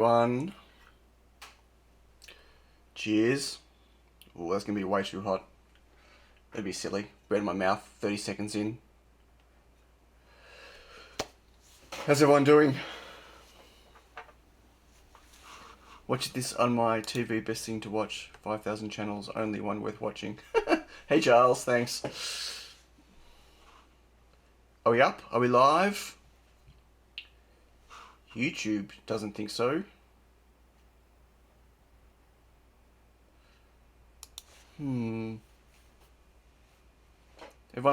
One. Cheers. Oh, that's going to be way too hot. That'd be silly. Bread in my mouth, 30 seconds in. How's everyone doing? Watch this on my TV, best thing to watch. 5,000 channels, only one worth watching. Hey Charles, thanks. Are we up? Are we live? YouTube doesn't think so. Everyone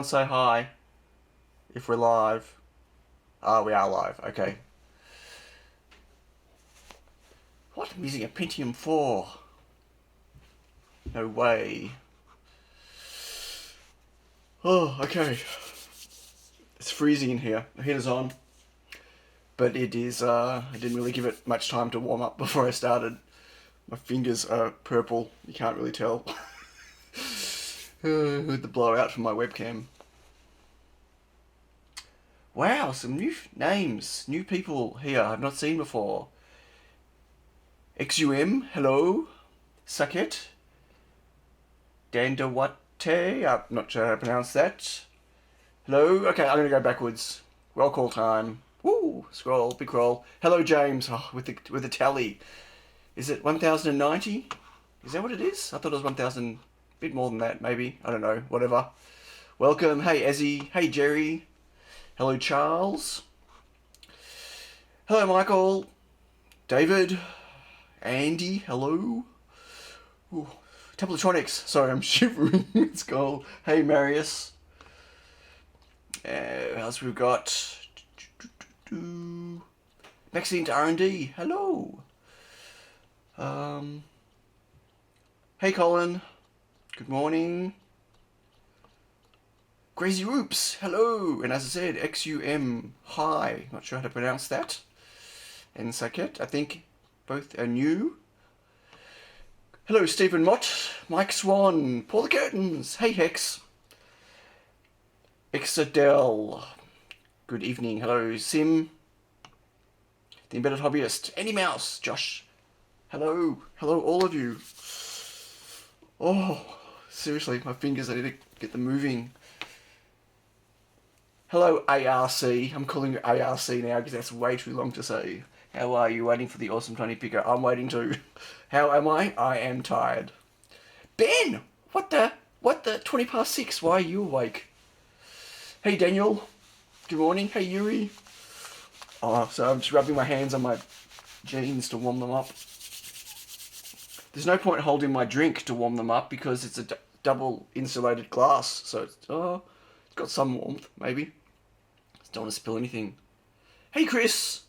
say hi if we're live. Ah, we are live. Okay. What? I'm using a Pentium 4. No way. Oh, okay. It's freezing in here. The heater's on. But it is, I didn't really give it much time to warm up before I started. My fingers are purple. You can't really tell. With the blowout from my webcam. Wow, some new names. New people here I've not seen before. XUM, hello. Saket. Dandawate, I'm not sure how to pronounce that. Hello. Okay, I'm going to go backwards. Roll call time. Woo! Scroll, big roll. Hello, James. Oh, with the tally. Is it 1,090? Is that what it is? I thought it was 1,000. A bit more than that, maybe. I don't know. Whatever. Welcome. Hey, Ezzy. Hey, Jerry. Hello, Charles. Hello, Michael. David. Andy. Hello. Ooh. Templatronics. Sorry, I'm shivering. It's cold. Hey, Marius. What else we've got? Maxine to R&D. Hello. Hey, Colin. Good morning. Crazy Roops. Hello. And as I said, XUM. Hi. Not sure how to pronounce that. And Saket. I think both are new. Hello, Stephen Mott. Mike Swan. Pull the curtains. Hey, Hex. Exadel. Good evening. Hello, Sim. The Embedded Hobbyist. Any Mouse. Josh. Hello. Hello, all of you. Oh, seriously, my fingers, I need to get them moving. Hello, ARC. I'm calling you ARC now because that's way too long to say. How are you? Waiting for the awesome Tiny Picker. I'm waiting too. How am I? I am tired. Ben! What the? 20 past 6. Why are you awake? Hey, Daniel. Good morning. Hey, Yuri. Oh, so I'm just rubbing my hands on my jeans to warm them up. There's no point holding my drink to warm them up because it's a double insulated glass. So it's got some warmth, maybe. Just don't want to spill anything. Hey, Chris.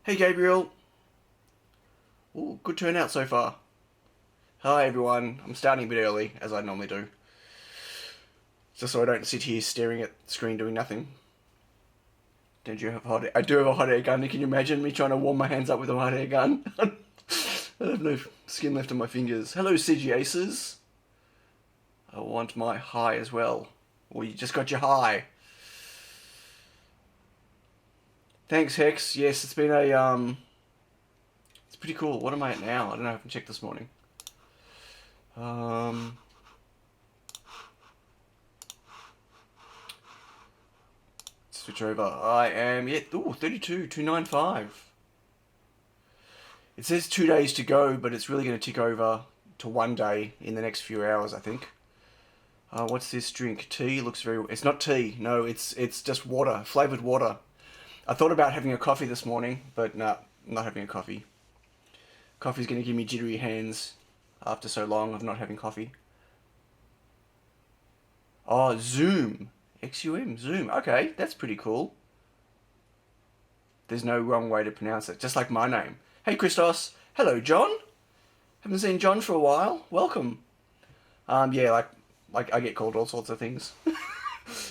Hey, Gabriel. Ooh, good turnout so far. Hi, everyone. I'm starting a bit early, as I normally do. Just so I don't sit here staring at the screen doing nothing. Don't you have a hot air? I do have a hot air gun. Can you imagine me trying to warm my hands up with a hot air gun? I have no skin left on my fingers. Hello, CG Aces. I want my high as well. Or you just got your high. Thanks, Hex. Yes, it's been a, it's pretty cool. What am I at now? I don't know. I haven't checked this morning. Switch over. I am, yeah, ooh, 32,295. It says 2 days to go, but it's really going to tick over to 1 day in the next few hours, I think. What's this drink? Tea? Looks very... It's not tea. No, it's just water. Flavoured water. I thought about having a coffee this morning, but no, not having a coffee. Coffee's going to give me jittery hands after so long of not having coffee. Oh, Zoom. XUM. Zoom. Okay, that's pretty cool. There's no wrong way to pronounce it. Just like my name. Hey, Christos. Hello, John. Haven't seen John for a while. Welcome. Yeah, like I get called all sorts of things.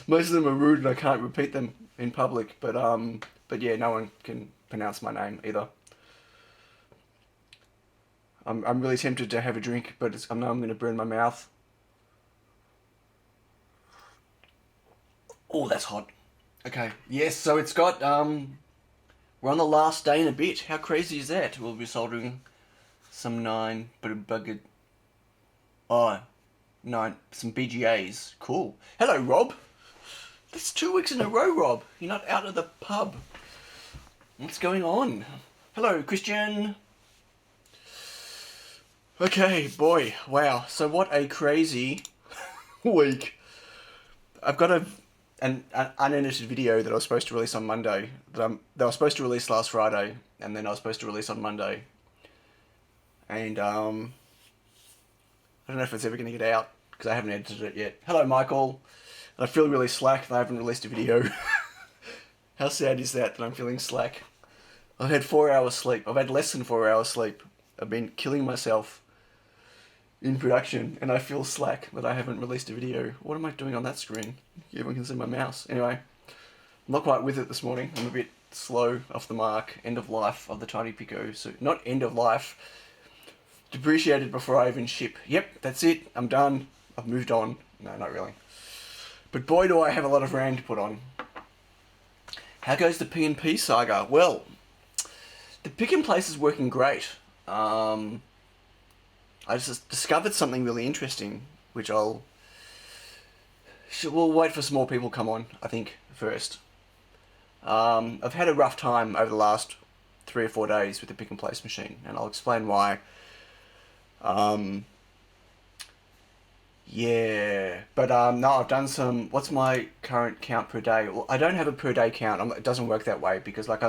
Most of them are rude and I can't repeat them in public. But yeah, no one can pronounce my name either. I'm really tempted to have a drink, but I know I'm going to burn my mouth. Oh, that's hot. Okay. Yes, so it's got We're on the last day and a bit. How crazy is that? We'll be soldering some 9, but a bugger. Oh, 9, some BGAs. Cool. Hello, Rob. That's 2 weeks in a row, Rob. You're not out of the pub. What's going on? Hello, Christian. Okay, boy. Wow. So what a crazy week. I've got an unedited video that I was supposed to release on Monday. That I was supposed to release last Friday, and then I was supposed to release on Monday. And I don't know if it's ever going to get out because I haven't edited it yet. Hello, Michael. I feel really slack that I haven't released a video. How sad is that I'm feeling slack? I've had 4 hours sleep. I've had less than 4 hours sleep. I've been killing myself in production, and I feel slack that I haven't released a video. What am I doing on that screen? Everyone can see my mouse. Anyway, I'm not quite with it this morning. I'm a bit slow off the mark. End of life of the TinyPICO. So not end of life. Depreciated before I even ship. Yep, that's it. I'm done. I've moved on. No, not really. But boy, do I have a lot of RAM to put on. How goes the P&P saga? Well, the pick and place is working great. I just discovered something really interesting, which we'll wait for some more people to come on, I think, first. I've had a rough time over the last 3 or 4 days with the pick and place machine, and I'll explain why. Yeah, but no, I've done some. What's my current count per day? Well, I don't have a per day count. It doesn't work that way because, like,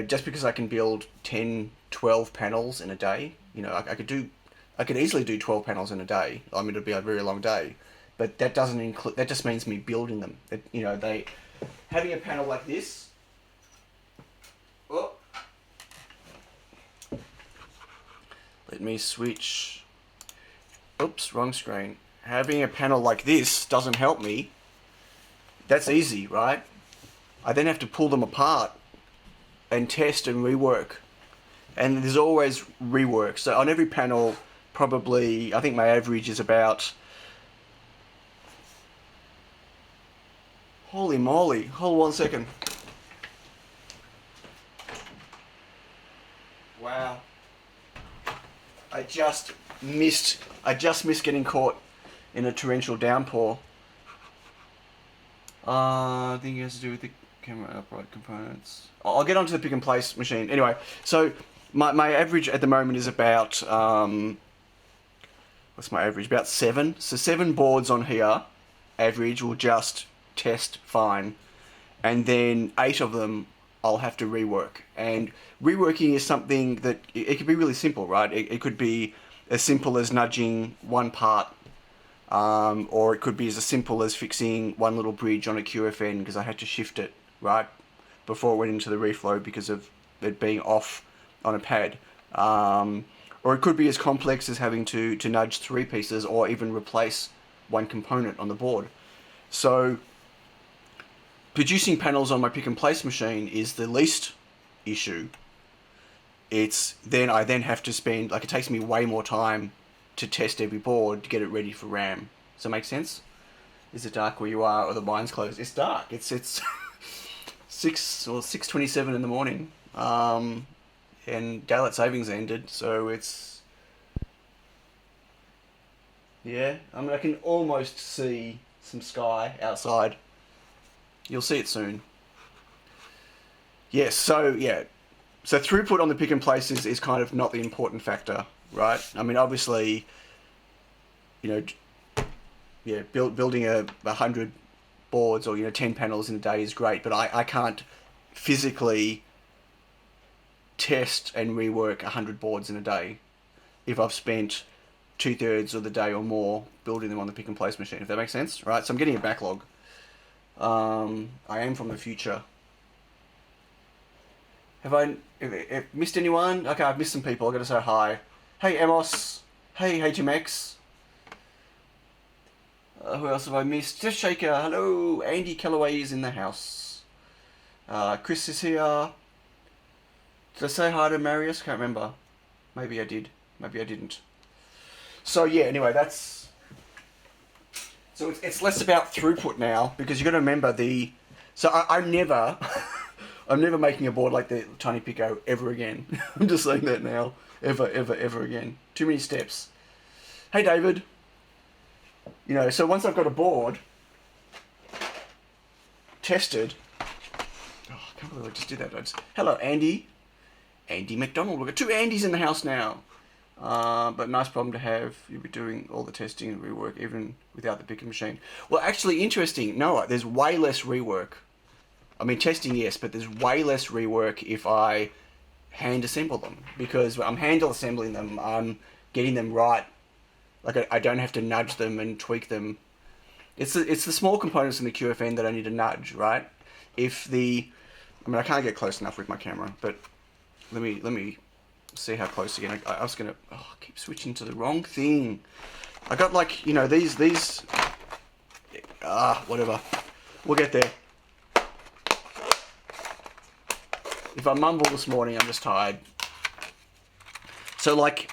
just because I can build 10, 12 panels in a day, I could easily do 12 panels in a day. I mean, it'd be a very long day, but that doesn't include. That just means me building them. Having a panel like this. Oh, let me switch. Oops, wrong screen. Having a panel like this doesn't help me. That's easy, right? I then have to pull them apart and test and rework. And there's always rework. So on every panel, probably, I think my average is about... Holy moly. Hold on 1 second. Wow. I just missed getting caught in a torrential downpour. I think it has to do with the camera upright components. I'll get onto the pick and place machine. Anyway, so my average at the moment is about, what's my average? About 7. So 7 boards on here, average, will just test fine. And then 8 of them I'll have to rework. And reworking is something that, it could be really simple, right? It could be as simple as nudging one part, or it could be as simple as fixing one little bridge on a QFN because I had to shift it, right, before it went into the reflow because of it being off on a pad. Or it could be as complex as having to nudge 3 pieces or even replace one component on the board. So producing panels on my pick and place machine is the least issue. I then have to spend, it takes me way more time to test every board to get it ready for RAM. Does that make sense? Is it dark where you are or the blinds closed? It's dark. It's 6:27 in the morning. And daylight savings ended, so it's... Yeah, I can almost see some sky outside. You'll see it soon. Yes, So throughput on the pick and place is kind of not the important factor, right? I mean, obviously, building 100 boards or 10 panels in a day is great, but I can't physically test and rework 100 boards in a day if I've spent 2/3 of the day or more building them on the pick and place machine, if that makes sense, right? So I'm getting a backlog. I am from the future. Have I missed anyone? Okay, I've missed some people. I've got to say hi. Hey, Amos. Hey, HMX. Who else have I missed? Just Shaker. Hello. Andy Callaway is in the house. Chris is here. Did I say hi to Marius? Can't remember. Maybe I did. Maybe I didn't. So, yeah, anyway, that's... So it's less about throughput now, because you've got to remember So I never... I'm never making a board like the Tiny Pico ever again. I'm just saying that now. Ever again. Too many steps. Hey, David. You know, so once I've got a board tested... Oh, I can't believe I just did that. Hello, Andy. Andy McDonald. We've got 2 Andys in the house now. But nice problem to have. You'll be doing all the testing and rework even without the picking machine. Well, actually, interesting. No, there's way less rework. I mean, testing, yes, but there's way less rework if I hand assemble them. Because I'm hand assembling them, I'm getting them right. Like, I don't have to nudge them and tweak them. It's the small components in the QFN that I need to nudge, right? I mean, I can't get close enough with my camera, but let me see how close again. I was gonna... Oh, I keep switching to the wrong thing. I got, like, you know, these... whatever. We'll get there. If I mumble this morning, I'm just tired. So, like...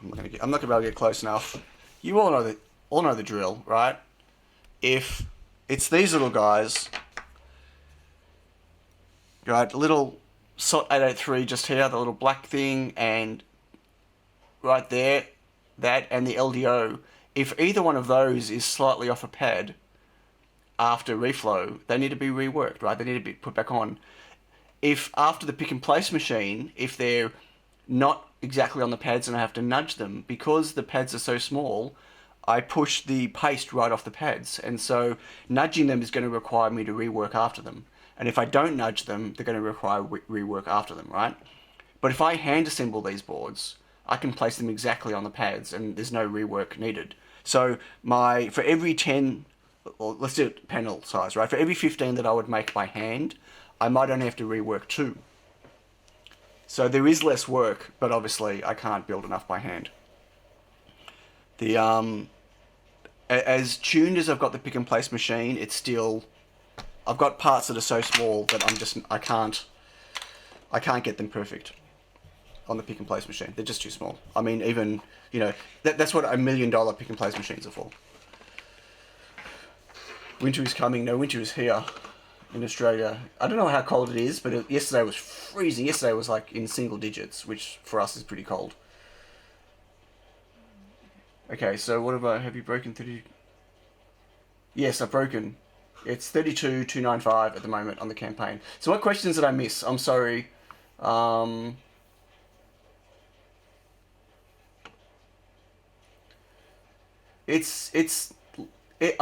I'm not gonna be able to get close enough. You all know the drill, right? If it's these little guys... Right, little SOT 883 just here, the little black thing, and right there, that, and the LDO. If either one of those is slightly off a pad after reflow, they need to be reworked, right? They need to be put back on. If after the pick and place machine, if they're not exactly on the pads and I have to nudge them, because the pads are so small, I push the paste right off the pads. And so nudging them is going to require me to rework after them. And if I don't nudge them, they're going to require rework after them, right? But if I hand assemble these boards, I can place them exactly on the pads and there's no rework needed. So for every 10, or let's do it panel size, right? For every 15 that I would make by hand, I might only have to rework 2. So there is less work, but obviously I can't build enough by hand. As tuned as I've got the pick and place machine, it's still... I've got parts that are so small that I can't get them perfect on the pick and place machine. They're just too small. I mean, even, you know, that's what $1 million pick and place machines are for. Winter is coming. No, winter is here in Australia. I don't know how cold it is, but yesterday was freezing. Yesterday was like in single digits, which for us is pretty cold. Okay, so have you broken 30? Yes, I've broken. It's 32,295 at the moment on the campaign. So what questions did I miss? I'm sorry. I've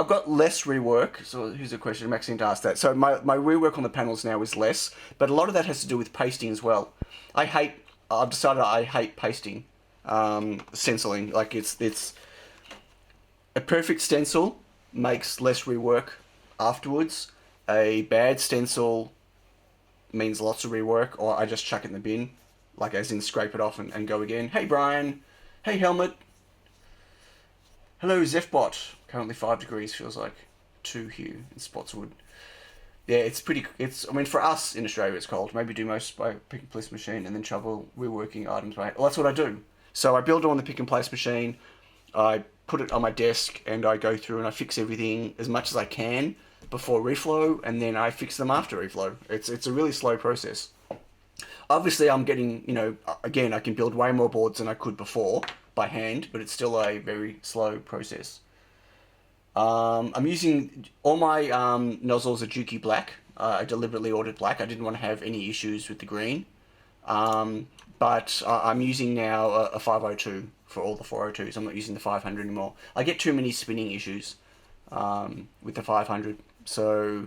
got less rework. So here's a question. Maxine asked that. So my rework on the panels now is less, but a lot of that has to do with pasting as well. I've decided I hate pasting, stenciling. Like it's a perfect stencil makes less rework afterwards. A bad stencil means lots of rework, or I just chuck it in the bin, like as in scrape it off and go again. Hey Brian, hey Helmet, hello Zephbot. Currently 5 degrees, feels like 2 here in Spotswood. Yeah, I mean, for us in Australia it's cold. Maybe do most by pick and place machine and then shovel reworking items by hand. Well, that's what I do. So I build it on the pick and place machine, I put it on my desk, and I go through and I fix everything as much as I can before reflow, and then I fix them after reflow. It's a really slow process. Obviously, I'm getting, you know, again, I can build way more boards than I could before by hand, but it's still a very slow process. I'm using all my nozzles are Juki black. I deliberately ordered black. I didn't want to have any issues with the green. But I'm using now a 502 for all the 402s. I'm not using the 500 anymore. I get too many spinning issues with the 500. So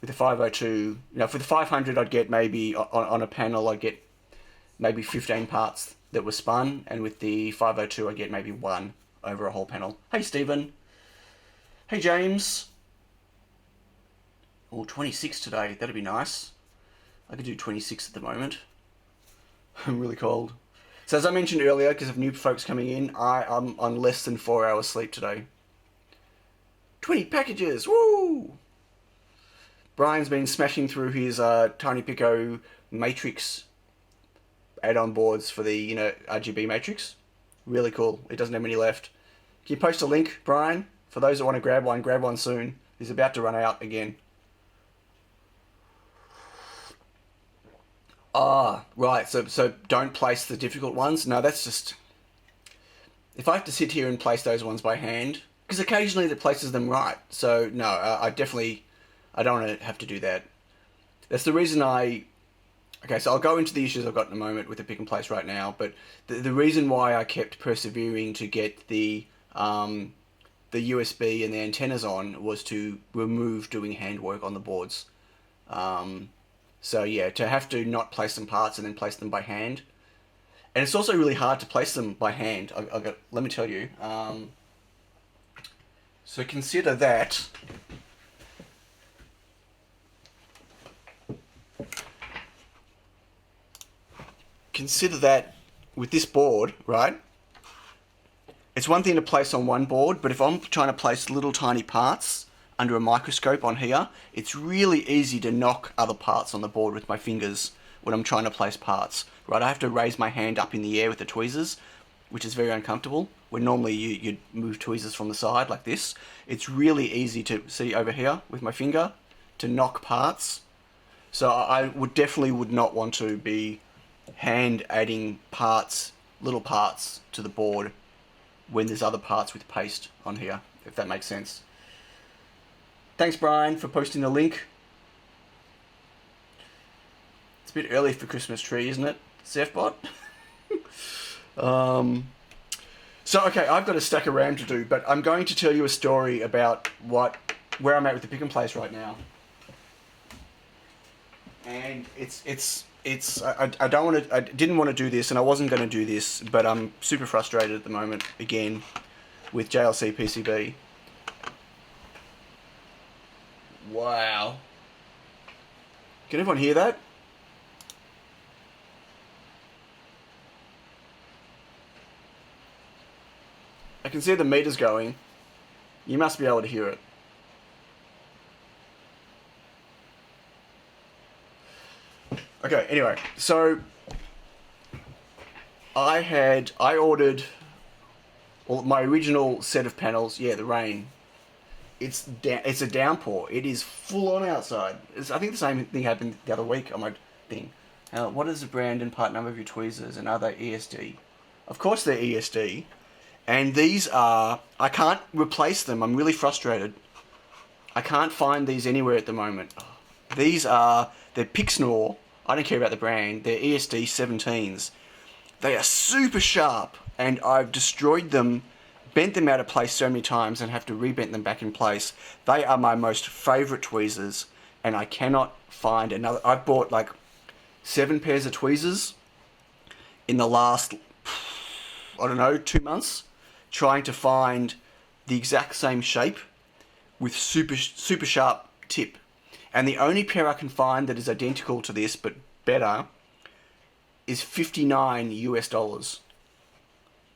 with the 502, you know, for the 500 I'd get maybe on a panel I'd get maybe 15 parts that were spun, and with the 502 I get maybe 1 over a whole panel. Hey Stephen. Hey James. Oh, 26 today. That'd be nice. I could do 26 at the moment. I'm really cold. So as I mentioned earlier, because of new folks coming in, I'm on less than 4 hours sleep today. 20 packages! Woo! Brian's been smashing through his TinyPICO matrix add-on boards for the, you know, RGB matrix. Really cool. It doesn't have many left. Can you post a link, Brian? For those that want to grab one soon. He's about to run out again. Ah, right. So don't place the difficult ones. No, that's just if I have to sit here and place those ones by hand, because occasionally it places them right. So no, I don't want to have to do that. That's the reason I. Okay, so I'll go into the issues I've got in a moment with the pick and place right now. But the reason why I kept persevering to get the USB and the antennas on was to remove doing handwork on the boards. So yeah, to have to not place some parts and then place them by hand, and it's also really hard to place them by hand. Let me tell you. So consider that. Consider that with this board, right? It's one thing to place on one board, but if I'm trying to place little tiny parts under a microscope on here, it's really easy to knock other parts on the board with my fingers when I'm trying to place parts. Right, I have to raise my hand up in the air with the tweezers, which is very uncomfortable. When normally you'd move tweezers from the side like this. It's really easy to see over here with my finger to knock parts. So I definitely would not want to be hand adding parts, little parts to the board when there's other parts with paste on here, if that makes sense. Thanks, Brian, for posting the link. It's a bit early for Christmas tree, isn't it, Sefbot? So, okay, I've got a stack of RAM to do, but I'm going to tell you a story about where I'm at with the pick and place right now. And I don't want to. I didn't want to do this, and I wasn't going to do this, but I'm super frustrated at the moment again with JLC PCB. Wow! Can everyone hear that? I can see the meters going. You must be able to hear it. Okay, anyway, so I ordered my original set of panels. Yeah, the rain. It's a downpour. It is full on outside. I think the same thing happened the other week on my thing. What is the brand and part number of your tweezers, and are they ESD? Of course they're ESD, and these are. I can't replace them. I'm really frustrated. I can't find these anywhere at the moment. They're Pixnor. I don't care about the brand. They're ESD 17s. They are super sharp, and I've destroyed them, bent them out of place so many times, and have to rebent them back in place. They are my most favourite tweezers, and I cannot find another. I've bought like 7 pairs of tweezers in the last, I don't know, 2 months, trying to find the exact same shape with super sharp tip. And the only pair I can find that is identical to this but better is $59 US.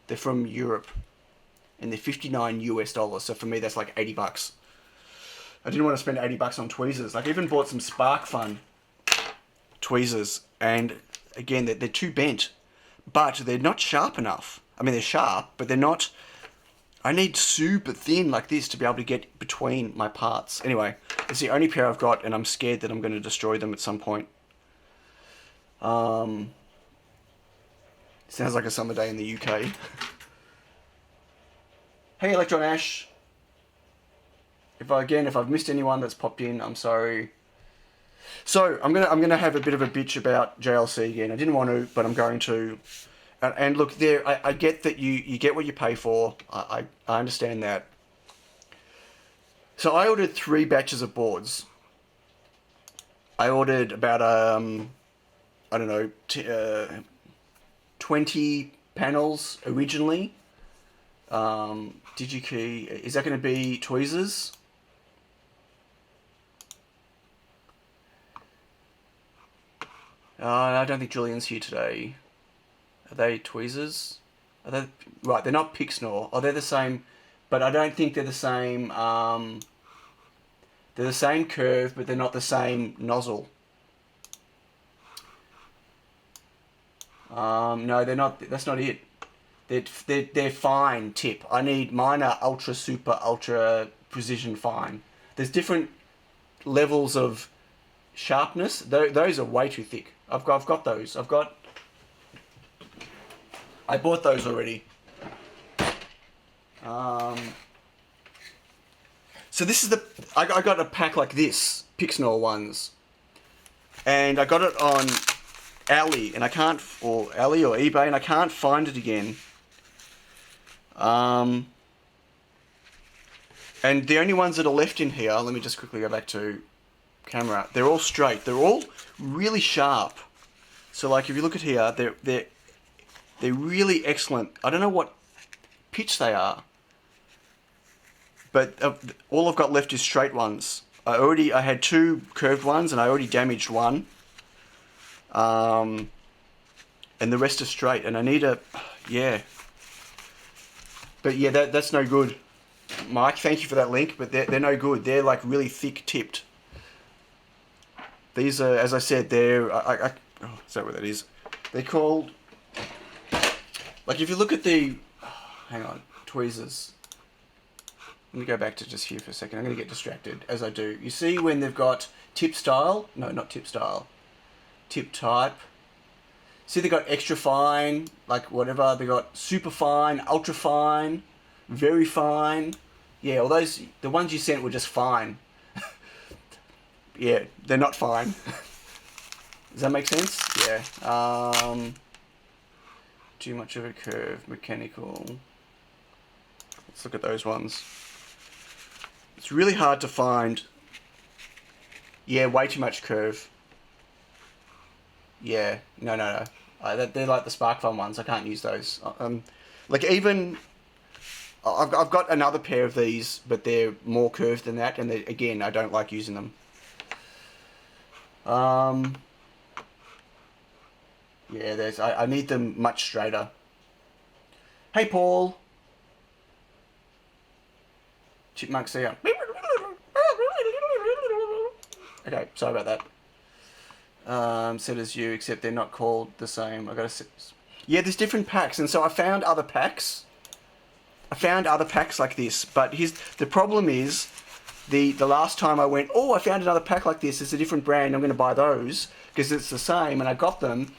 They're from Europe, and they're $59 US. So for me, that's like $80. I didn't want to spend $80 on tweezers. Like, I even bought some Spark Fun tweezers, and again, they're too bent, but they're not sharp enough. I mean, they're sharp, but they're not. I need super thin like this to be able to get between my parts. Anyway, it's the only pair I've got, and I'm scared that I'm going to destroy them at some point. Sounds like a summer day in the UK. Hey, Electron Ash. If I've missed anyone that's popped in, I'm sorry. So I'm gonna have a bit of a bitch about JLC again. I didn't want to, but I'm going to. And look, I get that you get what you pay for. I understand that. So I ordered 3 batches of boards. I ordered about I don't know 20 panels originally. DigiKey, is that going to be tweezers? I don't think Julian's here today. Are they tweezers? Are they right? They're not Pixnor. Oh, they're the same, but I don't think they're the same. They're the same curve, but they're not the same nozzle. No, they're not. That's not it. They're fine tip. I need mine are ultra super ultra precision fine. There's different levels of sharpness. Those are way too thick. I've got those. I bought those already. So this is I got a pack like this, Pixnor ones, and I got it on Ali, and Ali or eBay, and I can't find it again. And the only ones that are left in here, let me just quickly go back to camera. They're all straight. They're all really sharp. So like if you look at here, they're really excellent. I don't know what pitch they are, but all I've got left is straight ones. I had 2 curved ones, and I already damaged one. And the rest are straight, and I need yeah. But yeah, that's no good. Mike, thank you for that link, but they're no good. They're like really thick tipped. These are, as I said, they're, is that what that is? They're called, like if you look at hang on, tweezers. Let me go back to just here for a second. I'm going to get distracted as I do. You see when they've got tip style? No, not tip style. Tip type. See, they got extra fine, like whatever. They got super fine, ultra fine, very fine. Yeah, all those, the ones you sent were just fine. Yeah, they're not fine. Does that make sense? Yeah. Too much of a curve, mechanical. Let's look at those ones. It's really hard to find. Yeah, way too much curve. Yeah, no. They're like the Spark Fun ones. I can't use those. Like even, I've got another pair of these, but they're more curved than that, and again, I don't like using them. Yeah, I need them much straighter. Hey, Paul. Chipmunks here. Okay, sorry about that. Said as you, except they're not called the same. Yeah, there's different packs, and so I found other packs. Like this, but the problem is, the last time I went, I found another pack like this. It's a different brand. I'm going to buy those because it's the same, and I got them,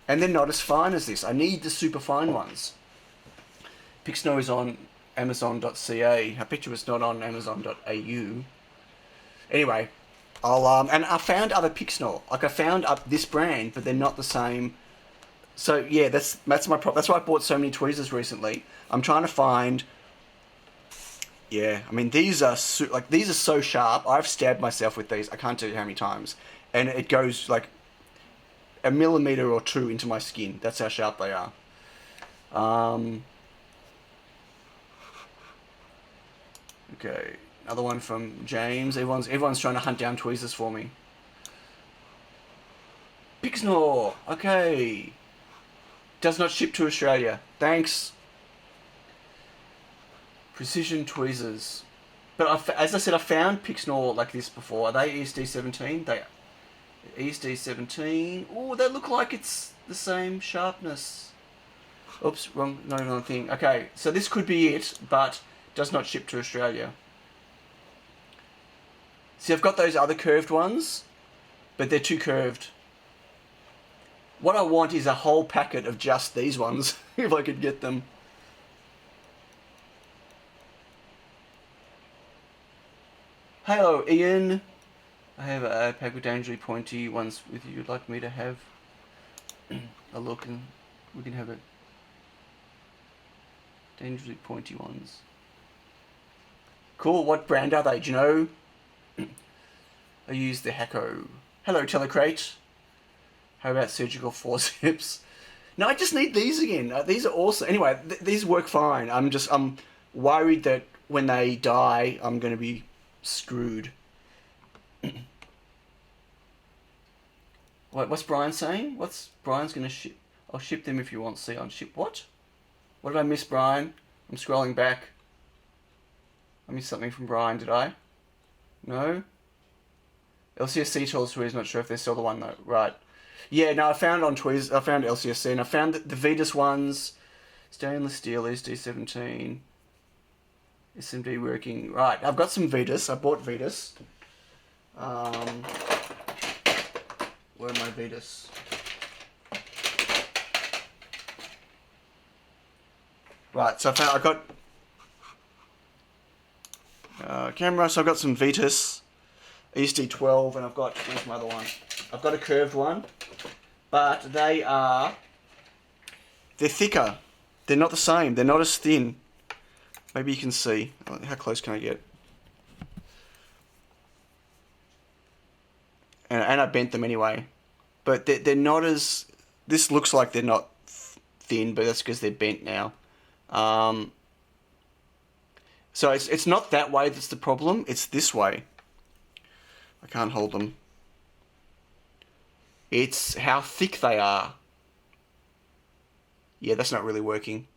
and they're not as fine as this. I need the super fine ones. Pixno is on Amazon.ca. I bet you it's not on Amazon.au. Anyway. And I found other Pixnor. Like I found up this brand, but they're not the same. So yeah, that's my problem. That's why I bought so many tweezers recently. I'm trying to find. Yeah, I mean these are so sharp. I've stabbed myself with these. I can't tell you how many times, and it goes like a millimeter or 2 into my skin. That's how sharp they are. Okay. Another one from James. Everyone's trying to hunt down tweezers for me. Pixnor. Okay. Does not ship to Australia. Thanks. Precision tweezers. But as I said, I found Pixnor like this before. Are they ESD17? They are. ESD17. Oh, they look like it's the same sharpness. Oops, wrong thing. Okay, so this could be it, but does not ship to Australia. See, I've got those other curved ones, but they're too curved. What I want is a whole packet of just these ones, if I could get them. Hello, Ian. I have a pack of dangerously pointy ones with you. You'd like me to have a look, and we can have it. Dangerously pointy ones. Cool, what brand are they? Do you know? I use the Hacko. Hello, Telecrate. How about surgical forceps? No, I just need these again. These are awesome. Anyway, these work fine. I'm worried that when they die, I'm going to be screwed. What's Brian saying? Brian's going to ship? I'll ship them if you want. See, on ship what? What did I miss, Brian? I'm scrolling back. I missed something from Brian, did I? No? LCSC tools, he's not sure if they're still the one though. Right. Yeah, no, I found LCSC, and I found the Vetus ones. Stainless steel, SD17. SMD working. Right, I've got some Vetus. I bought Vetus. Where Where are my Vitas? Right, so I got camera, so I've got some Vitas, ESD12, and I've got, where's my other one? I've got a curved one, but they're thicker. They're not the same. They're not as thin. Maybe you can see. How close can I get? And I bent them anyway. But they're not as... This looks like they're not thin, but that's because they're bent now. So it's not that way that's the problem. It's this way. I can't hold them. It's how thick they are. Yeah, that's not really working.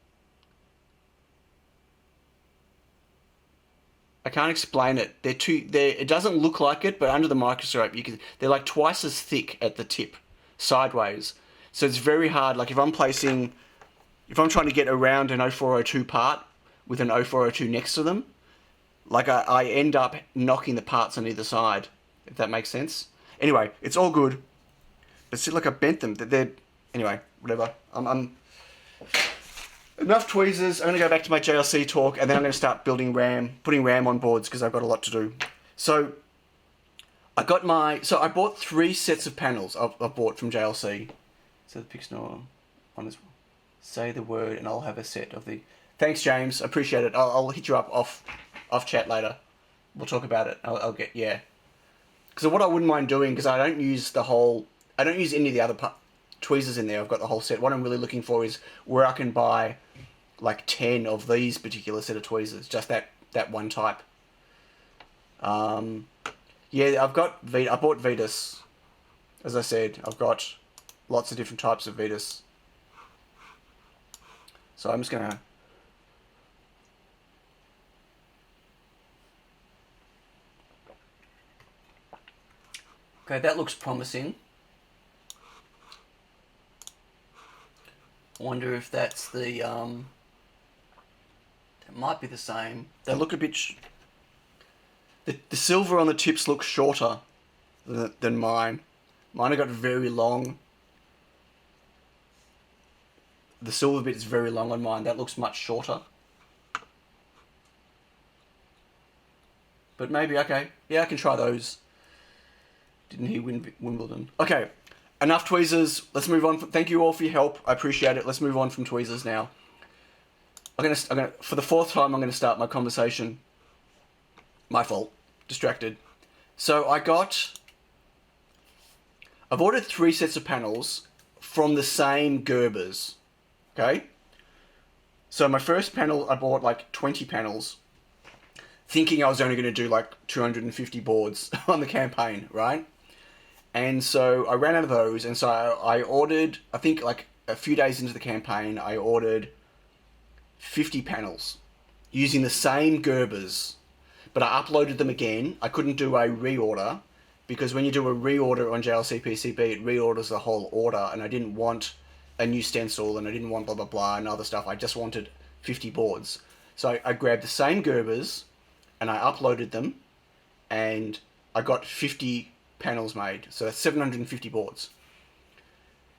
I can't explain it. It doesn't look like it, but under the microscope, they're like twice as thick at the tip, sideways. So it's very hard. Like if I'm trying to get around an 0402 part with an 0402 next to them, like I end up knocking the parts on either side, if that makes sense. Anyway, it's all good. But see, like I bent them. Anyway, whatever. Enough tweezers. I'm going to go back to my JLC talk, and then I'm going to start putting RAM on boards because I've got a lot to do. So I bought 3 sets of panels I bought from JLC. So the Pixnor one is say the word, and I'll have a set of the. Thanks, James. I appreciate it. I'll hit you up off chat later. We'll talk about it. I'll get Because what I wouldn't mind doing, because I don't use any of the other tweezers in there. I've got the whole set. What I'm really looking for is where I can buy like 10 of these particular set of tweezers, just that one type. Yeah, I bought Vitas. As I said, I've got lots of different types of Vitas. So I'm just gonna. Okay, that looks promising. I wonder if that's the, it might be the same. They look a bit, the silver on the tips looks shorter than mine. Mine have got very long. The silver bit is very long on mine. That looks much shorter. But maybe, okay. Yeah, I can try those. Didn't he win Wimbledon? Okay. Enough tweezers. Let's move on. Thank you all for your help. I appreciate it. Let's move on from tweezers now. I'm gonna for the 4th time, I'm gonna start my conversation. My fault. Distracted. So I've ordered 3 sets of panels from the same Gerbers. Okay. So my first panel, I bought like 20 panels, thinking I was only going to do like 250 boards on the campaign, right? And so I ran out of those, and so I ordered, I think like a few days into the campaign, I ordered 50 panels using the same Gerbers, but I uploaded them again. I couldn't do a reorder because when you do a reorder on JLC PCB, it reorders the whole order, and I didn't want a new stencil, and I didn't want blah, blah, blah, and other stuff. I just wanted 50 boards. So I grabbed the same Gerbers, and I uploaded them, and I got 50 panels made. So that's 750 boards.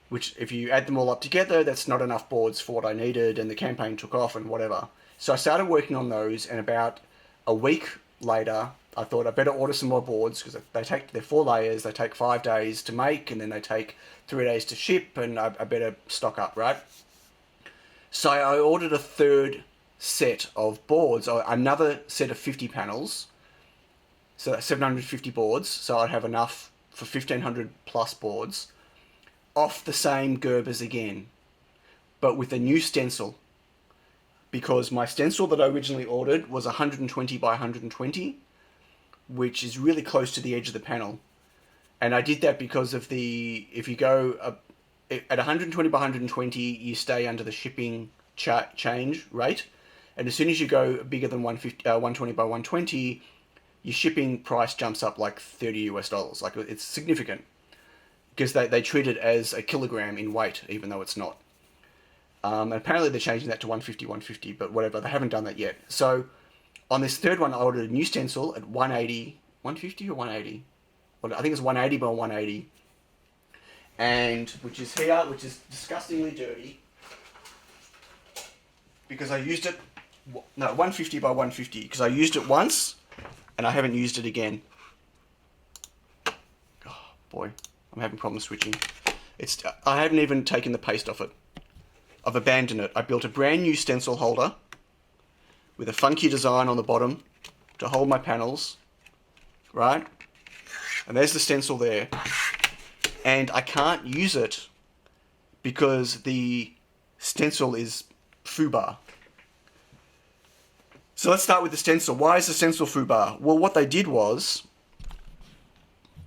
Which, if you add them all up together, that's not enough boards for what I needed, and the campaign took off and whatever. So I started working on those, and about a week later, I thought I better order some more boards, because they're 4 layers, they take 5 days to make, and then they take 3 days to ship, and I better stock up, right? So I ordered a 3rd set of boards, or another set of 50 panels, so that's 750 boards, so I'd have enough for 1,500 plus boards, off the same Gerbers again, but with a new stencil, because my stencil that I originally ordered was 120 by 120, which is really close to the edge of the panel. And I did that because of if you go at 120 by 120, you stay under the shipping change rate. And as soon as you go bigger than 120 by 120, your shipping price jumps up like $30 US. Like, it's significant. Because they treat it as a kilogram in weight, even though it's not. And apparently they're changing that to 150, but whatever. They haven't done that yet. So on this 3rd one, I ordered a new stencil at 180, 150 or 180? Well, I think it's 180 by 180. and which is here, which is disgustingly dirty because I used it. No, 150 by 150 because I used it once and I haven't used it again. Oh boy, I'm having problems switching. I haven't even taken the paste off it. I've abandoned it. I built a brand new stencil holder with a funky design on the bottom to hold my panels, right? And there's the stencil there. And I can't use it because the stencil is foobar. So let's start with the stencil. Why is the stencil foobar? Well, what they did was,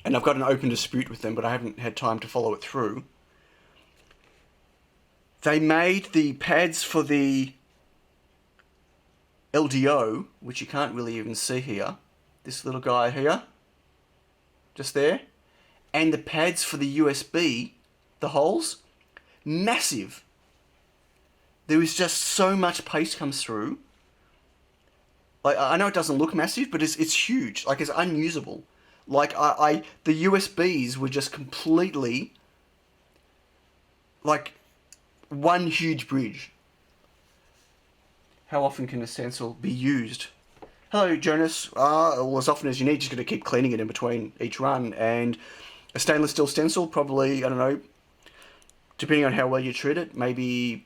and I've got an open dispute with them, but I haven't had time to follow it through. They made the pads for the LDO, which you can't really even see here. This little guy here, just there. And the pads for the USB, the holes, massive. There is just so much paste comes through. Like, I know it doesn't look massive, but it's huge. Like, it's unusable. Like, the USBs were just completely, like, one huge bridge. How often can a stencil be used? Hello, Jonas. Well, as often as you need, just got to keep cleaning it in between each run. And a stainless steel stencil, probably, I don't know, depending on how well you treat it, maybe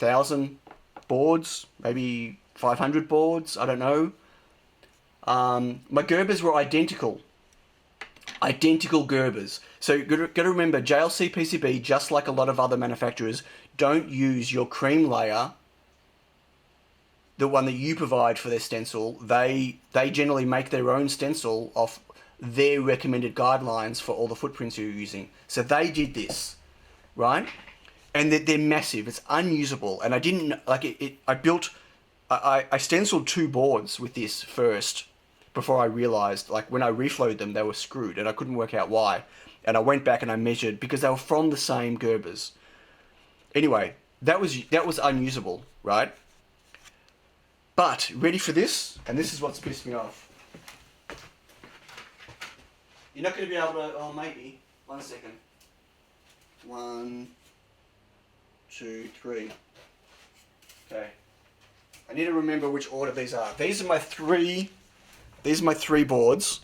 1,000 boards, maybe 500 boards, I don't know. My Gerbers were identical. Identical Gerbers. So you've got to remember, JLC PCB, just like a lot of other manufacturers, don't use your cream layer, the one that you provide for their stencil. They generally make their own stencil off their recommended guidelines for all the footprints you're using. So they did this, right? And they're massive. It's unusable. And I didn't, like, I stenciled 2 boards with this first before I realized, like, when I reflowed them, they were screwed and I couldn't work out why. And I went back and I measured because they were from the same Gerbers. Anyway, that was unusable, right? But, ready for this? And this is what's pissed me off. You're not going to be able to, oh, maybe. 1 second. 1, 2, 3. Okay. I need to remember which order these are. These are my three boards.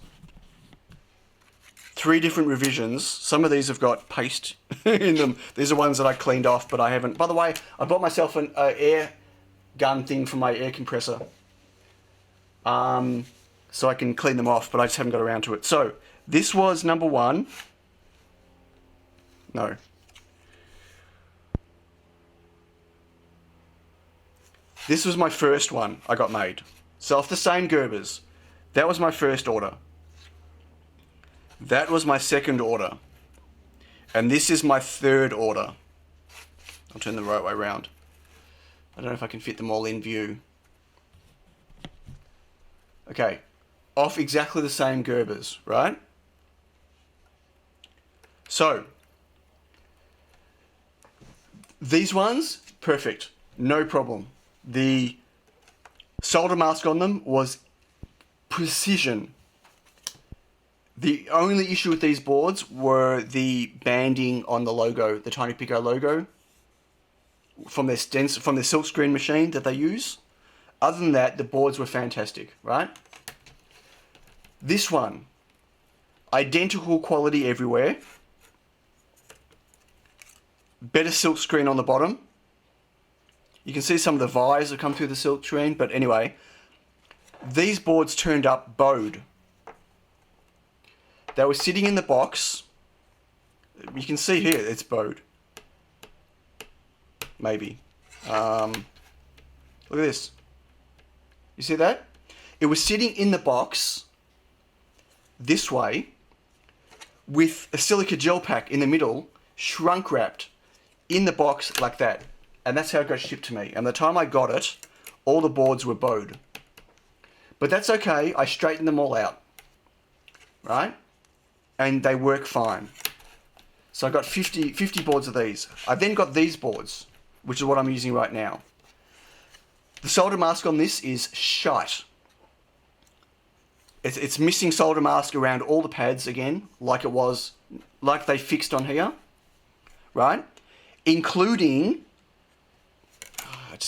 3 different revisions. Some of these have got paste in them. These are ones that I cleaned off, but I haven't. By the way, I bought myself an air gun thing for my air compressor. So I can clean them off, but I just haven't got around to it. So, this was number 1. No. This was my first one I got made. So off the same Gerbers. That was my first order. That was my second order. And this is my third order. I'll turn the right way around. I don't know if I can fit them all in view. Okay. Off exactly the same Gerbers, right? So, these ones, perfect. No problem. The solder mask on them was precision. The only issue with these boards were the banding on the logo, the TinyPICO logo, from their silkscreen machine that they use. Other than that, the boards were fantastic, right? This one, identical quality everywhere. Better silkscreen on the bottom. You can see some of the vires that come through the silkscreen, but anyway, these boards turned up bowed. They were sitting in the box. You can see here, it's bowed. Maybe. Look at this. You see that? It was sitting in the box this way with a silica gel pack in the middle, shrunk wrapped in the box like that. And that's how it got shipped to me. And the time I got it, all the boards were bowed. But that's okay. I straightened them all out. Right? And they work fine. So I got 50 boards of these. I then got these boards, which is what I'm using right now. The solder mask on this is shite. It's missing solder mask around all the pads again, like it was like they fixed on here, right? Including,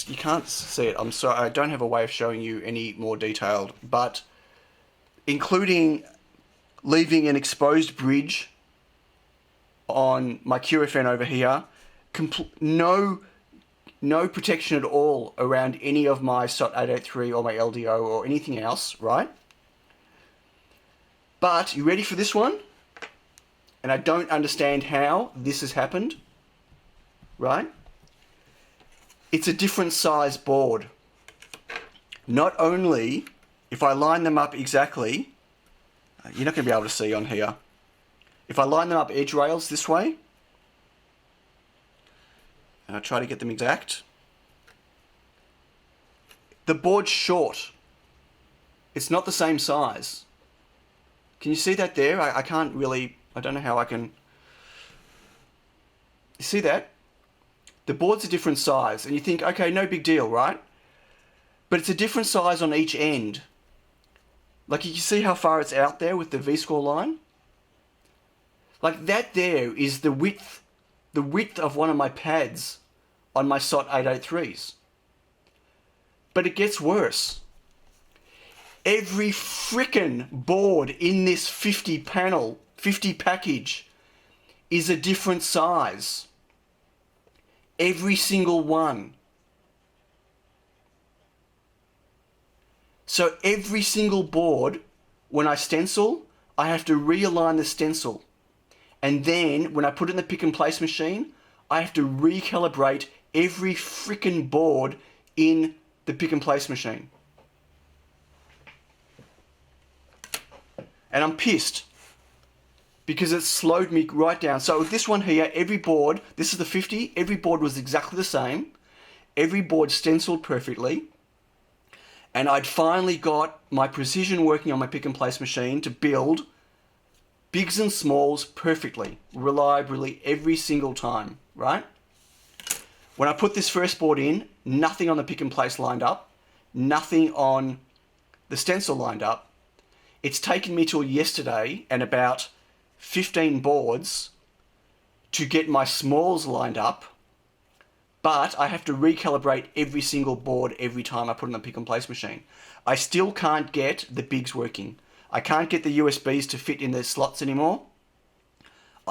you can't see it, I'm sorry, I don't have a way of showing you any more detailed, but including leaving an exposed bridge on my QFN over here, no protection at all around any of my SOT 883 or my LDO or anything else, right? But, you ready for this one? And I don't understand how this has happened, right? It's a different size board. Not only, if I line them up exactly, you're not going to be able to see on here. If I line them up edge rails this way, and I try to get them exact, the board's short. It's not the same size. Can you see that there? I can't really, I don't know how I can... You see that? The board's a different size, and you think, okay, no big deal, right? But it's a different size on each end. Like, you can see how far it's out there with the V-score line? Like, that there is the width of one of my pads on my SOT 883s. But it gets worse. Every frickin' board in this 50 package is a different size. Every single one. So every single board, when I stencil, I have to realign the stencil. And then, when I put it in the pick and place machine, I have to recalibrate every frickin' board in the pick and place machine. And I'm pissed. Because it slowed me right down. So with this one here, every board, this is the 50, every board was exactly the same. Every board stenciled perfectly. And I'd finally got my precision working on my pick and place machine to build bigs and smalls perfectly, reliably, every single time, right? When I put this first board in, nothing on the pick and place lined up, nothing on the stencil lined up. It's taken me till yesterday and about 15 boards to get my smalls lined up, but I have to recalibrate every single board every time I put in the pick and place machine. I still can't get the bigs working. I can't get the USBs to fit in their slots anymore.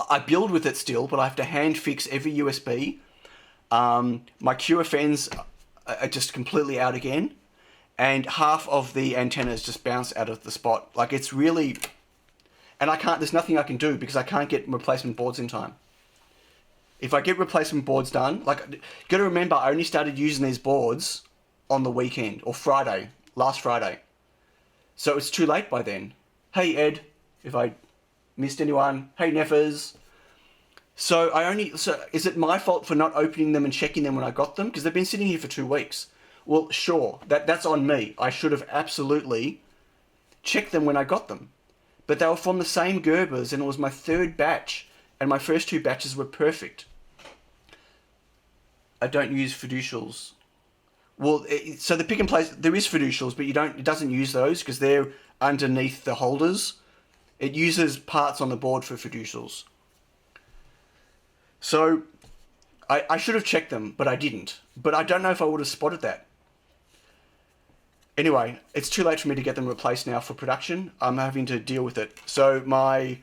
I build with it still, but I have to hand fix every USB. My QFNs are just completely out again, and half of the antennas just bounce out of the spot. Like, it's really... And there's nothing I can do because I can't get replacement boards in time. If I get replacement boards done, like, you got to remember, I only started using these boards on the weekend, or Friday, last Friday. So it's too late by then. Hey Ed, if I missed anyone. Hey Neffers. So is it my fault for not opening them and checking them when I got them? Because they've been sitting here for 2 weeks. Well, sure, that's on me. I should have absolutely checked them when I got them. But they were from the same Gerbers, and it was my third batch, and my first 2 batches were perfect. I don't use fiducials. Well, so the pick and place, there is fiducials, but it doesn't use those because they're underneath the holders. It uses parts on the board for fiducials. So I should have checked them, but I didn't. But I don't know if I would have spotted that. Anyway, it's too late for me to get them replaced now for production. I'm having to deal with it. So my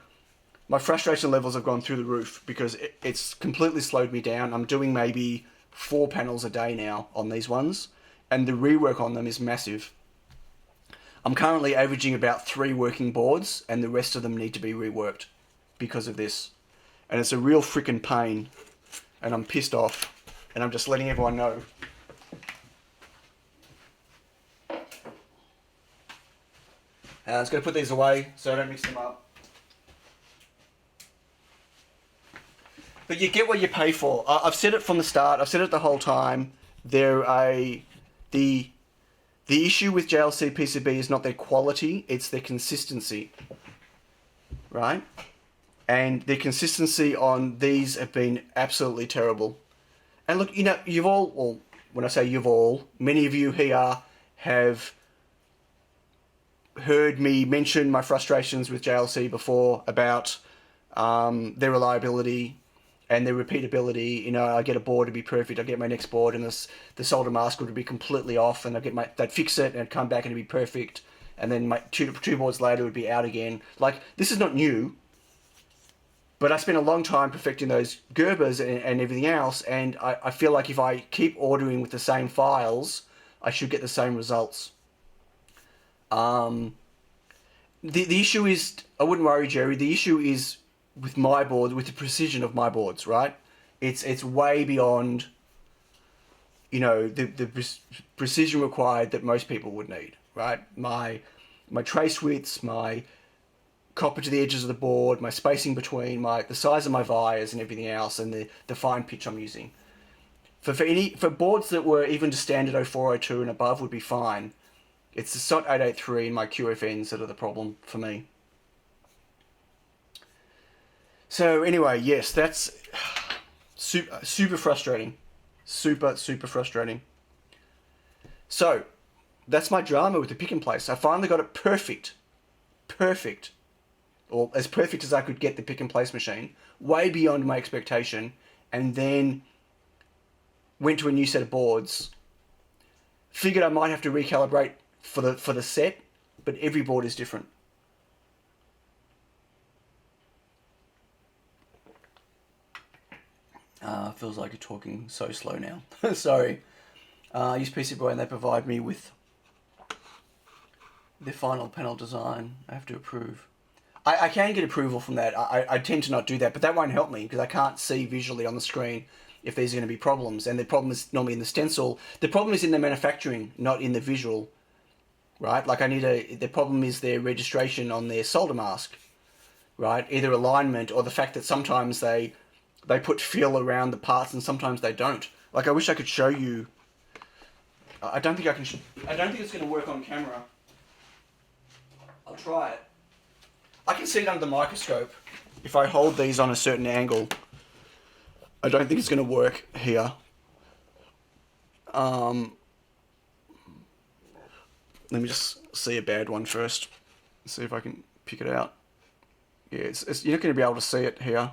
frustration levels have gone through the roof because it's completely slowed me down. I'm doing maybe 4 panels a day now on these ones, and the rework on them is massive. I'm currently averaging about 3 working boards, and the rest of them need to be reworked because of this. And it's a real freaking pain, and I'm pissed off, and I'm just letting everyone know. I was going to put these away so I don't mix them up. But you get what you pay for. I've said it from the start. I've said it the whole time. The issue with JLC PCB is not their quality, it's their consistency. Right? And the consistency on these have been absolutely terrible. And look, you've all, well, when I say you've all, many of you here have heard me mention my frustrations with JLC before about their reliability, and their repeatability. You know, I get a board to be perfect. I get my next board, and the solder mask would be completely off, and they'd fix it, and it'd come back and it'd be perfect. And then my two boards later it would be out again. Like, this is not new, but I spent a long time perfecting those Gerbers and everything else, and I feel like if I keep ordering with the same files, I should get the same results. The issue is, I wouldn't worry, Jerry, the issue is with my board, with the precision of my boards, right? It's way beyond, you know, the precision required that most people would need, right? My trace widths, my copper to the edges of the board, my spacing between, the size of my vires and everything else, and the fine pitch I'm using. For boards that were even to standard 0402 and above would be fine. It's the SOT 883 and my QFNs that are the problem for me. So anyway, yes, that's super frustrating. Super frustrating. So, that's my drama with the pick and place. I finally got it perfect. Perfect. Or as perfect as I could get the pick and place machine. Way beyond my expectation. And then went to a new set of boards. Figured I might have to recalibrate for the set. But every board is different. Feels like you're talking so slow now. Sorry. I use PCBWay and they provide me with the final panel design. I have to approve. I can get approval from that. I tend to not do that, but that won't help me because I can't see visually on the screen if there's going to be problems. And the problem is normally in the stencil. The problem is in the manufacturing, not in the visual, right? Like the problem is their registration on their solder mask, right? Either alignment or the fact that sometimes they put fill around the parts and sometimes they don't. Like, I wish I could show you. I don't think I can. I don't think it's going to work on camera. I'll try it. I can see it under the microscope. If I hold these on a certain angle, I don't think it's going to work here. Let me just see a bad one first. See if I can pick it out. Yeah, you're not going to be able to see it here.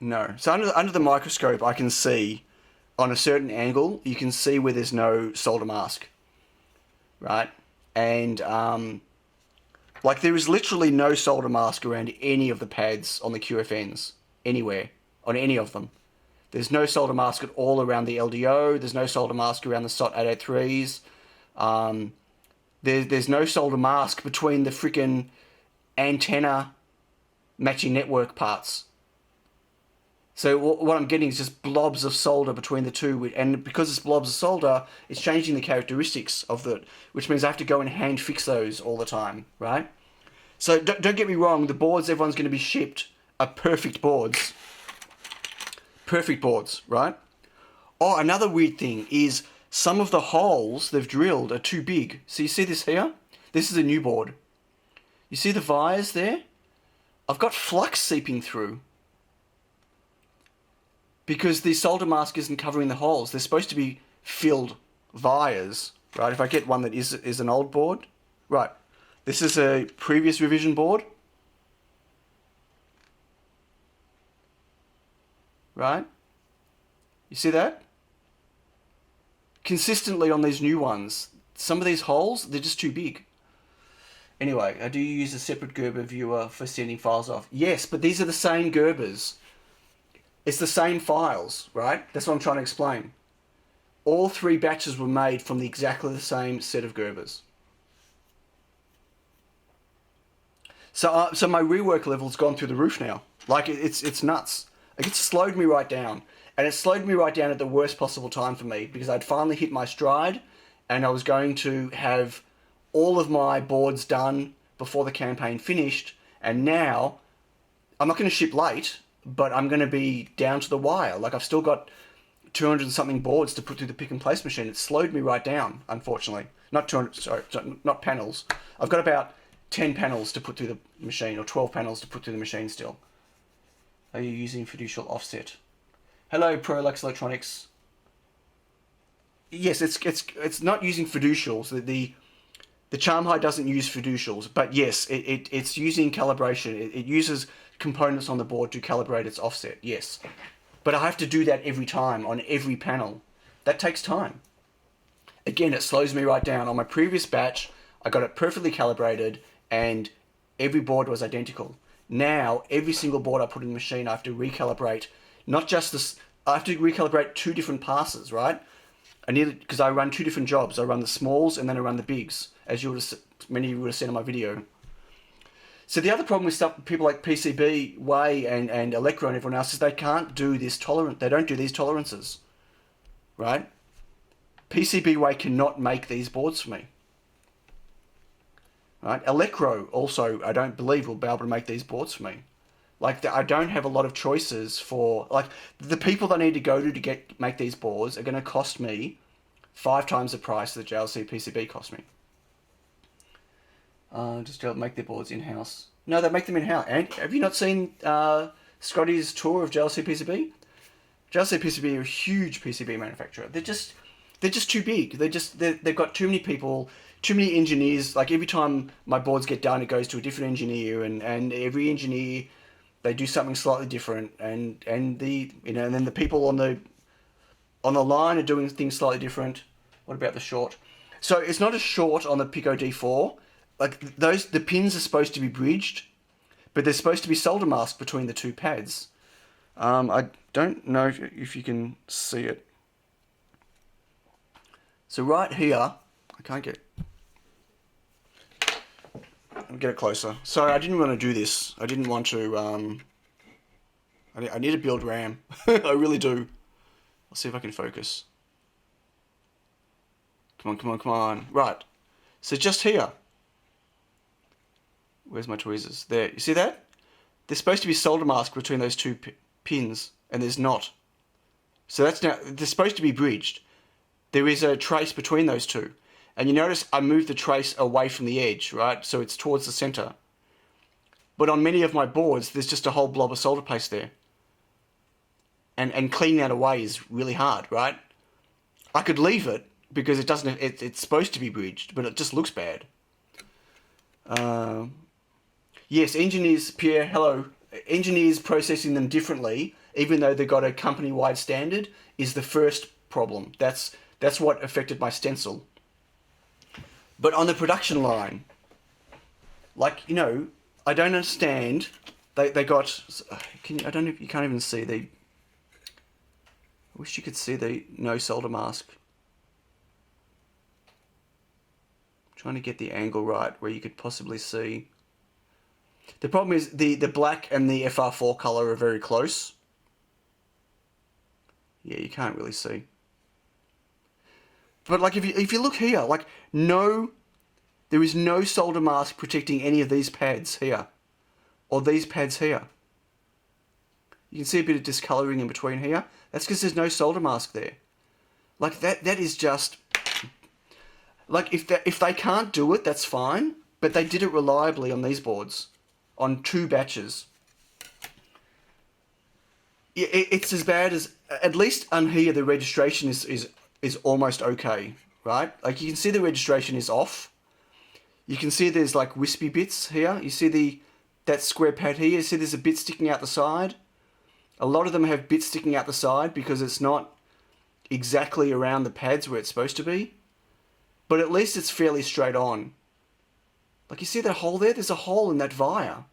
No. So under the microscope, I can see on a certain angle, you can see where there's no solder mask, right? And like there is literally no solder mask around any of the pads on the QFNs, anywhere, on any of them. There's no solder mask at all around the LDO. There's no solder mask around the SOT 883s. There's no solder mask between the freaking antenna matching network parts. So what I'm getting is just blobs of solder between the two, and because it's blobs of solder, it's changing the characteristics of which means I have to go and hand fix those all the time, right? So don't get me wrong, the boards everyone's going to be shipped are perfect boards. Perfect boards, right? Oh, another weird thing is some of the holes they've drilled are too big. So you see this here? This is a new board. You see the vires there? I've got flux seeping through. Because the solder mask isn't covering the holes. They're supposed to be filled vires, right? If I get one that is an old board. Right. This is a previous revision board. Right? You see that? Consistently on these new ones, some of these holes, they're just too big. Anyway, do you use a separate Gerber viewer for sending files off? Yes, but these are the same Gerbers. It's the same files, right? That's what I'm trying to explain. All three batches were made from exactly the same set of Gerbers. So my rework level's gone through the roof now. Like, it's nuts. Like, it's slowed me right down. And it slowed me right down at the worst possible time for me, because I'd finally hit my stride, and I was going to have all of my boards done before the campaign finished, and now I'm not going to ship late, but I'm going to be down to the wire. Like, I've still got 200 and something boards to put through the pick and place machine. It slowed me right down, unfortunately. Not 200, sorry, not panels. I've got about 10 panels to put through the machine, or 12 panels to put through the machine still. Are you using fiducial offset? Hello, Prolux Electronics. Yes, it's not using fiducials. The charm high doesn't use fiducials, but yes, it's using calibration. It uses components on the board to calibrate its offset, yes. But I have to do that every time on every panel. That takes time. Again, it slows me right down. On my previous batch, I got it perfectly calibrated and every board was identical. Now, every single board I put in the machine, I have to recalibrate, not just this, I have to recalibrate 2 different passes, right? I need it because I run 2 different jobs. I run the smalls and then I run the bigs, as many of you would have seen in my video. So the other problem with stuff, people like PCB, Way, and Electro and everyone else is they can't do this tolerant. They don't do these tolerances, right? PCB Way cannot make these boards for me. Right? Electro also, I don't believe, will be able to make these boards for me. Like, I don't have a lot of choices for, like, the people that I need to go to make these boards are going to cost me 5 times the price that JLC PCB cost me. Just to make their boards in-house. No, they make them in-house. And have you not seen Scotty's tour of JLC PCB? JLC PCB are a huge PCB manufacturer. They're just too big. They've got too many people, too many engineers. Like, every time my boards get done, it goes to a different engineer, and every engineer, they do something slightly different, and then the people on the line are doing things slightly different. What about the short? So it's not a short on the Pico D4. Like, the pins are supposed to be bridged, but they're supposed to be solder masked between the 2 pads. I don't know if you can see it. So right here, I can't get... I'll get it closer. Sorry, I didn't want to do this. I didn't want to... I need to build RAM. I really do. I'll see if I can focus. Come on. Right. So just here. Where's my tweezers? There. You see that? There's supposed to be solder mask between those 2 pins, and there's not. So that's now... They're supposed to be bridged. There is a trace between those 2. And you notice I moved the trace away from the edge, right? So it's towards the center. But on many of my boards, there's just a whole blob of solder paste there. And cleaning that away is really hard, right? I could leave it because it doesn't. It's supposed to be bridged, but it just looks bad. Yes, engineers, Pierre, hello. Engineers processing them differently, even though they've got a company-wide standard, is the first problem. That's what affected my stencil. But on the production line, like, I don't understand. They got... I don't know if you can't even see the... I wish you could see the no solder mask. I'm trying to get the angle right where you could possibly see. The problem is the black and the FR4 color are very close. Yeah, you can't really see. But like if you look here, like there is no solder mask protecting any of these pads here, or these pads here. You can see a bit of discoloring in between here. That's because there's no solder mask there. Like that is just like if they can't do it, that's fine. But they did it reliably on these boards, on 2 batches. It's as bad as, at least on here the registration is almost okay, right? Like you can see the registration is off. You can see there's like wispy bits here. You see that square pad here. You see there's a bit sticking out the side. A lot of them have bits sticking out the side because it's not exactly around the pads where it's supposed to be. But at least it's fairly straight on. Like you see that hole there? There's a hole in that via.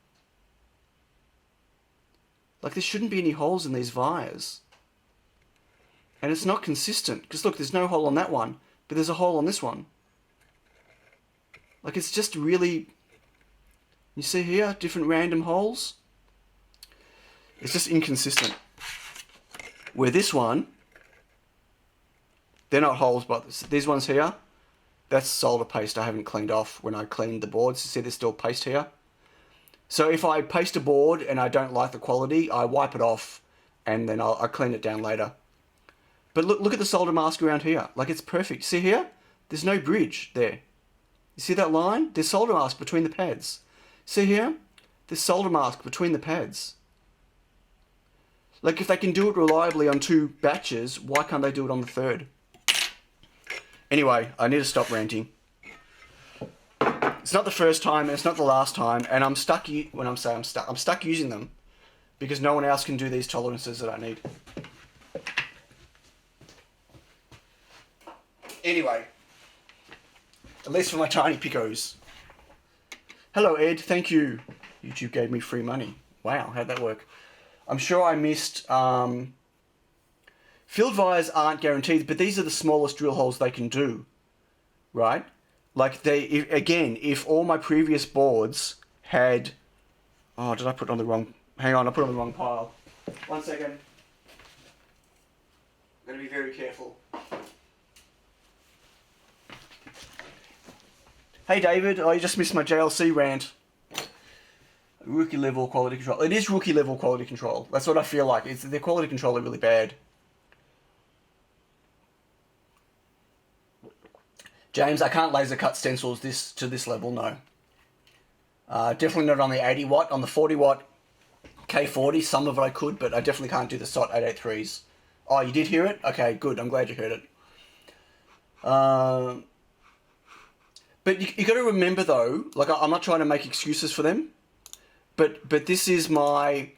Like there shouldn't be any holes in these vias. And it's not consistent. Because look, there's no hole on that one. But there's a hole on this one. Like it's just really... You see here? Different random holes. It's just inconsistent. Where this one... They're not holes, but these ones here... That's solder paste I haven't cleaned off when I cleaned the boards. You see there's still paste here. So if I paste a board and I don't like the quality, I wipe it off and then I'll clean it down later. But look at the solder mask around here. Like it's perfect. See here? There's no bridge there. You see that line? There's solder mask between the pads. See here? There's solder mask between the pads. Like if they can do it reliably on 2 batches, why can't they do it on the 3rd? Anyway, I need to stop ranting. It's not the first time, and it's not the last time, and I'm stuck. When I'm saying I'm stuck using them because no one else can do these tolerances that I need. Anyway, at least for my TinyPICOs. Hello, Ed. Thank you. YouTube gave me free money. Wow, how'd that work? I'm sure I missed... field wires aren't guaranteed, but these are the smallest drill holes they can do, right? Like, if all my previous boards had... Oh, did I put it on the wrong... Hang on, I put it on the wrong pile. 1 second. I'm going to be very careful. Hey, David. Oh, you just missed my JLC rant. Rookie level quality control. It is rookie level quality control. That's what I feel like. Their quality control are really bad. James, I can't laser cut stencils to this level, no. Definitely not on the 80 watt. On the 40 watt K40, some of it I could, but I definitely can't do the SOT 883s. Oh, you did hear it? Okay, good. I'm glad you heard it. But you got to remember though, like I'm not trying to make excuses for them, but this is my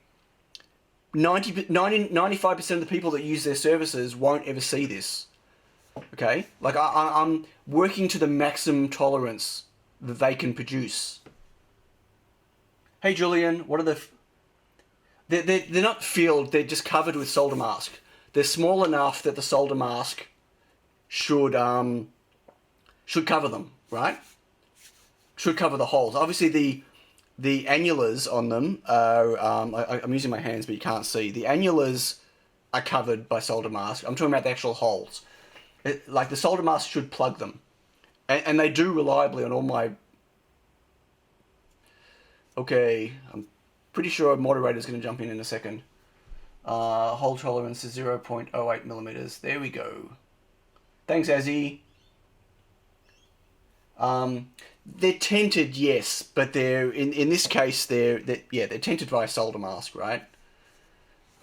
95% of the people that use their services won't ever see this. Okay, like I'm working to the maximum tolerance that they can produce. Hey Julian, what are they're not filled, they're just covered with solder mask. They're small enough that the solder mask should cover them, right? Should cover the holes. Obviously the annulars on them are, I'm using my hands but you can't see. The annulars are covered by solder mask. I'm talking about the actual holes. Like the solder mask should plug them. And they do reliably on all my... Okay, I'm pretty sure a moderator's going to jump in a second. Hole tolerance is 0.08 millimeters. There we go. Thanks, Azzy. They're tinted, yes, but they're in this case they're tinted by a solder mask, right?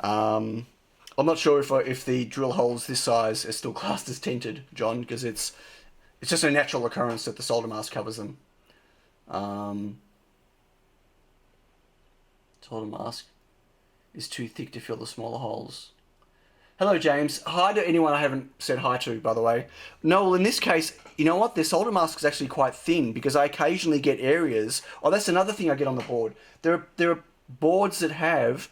I'm not sure if the drill holes this size are still classed as tinted, John, because it's just a natural occurrence that the solder mask covers them. Solder mask is too thick to fill the smaller holes. Hello, James. Hi to anyone I haven't said hi to, by the way. No, well, in this case, you know what? Their solder mask is actually quite thin because I occasionally get areas... Oh, that's another thing I get on the board. There are boards that have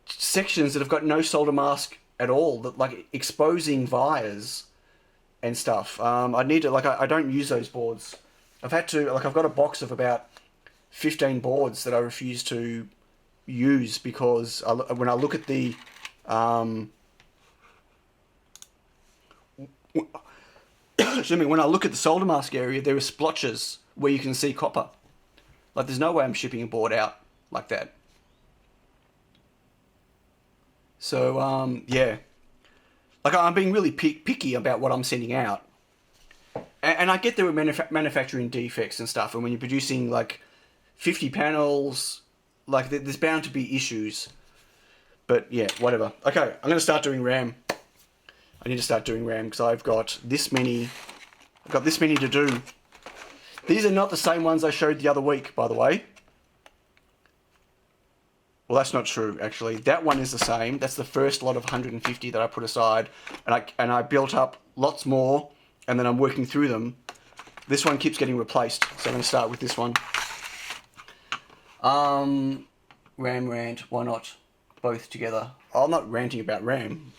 sections that have got no solder mask at all, that like exposing wires and stuff. I need to... Like, I don't use those boards. I've had to... Like, I've got a box of about 15 boards that I refuse to use because when I look at the... Excuse me, when I look at the solder mask area, there are splotches where you can see copper. Like, there's no way I'm shipping a board out like that. So, yeah. Like, I'm being really picky about what I'm sending out. And I get there were manufacturing defects and stuff, and when you're producing, like, 50 panels, like, there's bound to be issues. But, yeah, whatever. Okay, I'm going to start doing RAM. I need to start doing RAM because I've got this many... I've got this many to do. These are not the same ones I showed the other week, by the way. Well, that's not true, actually. That one is the same. That's the first lot of 150 that I put aside. And I built up lots more, and then I'm working through them. This one keeps getting replaced, so I'm going to start with this one. RAM rant, why not both together? I'm not ranting about RAM.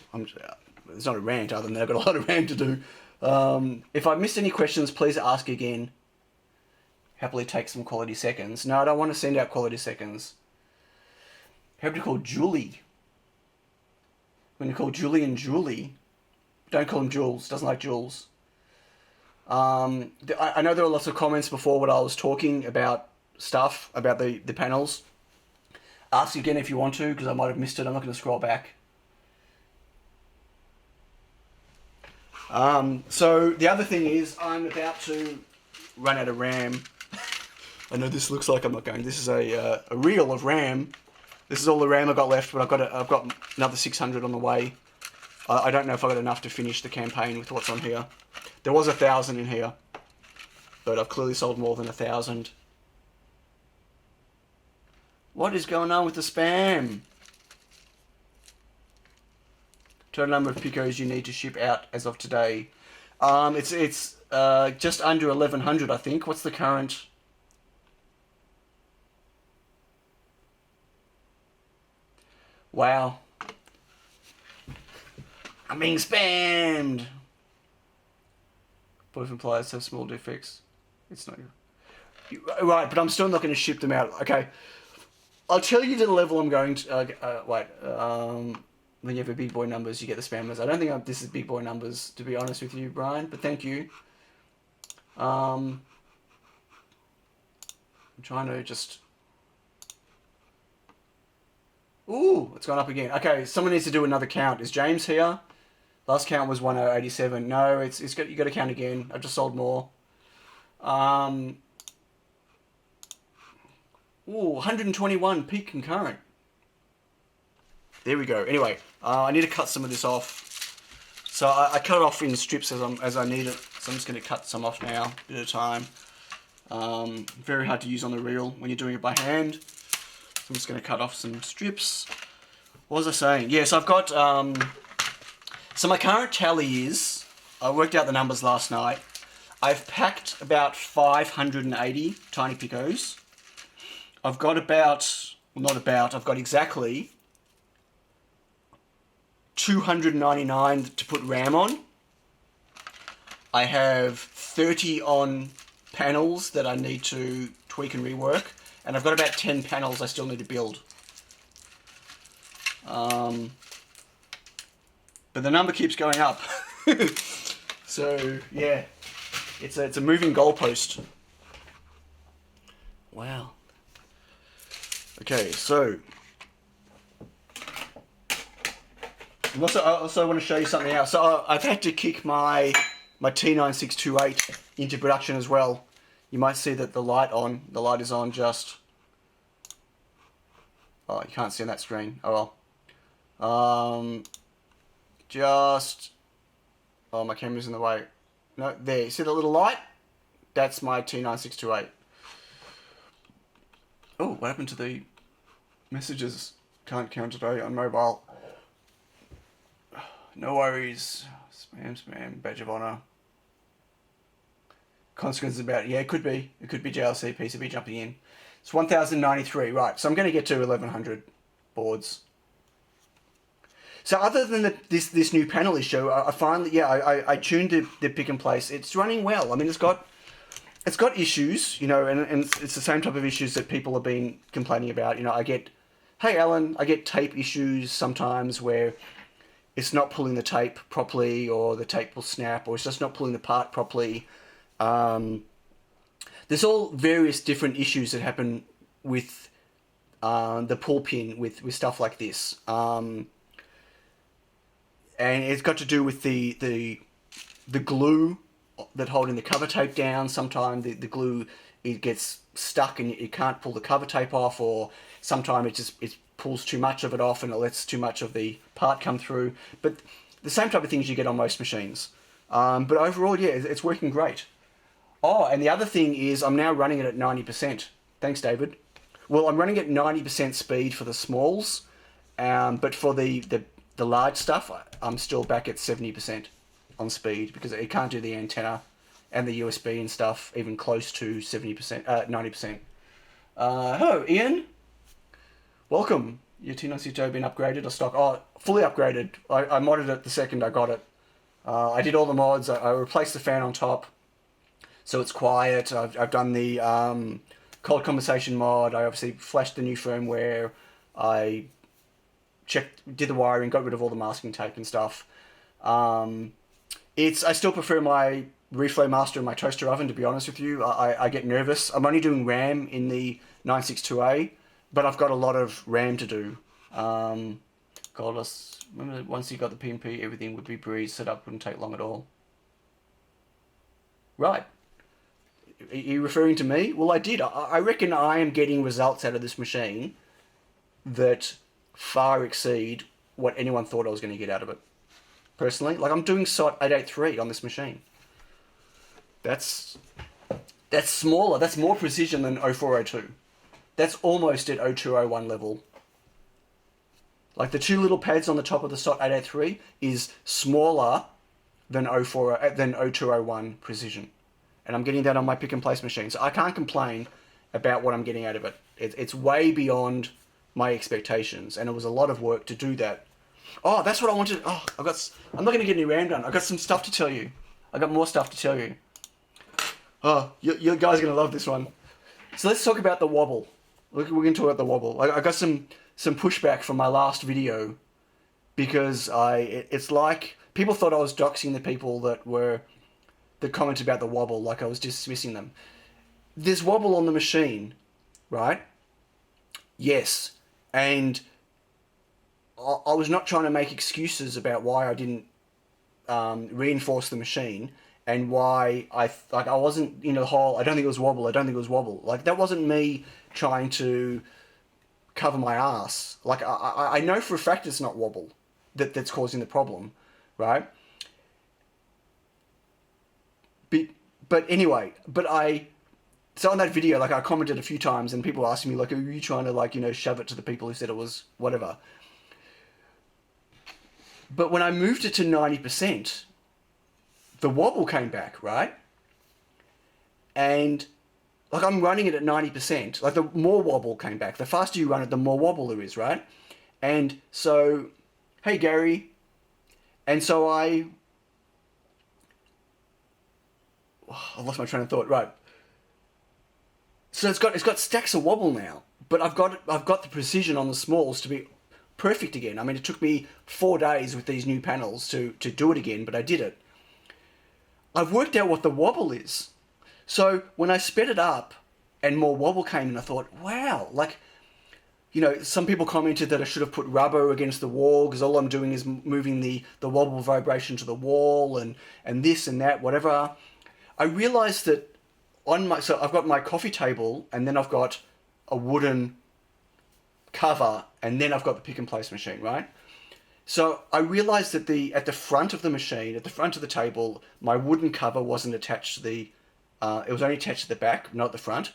It's not a rant, other than I've got a lot of RAM to do. If I missed any questions, please ask again. Happily take some quality seconds. No, I don't want to send out quality seconds. Have to call Julie. When you call Julie and Julie, don't call him Jules. Doesn't like Jules. I know there were lots of comments before when I was talking about stuff, about the panels. Ask again if you want to, because I might have missed it. I'm not going to scroll back. So the other thing is I'm about to run out of RAM. I know this looks like I'm not going. This is a reel of RAM. This is all the RAM I got left, but I've got another 600 on the way. I don't know if I got enough to finish the campaign with what's on here. There was 1,000 in here. but I've clearly sold more than 1,000. What is going on with the spam? Total number of Picos you need to ship out as of today. It's just under 1,100, I think. What's the current? Wow. I'm being spammed. Boyfriend pliers have small defects. It's not right, but I'm still not going to ship them out. Okay, I'll tell you the level I'm going to. When you have big boy numbers, you get the spammers. I don't think this is big boy numbers, to be honest with you, Brian. But thank you. I'm trying to just. Ooh, it's gone up again. Okay, someone needs to do another count. Is James here? Last count was 1087. No, you got to count again. I've just sold more. Ooh, 121 peak concurrent. There we go. Anyway, I need to cut some of this off. So I cut it off in strips as I need it. So I'm just going to cut some off now, a bit at a time. Very hard to use on the reel when you're doing it by hand. So I'm just going to cut off some strips. What was I saying? Yes, I've got... so my current tally is... I worked out the numbers last night. I've packed about 580 TinyPICOs. I've got about... Well, not about. I've got exactly... 299 to put RAM on. I have 30 on panels that I need to tweak and rework. And I've got about 10 panels I still need to build. But the number keeps going up. So, yeah. It's a moving goalpost. Wow. Okay, so... I also want to show you something else. So I've had to kick my T9628 into production as well. You might see that the light is on just... Oh, you can't see on that screen. Oh well. Oh, my camera's in the way. No, there. You see the little light? That's my T9628. Oh, what happened to the messages? Can't count today on mobile. No worries. Spam, badge of honor. Consequences about... Yeah, it could be. It could be JLC, PCB jumping in. It's 1,093, right. So I'm going to get to 1,100 boards. So other than this new panel issue, I finally... Yeah, I tuned the pick and place. It's running well. I mean, it's got issues, you know, and it's the same type of issues that people have been complaining about. You know, I get... Hey, Alan, I get tape issues sometimes where... It's not pulling the tape properly, or the tape will snap, or it's just not pulling the part properly. There's all various different issues that happen with the pull pin with stuff like this. And it's got to do with the glue that holding the cover tape down. Sometimes the glue, it gets stuck and you can't pull the cover tape off, or sometimes it pulls too much of it off and it lets too much of the part come through. But the same type of things you get on most machines. But overall, yeah, it's working great. Oh, and the other thing is I'm now running it at 90%. Thanks, David. Well, I'm running at 90% speed for the smalls, but for the large stuff, I'm still back at 70% on speed because it can't do the antenna and the USB and stuff even close to 90%. Hello, Ian. Welcome. Your T96 have been upgraded or stock? Oh, fully upgraded. I modded it the second I got it. I did all the mods. I replaced the fan on top, so it's quiet. I've done the cold conversation mod. I obviously flashed the new firmware. I did the wiring, got rid of all the masking tape and stuff. I still prefer my reflow master and my toaster oven, to be honest with you. I get nervous. I'm only doing RAM in the 962A. But I've got a lot of RAM to do. Remember, once you got the PMP, everything would be breeze. Setup wouldn't take long at all. Right. Are you referring to me? Well, I did. I reckon I am getting results out of this machine that far exceed what anyone thought I was going to get out of it. Personally, like I'm doing SOT 883 on this machine. That's That's smaller. That's more precision than 0402. That's almost at 0201 level. Like the two little pads on the top of the SOT 883 is smaller than 0201 precision. And I'm getting that on my pick and place machine. So I can't complain about what I'm getting out of it. It's way beyond my expectations. And it was a lot of work to do that. Oh, that's what I wanted. Oh, I'm not going to get any RAM done. I've got some stuff to tell you. I got more stuff to tell you. Oh, you guys are going to love this one. So let's talk about the wobble. We're going to talk about the wobble. I got some pushback from my last video because it's like people thought I was doxing the people that commented about the wobble, like I was dismissing them. There's wobble on the machine, right? Yes. And I was not trying to make excuses about why I didn't reinforce the machine and why I wasn't, the whole, I don't think it was wobble, I don't think it was wobble. Like, that wasn't me trying to cover my ass. Like, I know for a fact it's not wobble that's causing the problem, right? But anyway, so on that video, like, I commented a few times and people were asking me, like, are you trying to, shove it to the people who said it was whatever? But when I moved it to 90%, the wobble came back, right? And, like, I'm running it at 90%. Like, the more wobble came back. The faster you run it, the more wobble there is, right? And so, hey, Gary. And so I lost my train of thought. Right. So it's got stacks of wobble now, but I've got the precision on the smalls to be perfect again. I mean, it took me 4 days with these new panels to do it again, but I did it. I've worked out what the wobble is. So when I sped it up and more wobble came in, I thought, wow, like, some people commented that I should have put rubber against the wall because all I'm doing is moving the wobble vibration to the wall and this and that, whatever. I realized that so I've got my coffee table and then I've got a wooden cover and then I've got the pick and place machine, right? So I realized that at the front of the machine, at the front of the table, my wooden cover wasn't attached to it was only attached to the back, not the front.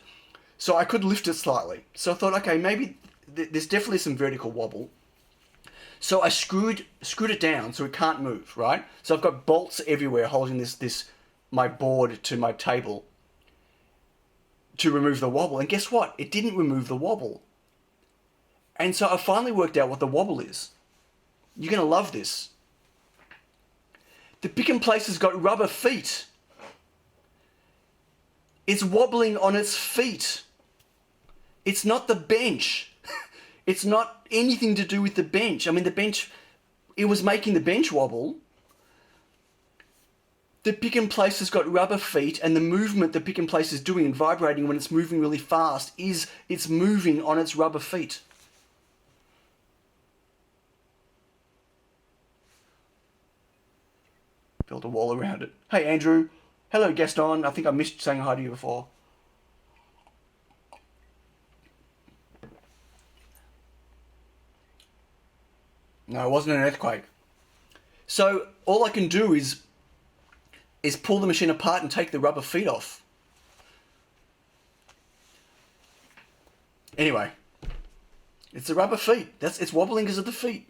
So I could lift it slightly. So I thought, okay, maybe there's definitely some vertical wobble. So I screwed it down so it can't move, right? So I've got bolts everywhere holding my board to my table to remove the wobble. And guess what? It didn't remove the wobble. And so I finally worked out what the wobble is. You're going to love this. The pick and place has got rubber feet. It's wobbling on its feet. It's not the bench. It's not anything to do with the bench. I mean, the bench, it was making the bench wobble. The pick and place has got rubber feet, and the movement the pick and place is doing and vibrating when it's moving really fast it's moving on its rubber feet. Build a wall around it. Hey, Andrew. Hello, Gaston. I think I missed saying hi to you before. No, it wasn't an earthquake. So all I can do is pull the machine apart and take the rubber feet off. Anyway, it's the rubber feet. It's wobbling because of the feet.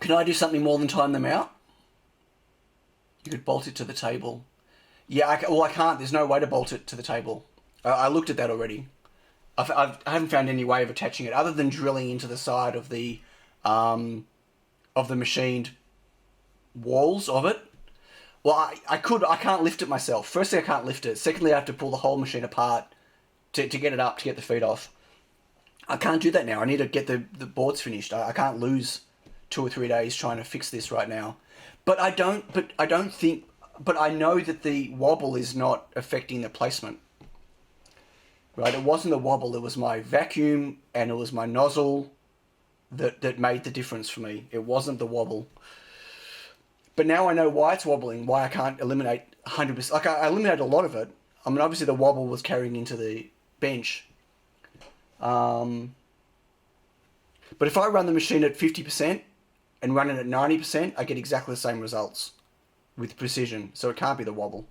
Can I do something more than time them out? You could bolt it to the table. Yeah, I can't. There's no way to bolt it to the table. I looked at that already. I haven't found any way of attaching it other than drilling into the side of the machined walls of it. Well, I can't lift it myself. Firstly, I can't lift it. Secondly, I have to pull the whole machine apart to get it up, to get the feet off. I can't do that now. I need to get the boards finished. I can't lose 2 or 3 days trying to fix this right now. But I know that the wobble is not affecting the placement. Right? It wasn't the wobble, it was my vacuum and it was my nozzle that made the difference for me. It wasn't the wobble. But now I know why it's wobbling, why I can't eliminate 100%. Like, I eliminated a lot of it. I mean, obviously the wobble was carrying into the bench. But if I run the machine at 50%, and run it at 90%, I get exactly the same results with precision. So it can't be the wobble.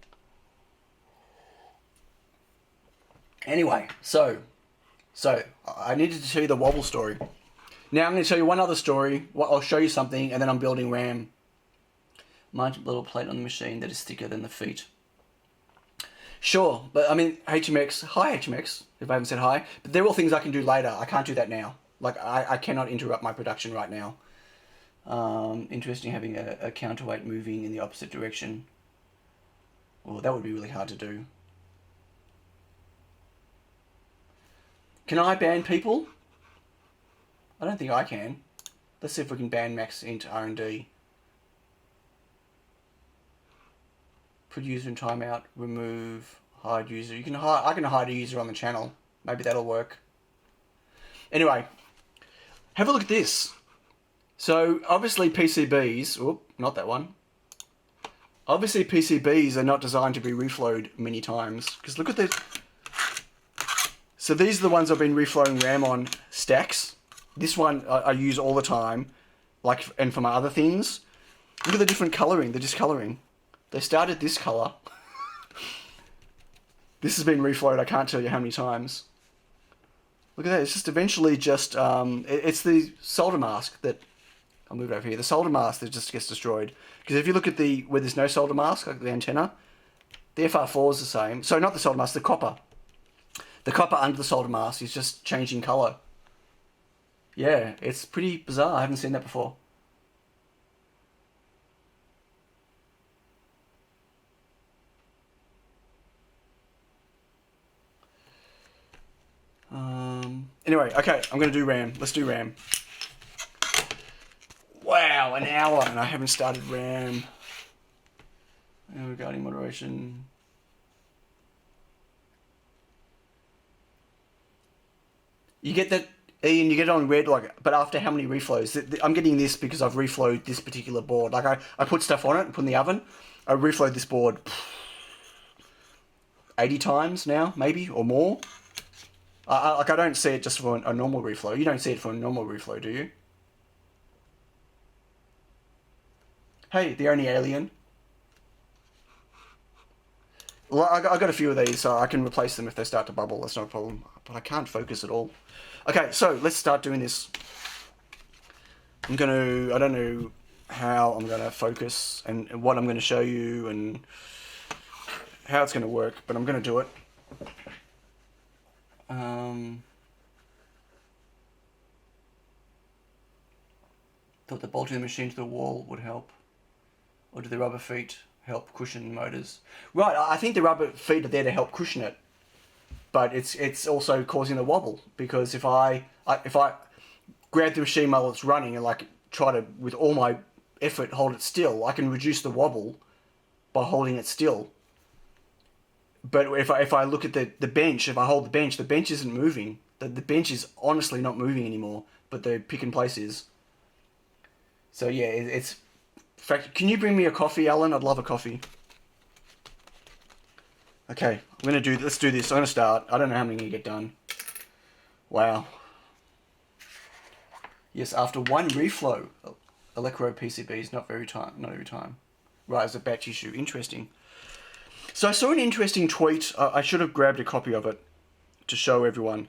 Anyway, so I needed to tell you the wobble story. Now I'm going to tell you one other story. I'll show you something, and then I'm building RAM. My little plate on the machine that is thicker than the feet. Sure, but I mean, HMX, hi HMX, if I haven't said hi, but they're all things I can do later. I can't do that now. Like, I cannot interrupt my production right now. Interesting having a counterweight moving in the opposite direction. Well, that would be really hard to do. Can I ban people? I don't think I can. Let's see if we can ban Max into R&D. Put user in timeout, remove, hide user. You can hide. I can hide a user on the channel. Maybe that'll work. Anyway, have a look at this. So obviously PCBs, whoop, not that one. Obviously PCBs are not designed to be reflowed many times. Because look at this. So these are the ones I've been reflowing RAM on stacks. This one I use all the time, like, and for my other things. Look at the different colouring, the discolouring. They started this colour. This has been reflowed, I can't tell you how many times. Look at that, it's just eventually just, it's the solder mask that, I'll move it over here, the solder mask that just gets destroyed. Because if you look at where there's no solder mask, like the antenna, the FR4 is the same. So not the solder mask, the copper. The copper under the solder mask is just changing colour. Yeah, it's pretty bizarre, I haven't seen that before. Anyway, okay, I'm going to do RAM. Let's do RAM. Wow, an hour and I haven't started RAM. Regarding moderation. You get that, Ian, you get it on red, like, but after how many reflows? I'm getting this because I've reflowed this particular board. Like, I put stuff on it and put in the oven. I reflowed this board 80 times now, maybe, or more. Like, I don't see it just for a normal reflow. You don't see it for a normal reflow, do you? Hey, the only alien. Well, I got a few of these, so I can replace them if they start to bubble. That's not a problem. But I can't focus at all. Okay, so let's start doing this. I don't know how I'm going to focus and what I'm going to show you and how it's going to work, but I'm going to do it. Thought that bolting the machine to the wall would help. Or do the rubber feet help cushion motors? Right, I think the rubber feet are there to help cushion it. But it's also causing the wobble. Because if I grab the machine while it's running and like try to, with all my effort, hold it still, I can reduce the wobble by holding it still. But if I look at the bench, if I hold the bench isn't moving. The bench is honestly not moving anymore, but the pick and place is. So yeah, it's... In fact, can you bring me a coffee, Alan? I'd love a coffee. Okay, let's do this. I'm gonna start. I don't know how many I'm gonna get done. Wow. Yes, after one reflow, Electro PCBs, not every time. Right, it's a batch issue. Interesting. So I saw an interesting tweet. I should have grabbed a copy of it to show everyone.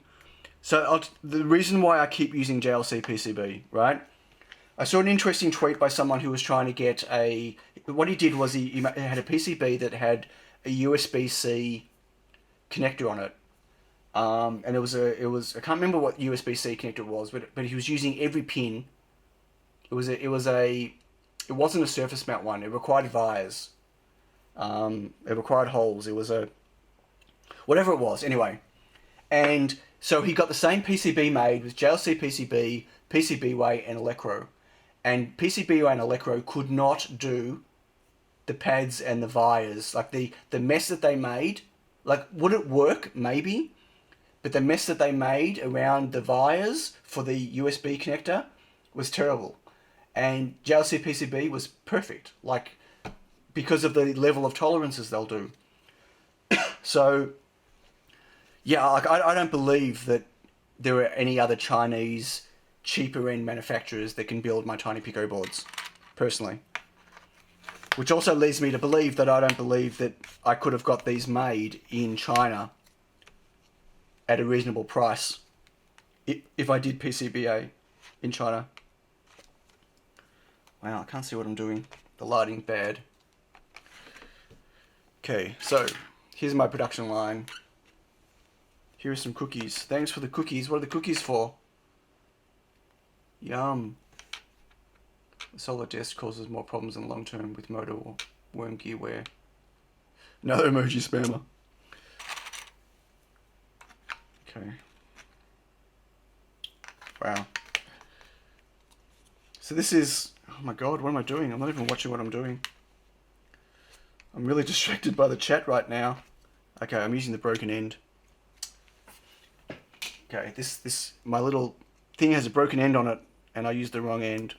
So the reason why I keep using JLC PCB, right? I saw an interesting tweet by someone who was trying to get what he did was he had a PCB that had a USB-C connector on it. And it was I can't remember what USB-C connector it was, but he was using every pin. It wasn't a surface mount one. It required vias. It required holes. It was whatever it was, anyway. And so he got the same PCB made with JLC PCB, PCBWay, and Electro. And PCBWay and Electro could not do the pads and the vias. Like the mess that they made, like, would it work? Maybe. But the mess that they made around the vias for the USB connector was terrible. And JLC PCB was perfect, like, because of the level of tolerances they'll do. So, yeah, like, I don't believe that there are any other Chinese cheaper end manufacturers that can build my TinyPICO boards, personally. Which also leads me to believe that I don't believe that I could have got these made in China at a reasonable price if I did PCBA in China. Wow, I can't see what I'm doing. The lighting's bad. Okay, so here's my production line. Here are some cookies. Thanks for the cookies. What are the cookies for? Yum. The solar disk causes more problems in the long term with motor or worm gear wear. Another emoji spammer. Okay. Wow. So this is... Oh my god, what am I doing? I'm not even watching what I'm doing. I'm really distracted by the chat right now. Okay, I'm using the broken end. Okay, my little thing has a broken end on it, and I used the wrong end.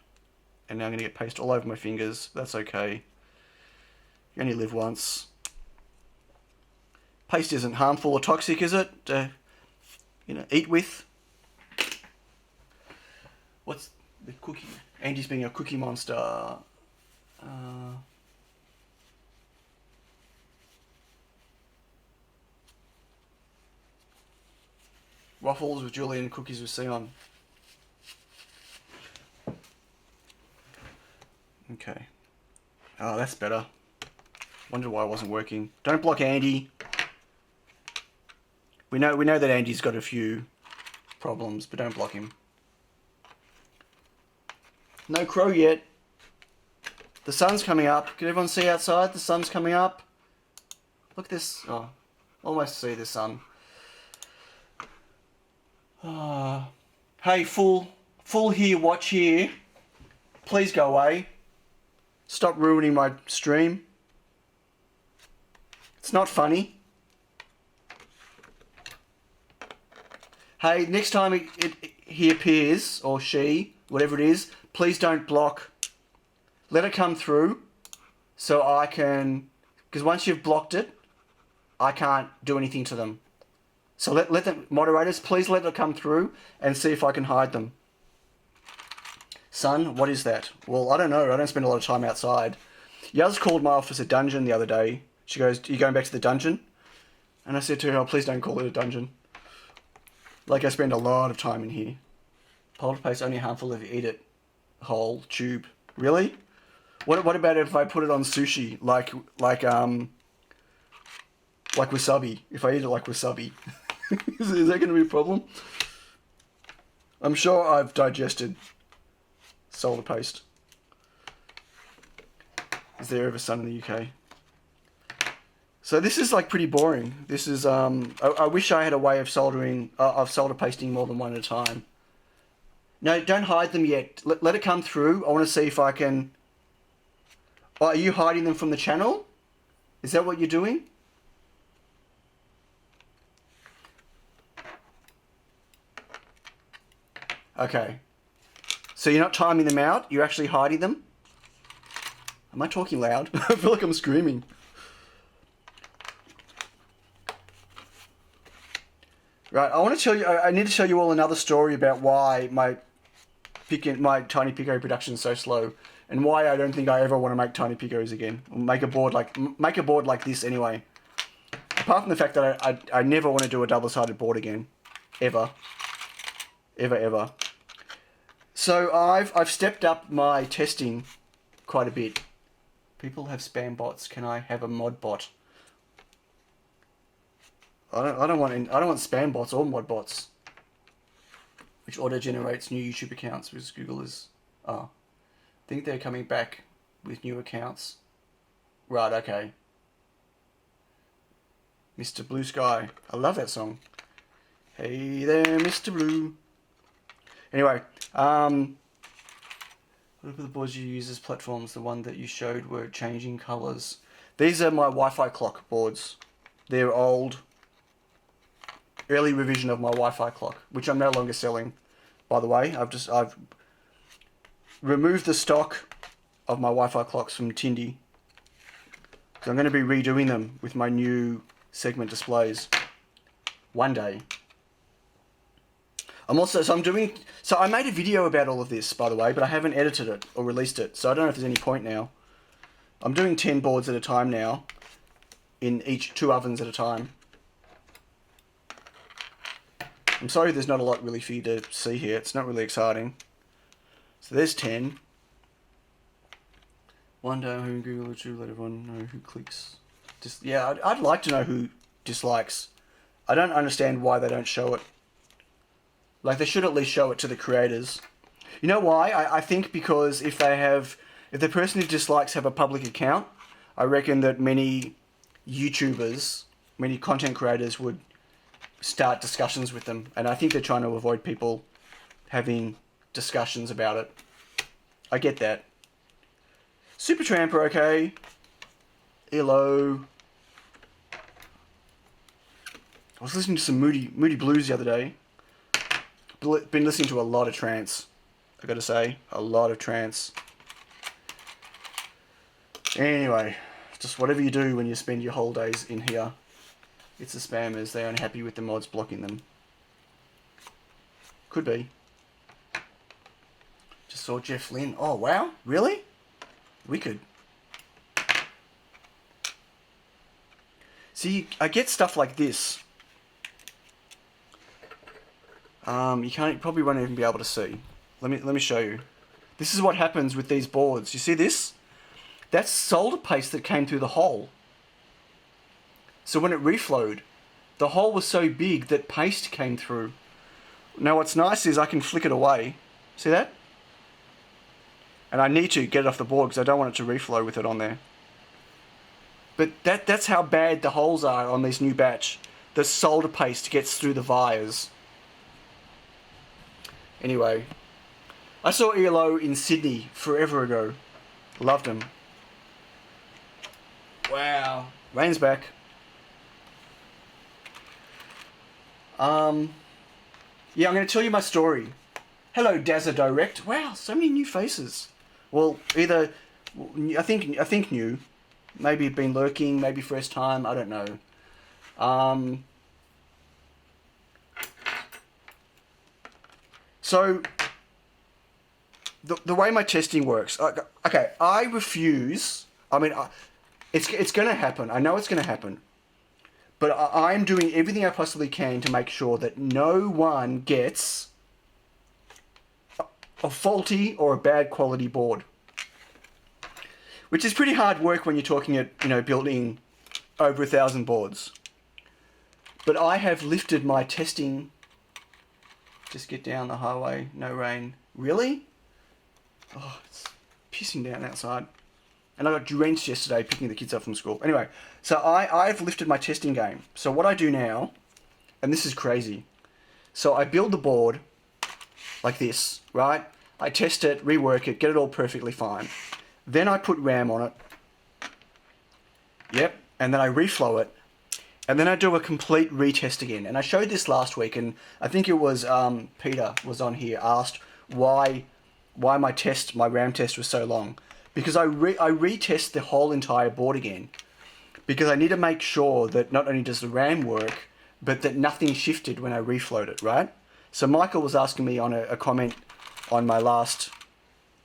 And now I'm going to get paste all over my fingers. That's okay. You only live once. Paste isn't harmful or toxic, is it? Eat with. What's the cookie? Andy's being a cookie monster. Waffles with Julian, cookies with Sion. Okay. Oh, that's better. Wonder why it wasn't working. Don't block Andy. We know that Andy's got a few problems, but don't block him. No crow yet. The sun's coming up. Can everyone see outside? The sun's coming up. Look at this. Oh, almost see the sun. Hey, full here, watch here. Please go away. Stop ruining my stream. It's not funny. Hey, next time he appears, or she, whatever it is, please don't block. Let it come through so I can... Because once you've blocked it, I can't do anything to them. So let the moderators, please let it come through and see if I can hide them. Son, what is that? Well, I don't know. I don't spend a lot of time outside. Yaz called my office a dungeon the other day. She goes, are you going back to the dungeon? And I said to her, oh, please don't call it a dungeon. Like, I spend a lot of time in here. Poultry paste only harmful if you eat it whole, tube. Really? What about if I put it on sushi, like wasabi? If I eat it like wasabi, is that going to be a problem? I'm sure I've digested solar paste. Is there ever sun in the UK? So this is like pretty boring. This is I wish I had a way of soldering of solder pasting more than one at a time. No, don't hide them yet. Let it come through. I want to see if I can... Oh, are you hiding them from the channel? Is that what you're doing? Okay. So you're not timing them out? You're actually hiding them? Am I talking loud? I feel like I'm screaming. Right, I want to tell you... I need to tell you all another story about why my TinyPICO production is so slow, and why I don't think I ever want to make TinyPICOs again. Or make a board like this anyway. Apart from the fact that I never want to do a double-sided board again, ever. Ever. So I've stepped up my testing quite a bit. People have spam bots. Can I have a mod bot? I don't want spam bots or mod bots, which auto-generates new YouTube accounts, because Google is... I think they're coming back with new accounts. Right, okay. Mr. Blue Sky. I love that song. Hey there, Mr. Blue. Anyway, what are the boards you use as platforms? The one that you showed were changing colours. These are my Wi-Fi clock boards. They're old. Early revision of my Wi-Fi clock, which I'm no longer selling, by the way. I've removed the stock of my Wi-Fi clocks from Tindy. So I'm going to be redoing them with my new segment displays one day. So I made a video about all of this, by the way, but I haven't edited it or released it, so I don't know if there's any point now. I'm doing 10 boards at a time now, in each 2 ovens at a time. I'm sorry there's not a lot really for you to see here. It's not really exciting. So there's 10. One day who Google it, let everyone know who clicks. Yeah, I'd like to know who dislikes. I don't understand why they don't show it. Like, they should at least show it to the creators. You know why? I think because if the person who dislikes have a public account, I reckon that many YouTubers, many content creators would start discussions with them. And I think they're trying to avoid people having discussions about it. I get that. Supertramp are okay. ELO. I was listening to some Moody Blues the other day. Been listening to a lot of trance, I gotta say. A lot of trance. Anyway, just whatever you do when you spend your whole days in here, it's the spammers. They're unhappy with the mods blocking them. Could be. Just saw Jeff Lynne. Oh, wow. Really? Wicked. See, I get stuff like this. You probably won't even be able to see. Let me show you. This is what happens with these boards. You see this? That's solder paste that came through the hole. So when it reflowed, the hole was so big that paste came through. Now what's nice is I can flick it away. See that? And I need to get it off the board because I don't want it to reflow with it on there. But that's how bad the holes are on this new batch. The solder paste gets through the wires. Anyway, I saw ELO in Sydney forever ago. Loved him. Wow. Rain's back. Yeah, I'm going to tell you my story. Hello, Dazza Direct. Wow, so many new faces. Well, either I think new. Maybe you've been lurking. Maybe first time. I don't know. So the way my testing works. Okay, I refuse. I mean, it's going to happen. I know it's going to happen. But I'm doing everything I possibly can to make sure that no one gets a faulty or a bad quality board. Which is pretty hard work when you're talking at, building over 1,000 boards. But I have lifted my testing. Just get down the highway, no rain. Really? Oh, it's pissing down outside. And I got drenched yesterday picking the kids up from school. Anyway, so I've lifted my testing game. So what I do now, and this is crazy. So I build the board like this, right? I test it, rework it, get it all perfectly fine. Then I put RAM on it. Yep. And then I reflow it. And then I do a complete retest again. And I showed this last week, and I think it was Peter was on here, asked why my RAM test was so long. Because I retest the whole entire board again. Because I need to make sure that not only does the RAM work, but that nothing shifted when I reflowed it, right? So Michael was asking me on a comment on my last,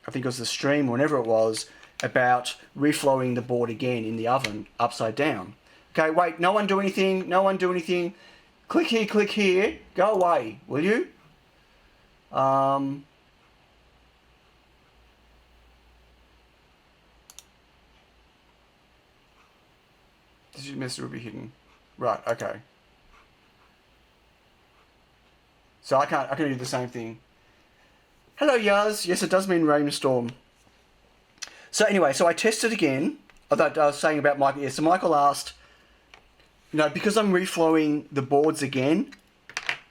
I think it was the stream, whenever it was, about reflowing the board again in the oven, upside down. Okay, wait, no one do anything, no one do anything. Click here, go away, will you? This message will be hidden. Right, okay. So I can do the same thing. Hello, Yaz. Yes, it does mean rainstorm. So anyway, so I tested again. I was saying about Michael. Yeah, so Michael asked, because I'm reflowing the boards again,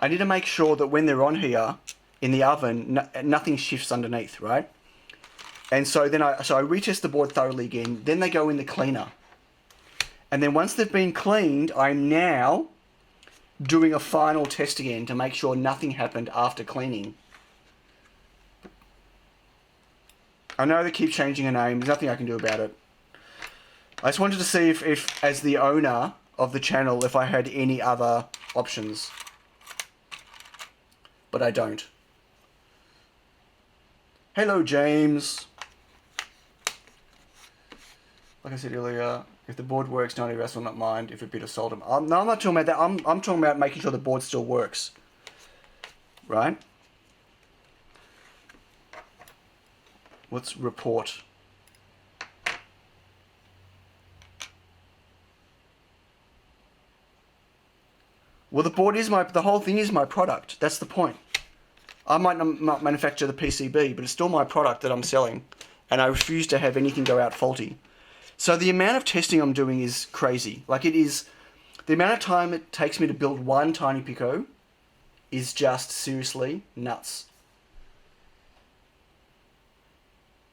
I need to make sure that when they're on here in the oven, nothing shifts underneath, right? And so then I retest the board thoroughly again. Then they go in the cleaner. And then once they've been cleaned, I'm now doing a final test again to make sure nothing happened after cleaning. I know they keep changing a name. There's nothing I can do about it. I just wanted to see if as the owner of the channel, if I had any other options. but I don't. Hello, James. Like I said earlier, if the board works, 90 rest will not mind if a bit of salt. No, I'm not talking about that. I'm talking about making sure the board still works. Right? Let's report. Well, the board is the whole thing is my product. That's the point. I might not manufacture the PCB, but it's still my product that I'm selling, and I refuse to have anything go out faulty. So the amount of testing I'm doing is crazy. Like it is, the amount of time it takes me to build one TinyPICO is just seriously nuts.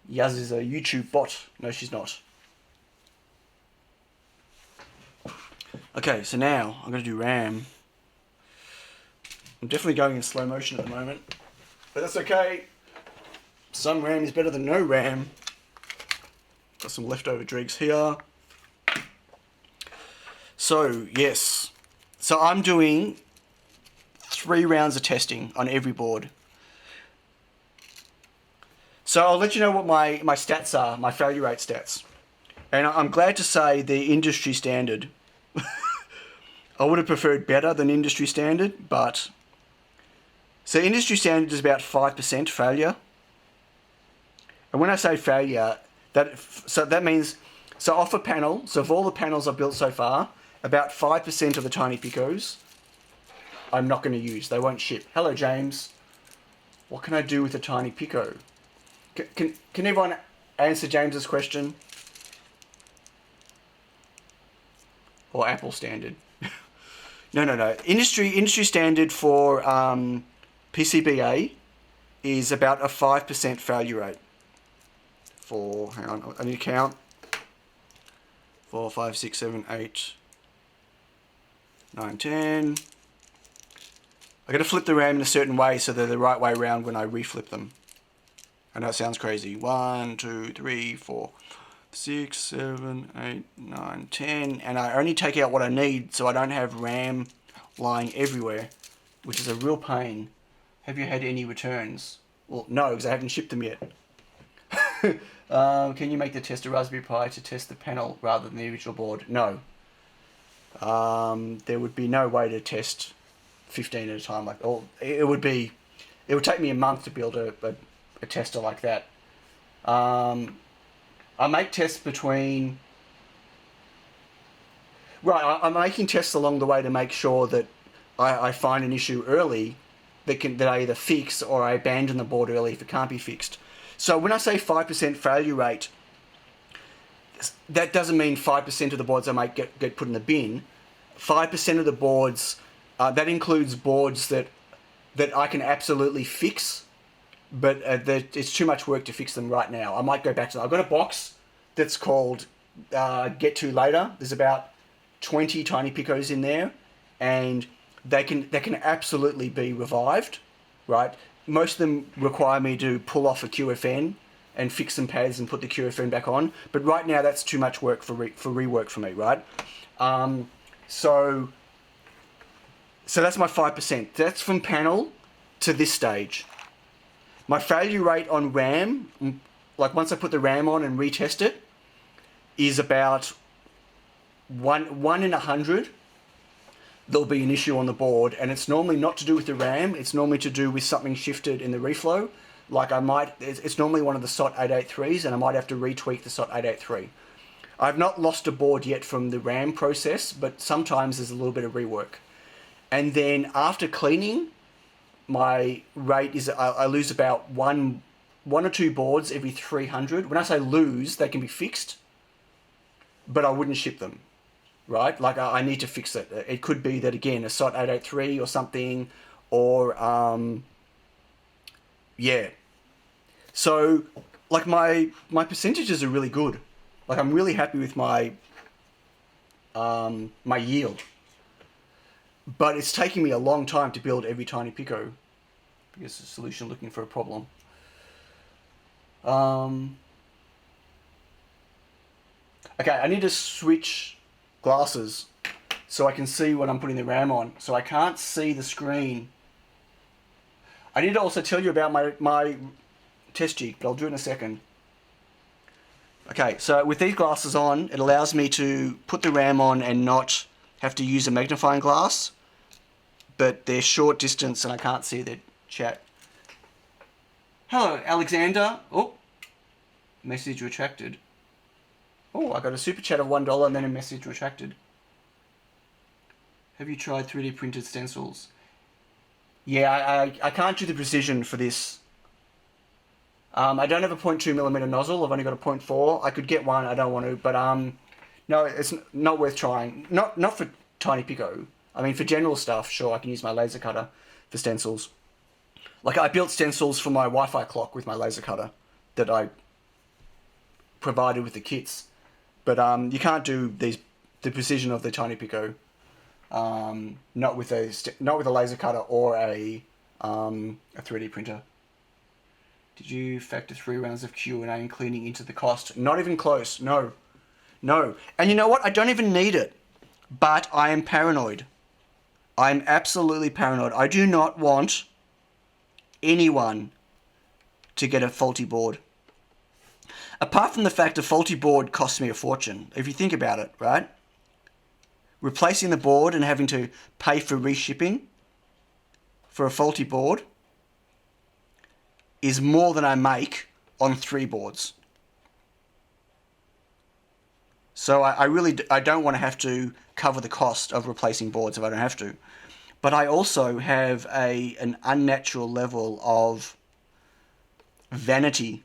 Yuz is a YouTube bot. No, she's not. Okay, so now I'm going to do RAM. I'm definitely going in slow motion at the moment, but that's okay. Some RAM is better than no RAM. Got some leftover dregs here. So, yes. So I'm doing 3 rounds of testing on every board. So I'll let you know what my stats are, my failure rate stats. And I'm glad to say they're industry standard. I would have preferred better than industry standard, but... So industry standard is about 5% failure. And when I say failure... that means, so off a panel, so of all the panels I've built so far, about 5% of the TinyPICOs I'm not going to use. They won't ship. Hello, James. What can I do with a TinyPICO? Can everyone answer James's question? Or Apple standard? No. Industry standard for PCBA is about a 5% failure rate. Hang on, I need to count. 4, 5, 6, 7, 8, 9, 10. I got to flip the RAM in a certain way so they're the right way around when I reflip them. I know it sounds crazy. 1, 2, 3, 4, 6, 7, 8, 9, 10. And I only take out what I need so I don't have RAM lying everywhere, which is a real pain. Have you had any returns? Well, no, because I haven't shipped them yet. Can you make the tester Raspberry Pi to test the panel rather than the original board? No. There would be no way to test 15 at a time. It would take me a month to build a tester like that. I make tests between... Right, I'm making tests along the way to make sure that I find an issue early that I either fix or I abandon the board early if it can't be fixed. So when I say 5% failure rate, that doesn't mean 5% of the boards I might get put in the bin. 5% of the boards, that includes boards that I can absolutely fix, but it's too much work to fix them right now. I might go back to them. I've got a box that's called Get To Later. There's about 20 TinyPICOs in there, and they can absolutely be revived, right? Most of them require me to pull off a QFN and fix some pads and put the QFN back on. But right now, that's too much work for rework for me, right? So that's my 5%. That's from panel to this stage. My failure rate on RAM, like once I put the RAM on and retest it, is about 1 in 100. There'll be an issue on the board, and it's normally not to do with the RAM, it's normally to do with something shifted in the reflow. Like it's normally one of the SOT 883s, and I might have to retweak the SOT 883. I've not lost a board yet from the RAM process, but sometimes there's a little bit of rework. And then after cleaning, my rate is I lose about one or two boards every 300. When I say lose, they can be fixed, but I wouldn't ship them. Right? Like I need to fix it. It could be that, again, a SOT 883 or something, or yeah. So like my percentages are really good. Like I'm really happy with my my yield. But it's taking me a long time to build every TinyPICO because it's a solution looking for a problem. Okay, I need to switch glasses so I can see what I'm putting the RAM on. So I can't see the screen. I need to also tell you about my test jig, but I'll do it in a second. Okay, so with these glasses on, it allows me to put the RAM on and not have to use a magnifying glass, but they're short distance and I can't see their chat. Hello, Alexander. Oh, message retracted. Oh, I got a super chat of $1 and then a message retracted. Have you tried 3D printed stencils? Yeah, I can't do the precision for this. I don't have a 0.2mm nozzle. I've only got a 0.4. I could get one. I don't want to, but no, it's not worth trying. Not for TinyPICO. I mean, for general stuff, sure, I can use my laser cutter for stencils. Like, I built stencils for my Wi-Fi clock with my laser cutter that I provided with the kits. But you can't do the precision of the TinyPICO. Not with a laser cutter or a 3D printer. Did you factor 3 rounds of Q&A and cleaning into the cost? Not even close. No. And you know what? I don't even need it. But I am paranoid. I'm absolutely paranoid. I do not want anyone to get a faulty board. Apart from the fact a faulty board costs me a fortune. If you think about it, right? Replacing the board and having to pay for reshipping for a faulty board is more than I make on 3 boards. So I don't want to have to cover the cost of replacing boards if I don't have to. But I also have an unnatural level of vanity.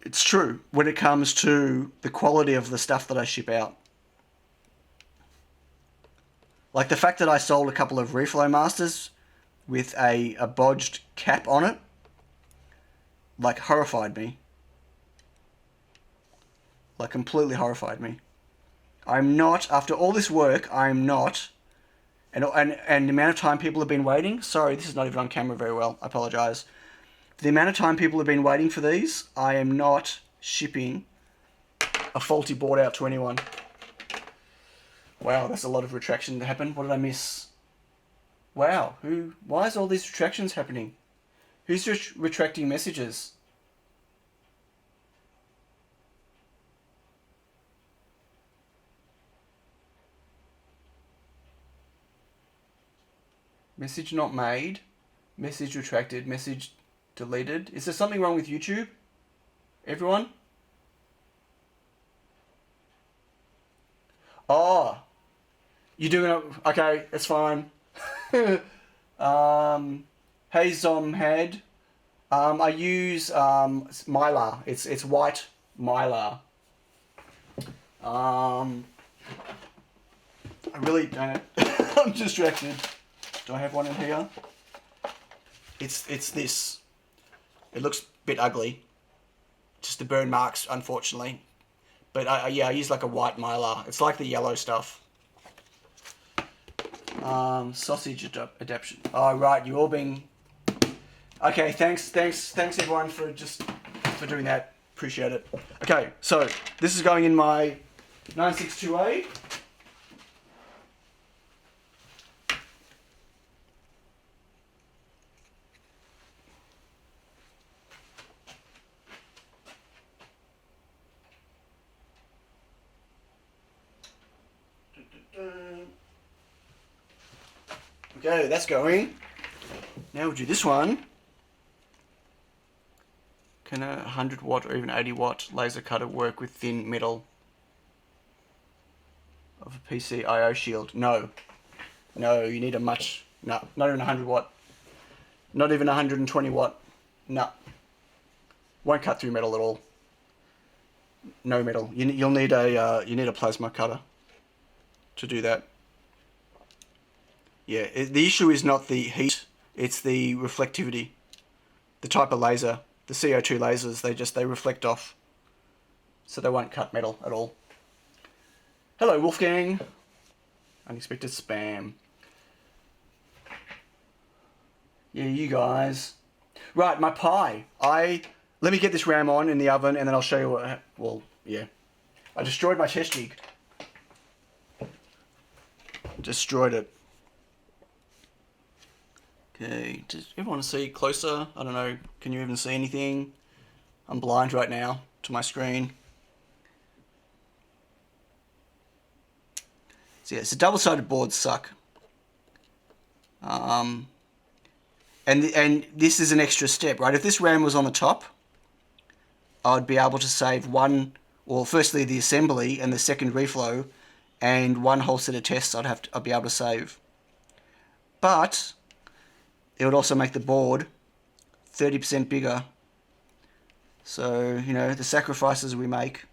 It's true when it comes to the quality of the stuff that I ship out. Like the fact that I sold a couple of Reflow Masters with a bodged cap on it, like, horrified me. Like, completely horrified me. I'm not, after all this work, I'm not, and the amount of time people have been waiting, sorry, this is not even on camera very well, I apologise. For the amount of time people have been waiting for these, I am not shipping a faulty board out to anyone. Wow, that's a lot of retraction that happened. What did I miss? Wow, why is all these retractions happening? Who's retracting messages? Message not made. Message retracted. Message deleted. Is there something wrong with YouTube? Everyone? Oh. You're doing it. Okay, it's fine. Hey Zomhead. I use Mylar. It's white Mylar. I really don't. I'm distracted. Do I have one in here? It's this. It looks a bit ugly. Just the burn marks, unfortunately. But yeah, I use like a white Mylar. It's like the yellow stuff. Sausage adaptation. Oh, right, you all been... Okay, thanks everyone for doing that. Appreciate it. Okay, so this is going in my 962A. Okay, that's going. Now we'll do this one. Can a 100 watt or even 80 watt laser cutter work with thin metal of a PC I/O shield? No. No, you need a much... No, not even 100 watt. Not even 120 watt. No. Won't cut through metal at all. No metal. You'll need a plasma cutter to do that. Yeah, the issue is not the heat, it's the reflectivity. The type of laser, the CO2 lasers, they reflect off. So they won't cut metal at all. Hello, Wolfgang. Unexpected spam. Yeah, you guys. Right, my pie. Let me get this RAM on in the oven and then I'll show you what... Well, yeah. I destroyed my test jig. Destroyed it. Okay, does everyone see closer? I don't know, can you even see anything? I'm blind right now to my screen. So yeah, so double-sided boards suck. And this is an extra step, right? If this RAM was on the top, I'd be able to save one, well, firstly the assembly and the second reflow, and one whole set of tests I'd be able to save. But it would also make the board 30% bigger. So, you know, the sacrifices we make.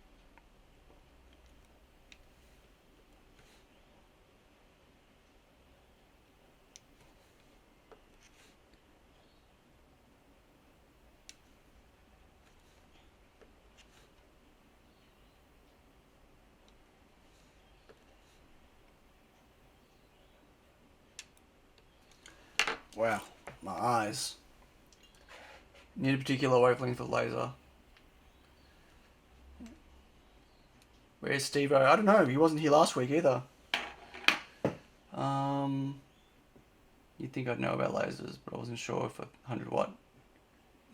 Wow, my eyes. Need a particular wavelength of laser. Where's Steve-O? I don't know, he wasn't here last week either. You'd think I'd know about lasers, but I wasn't sure if 100 watt.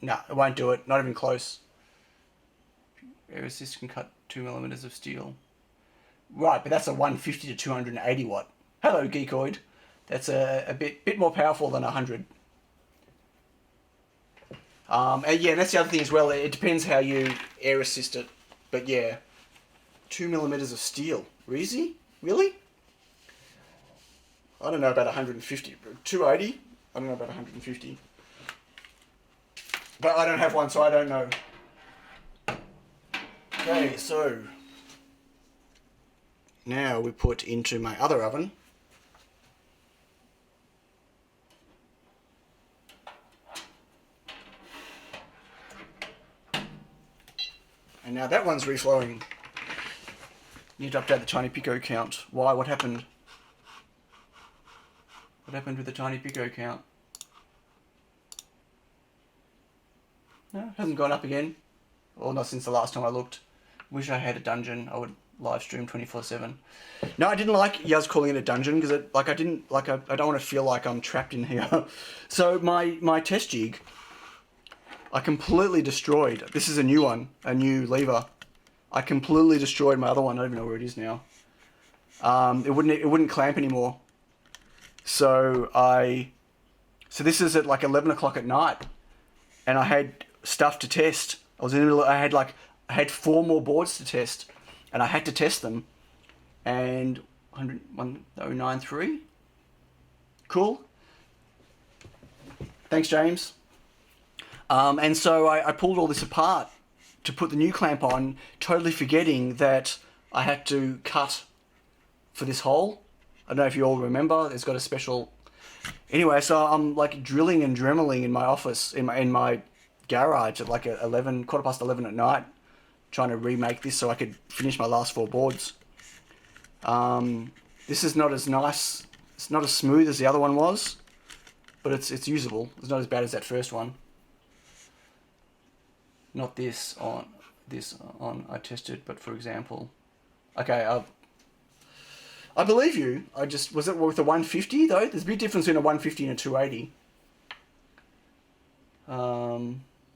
No, it won't do it, not even close. Air assist can cut 2mm of steel. Right, but that's a 150 to 280 watt. Hello, Geekoid. That's a bit more powerful than 100. And yeah, that's the other thing as well. It depends how you air assist it. But yeah, 2mm of steel. Really? Really? I don't know about 150. 280? I don't know about 150. But I don't have one, so I don't know. Okay, so now we put into my other oven. And now that one's reflowing. Need to update the TinyPICO count. Why? What happened? What happened with the TinyPICO count? No, it hasn't gone up again. Well, not since the last time I looked. Wish I had a dungeon. I would live stream 24/7. No, I didn't like Yaz calling it a dungeon because I don't want to feel like I'm trapped in here. So my test jig, I completely destroyed. This is a new one, a new lever. I completely destroyed my other one. I don't even know where it is now. It wouldn't clamp anymore. So this is at like 11 o'clock at night, and I had stuff to test. I was in the middle. I had 4 more boards to test, and I had to test them. And 1093. Cool. Thanks, James. And so I pulled all this apart to put the new clamp on, totally forgetting that I had to cut for this hole. I don't know if you all remember. It's got a special. Anyway, so I'm like drilling and dremeling in my office, in my garage at like 11, quarter past 11 at night, trying to remake this so I could finish my last 4 boards. This is not as nice. It's not as smooth as the other one was, but it's usable. It's not as bad as that first one. Not this on I tested, but for example, okay, I believe you. Was it with a 150 though? There's a big difference between a 150 and a 280.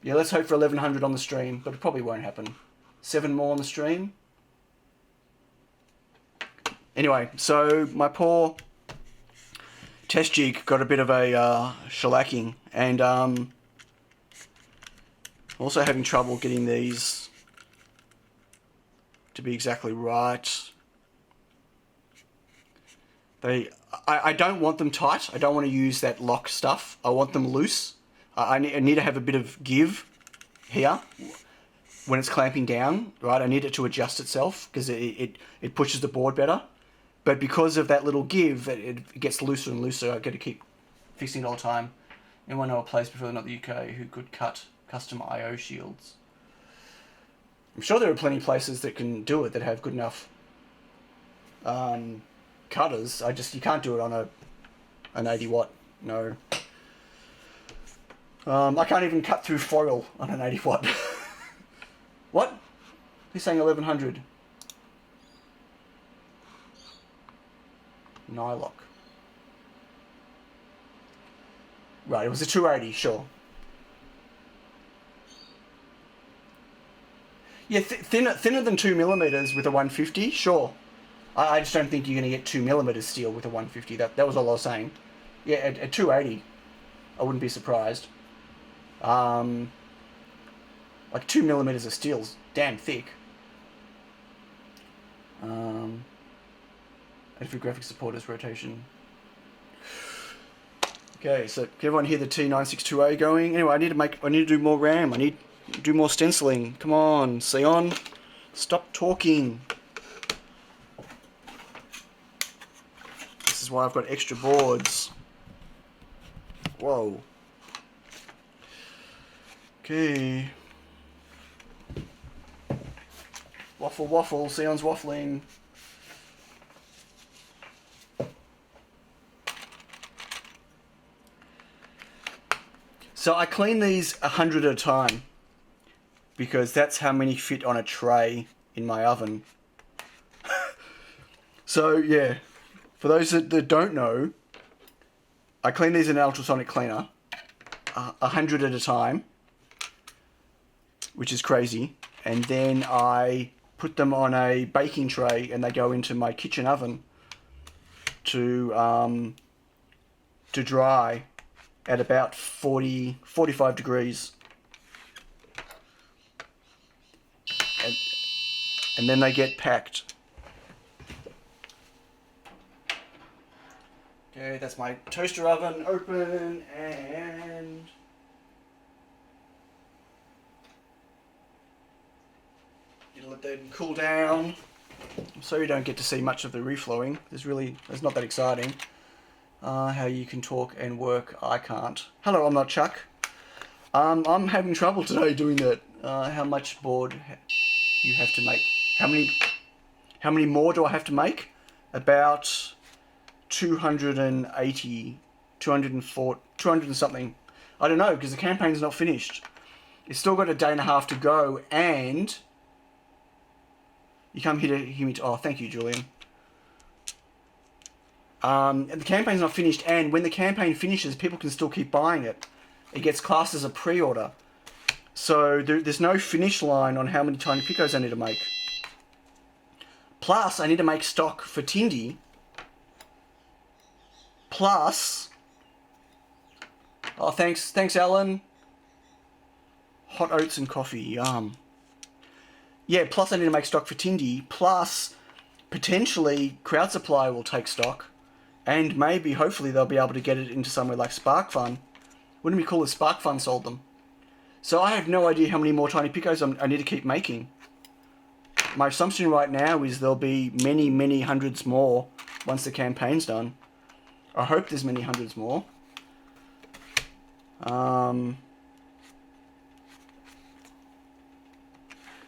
Yeah, let's hope for 1100 on the stream, but it probably won't happen. 7 more on the stream. Anyway, so my poor test jig got a bit of a shellacking, and also having trouble getting these to be exactly right. I don't want them tight. I don't want to use that lock stuff. I want them loose. I need to have a bit of give here when it's clamping down, right? I need it to adjust itself because it pushes the board better. But because of that little give, it gets looser and looser. I've got to keep fixing it all the time. Anyone know a place, preferably not the UK, who could cut custom I/O shields? I'm sure there are plenty of places that can do it, that have good enough cutters. You can't do it on an 80 watt. No. I can't even cut through foil on an 80 watt. What? Who's saying 1100? Nylock. Right, it was a 280, sure. Yeah, thinner than 2mm with a 150, sure. I just don't think you're going to get 2mm steel with a 150. That was all I was saying. Yeah, at 280, I wouldn't be surprised. Like 2mm of steel's damn thick. And for graphic supporters rotation. Okay, so can everyone hear the T962A going? Anyway, I need to do more RAM. I need to do more stenciling. Come on, Sion. Stop talking. This is why I've got extra boards. Whoa. Okay. Waffle, Sion's waffling. So I clean these 100 at a time because that's how many fit on a tray in my oven. So yeah, for those that don't know, I clean these in an ultrasonic cleaner, 100 at a time, which is crazy. And then I put them on a baking tray and they go into my kitchen oven to dry at about 45 degrees. And then they get packed. Okay, that's my toaster oven open, and you let them cool down so you don't get to see much of the reflowing. It's not that exciting. How you can talk and work, I can't. Hello, I'm not Chuck. I'm having trouble today doing that. How much board you have to make? How many more do I have to make? About 280, 204, 200 and something. I don't know, because the campaign's not finished. It's still got a day and a half to go, and you come here to hear me. Oh, thank you, Julian. And the campaign's not finished, and when the campaign finishes, people can still keep buying it. It gets classed as a pre-order. So there's no finish line on how many TinyPICOs I need to make. Plus, I need to make stock for Tindy. Plus, oh, thanks, Alan. Hot oats and coffee, yum. Yeah, plus I need to make stock for Tindy. Plus, potentially, Crowd Supply will take stock. And maybe, hopefully, they'll be able to get it into somewhere like SparkFun. Wouldn't it be cool if SparkFun sold them? So I have no idea how many more TinyPICOs I need to keep making. My assumption right now is there'll be many, many hundreds more once the campaign's done. I hope there's many hundreds more.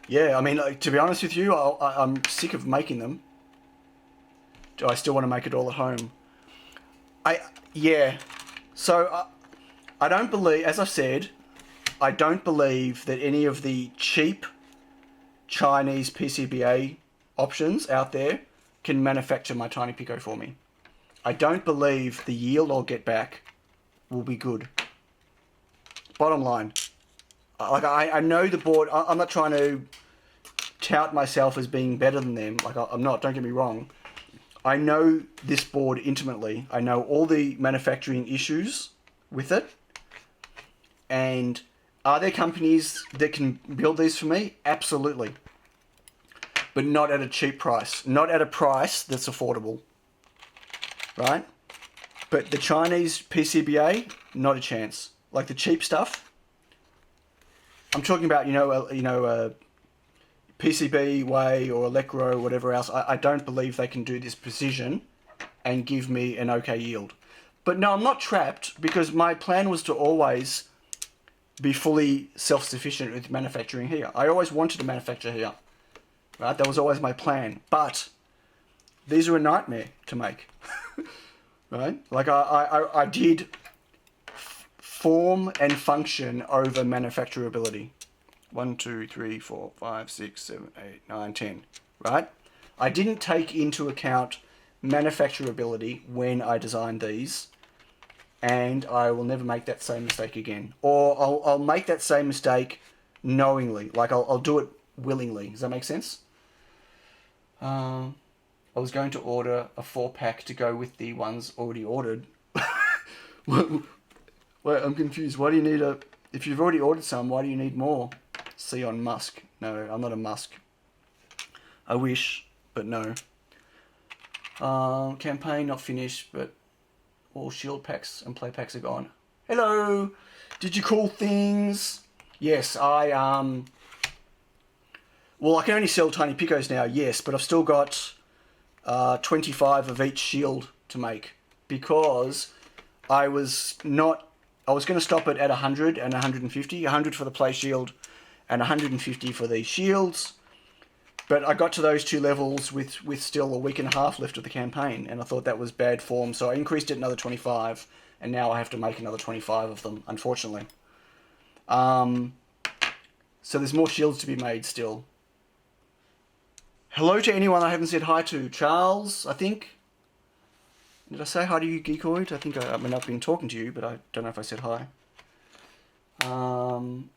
Yeah, I mean, like, to be honest with you, I'm sick of making them. Do I still want to make it all at home? Yeah. So, I don't believe, as I've said, I don't believe that any of the cheap Chinese PCBA options out there can manufacture my TinyPICO for me. I don't believe the yield I'll get back will be good. Bottom line. Like, I know the board, I'm not trying to tout myself as being better than them. Like, I'm not, don't get me wrong. I know this board intimately. I know all the manufacturing issues with it. And are there companies that can build these for me? Absolutely. But not at a cheap price. Not at a price that's affordable. Right? But the Chinese PCBA, not a chance. Like the cheap stuff. I'm talking about, PCB Way or Electro or whatever else. I don't believe they can do this precision and give me an okay yield. But no, I'm not trapped, because my plan was to always be fully self-sufficient with manufacturing here. I always wanted to manufacture here. Right? That was always my plan. But these are a nightmare to make. Right? Like I did form and function over manufacturability. 1, 2, 3, 4, 5, 6, 7, 8, 9, 10. Right? I didn't take into account manufacturability when I designed these. and I will never make that same mistake again. Or I'll make that same mistake knowingly. Like, I'll do it willingly. Does that make sense? I was going to order a 4-pack to go with the ones already ordered. Wait, I'm confused. Why do you need a... If you've already ordered some, why do you need more? See on Musk. No, I'm not a Musk. I wish, but no. Campaign not finished, but all shield packs and play packs are gone. Hello! Did you call things? Yes, well, I can only sell TinyPICOs now, yes, but I've still got 25 of each shield to make, because I was going to stop it at 100 and 150, 100 for the play shield and 150 for the shields, but I got to those 2 levels with still a week and a half left of the campaign, and I thought that was bad form, so I increased it another 25, and now I have to make another 25 of them, unfortunately. So there's more shields to be made still. Hello to anyone I haven't said hi to. Charles, I think. Did I say hi to you, Geekoid? I think I mean, I've been talking to you, but I don't know if I said hi. 20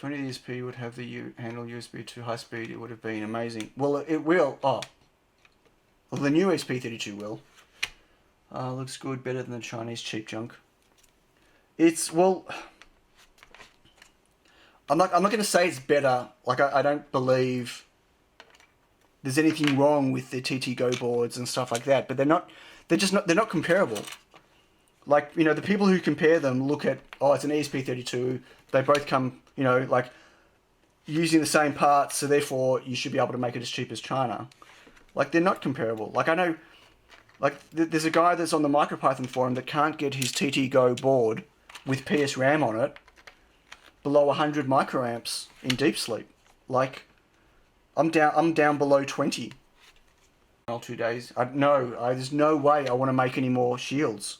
ESP would have the handle USB to high speed. It would have been amazing. Well, it will. Oh. Well, the new SP32 will. Looks good. Better than the Chinese cheap junk. It's, well... I'm not going to say it's better. Like, I don't believe there's anything wrong with the TT Go boards and stuff like that, but they're not comparable. Like, you know, the people who compare them look at, oh, it's an ESP32, they both come, you know, like, using the same parts, so therefore you should be able to make it as cheap as China. Like, they're not comparable. Like, I know, like, there's a guy that's on the MicroPython forum that can't get his TT Go board with PS RAM on it below 100 microamps in deep sleep. Like, I'm down below 20. 2 days. There's no way I want to make any more shields.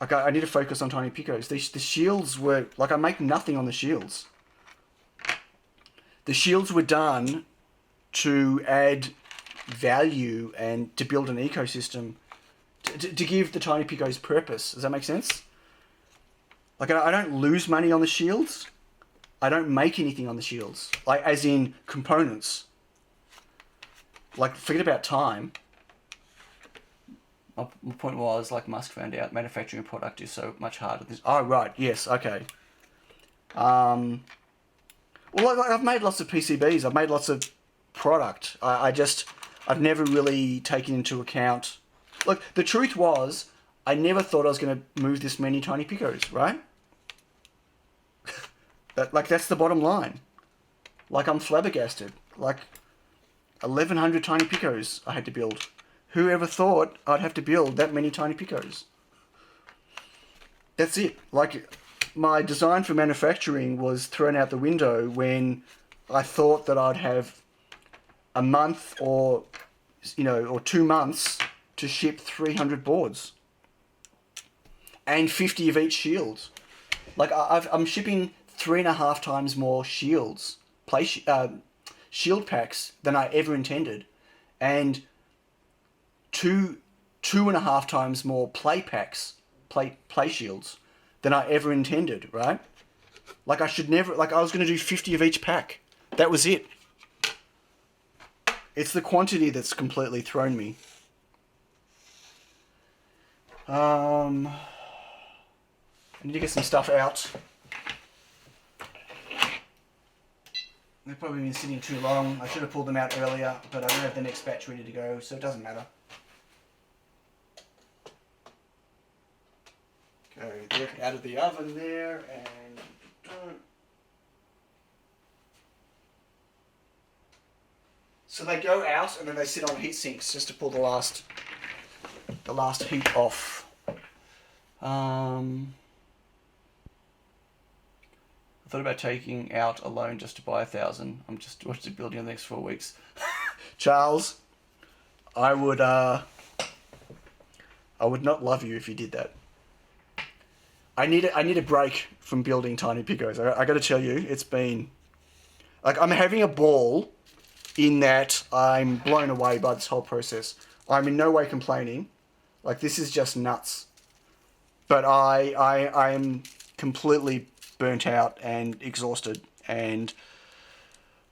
Like, I need to focus on TinyPICOs. The shields were... Like, I make nothing on the shields. The shields were done to add value and to build an ecosystem. To give the TinyPICOs purpose. Does that make sense? Like, I don't lose money on the shields. I don't make anything on the shields. Like, as in components. Like, forget about time. My point was, like Musk found out, manufacturing a product is so much harder. Oh, right, yes, okay. Well, I've made lots of PCBs. I've made lots of product. I've never really taken into account... Look, the truth was, I never thought I was going to move this many TinyPICOs, right? That's the bottom line. Like, I'm flabbergasted. Like, 1,100 TinyPICOs I had to build. Who ever thought I'd have to build that many TinyPICOs? That's it. Like, my design for manufacturing was thrown out the window when I thought that I'd have a month or 2 months to ship 300 boards. And 50 of each shield. Like, I'm shipping 3.5 times more shields, shield packs than I ever intended. And 2.5 times more play packs, play shields than I ever intended, right? Like, I was going to do 50 of each pack. That was it. It's the quantity that's completely thrown me. I need to get some stuff out. They've probably been sitting too long. I should have pulled them out earlier, but I don't have the next batch ready to go, so it doesn't matter. Go that out of the oven there, and... So they go out, and then they sit on heat sinks just to pull the last heat off. I thought about taking out a loan just to buy 1,000. I'm just building in the next 4 weeks. Charles, I would not love you if you did that. I need a break from building TinyPICOs. I got to tell you, it's been like, I'm having a ball in that I'm blown away by this whole process. I'm in no way complaining. Like, this is just nuts. But I am completely burnt out and exhausted. And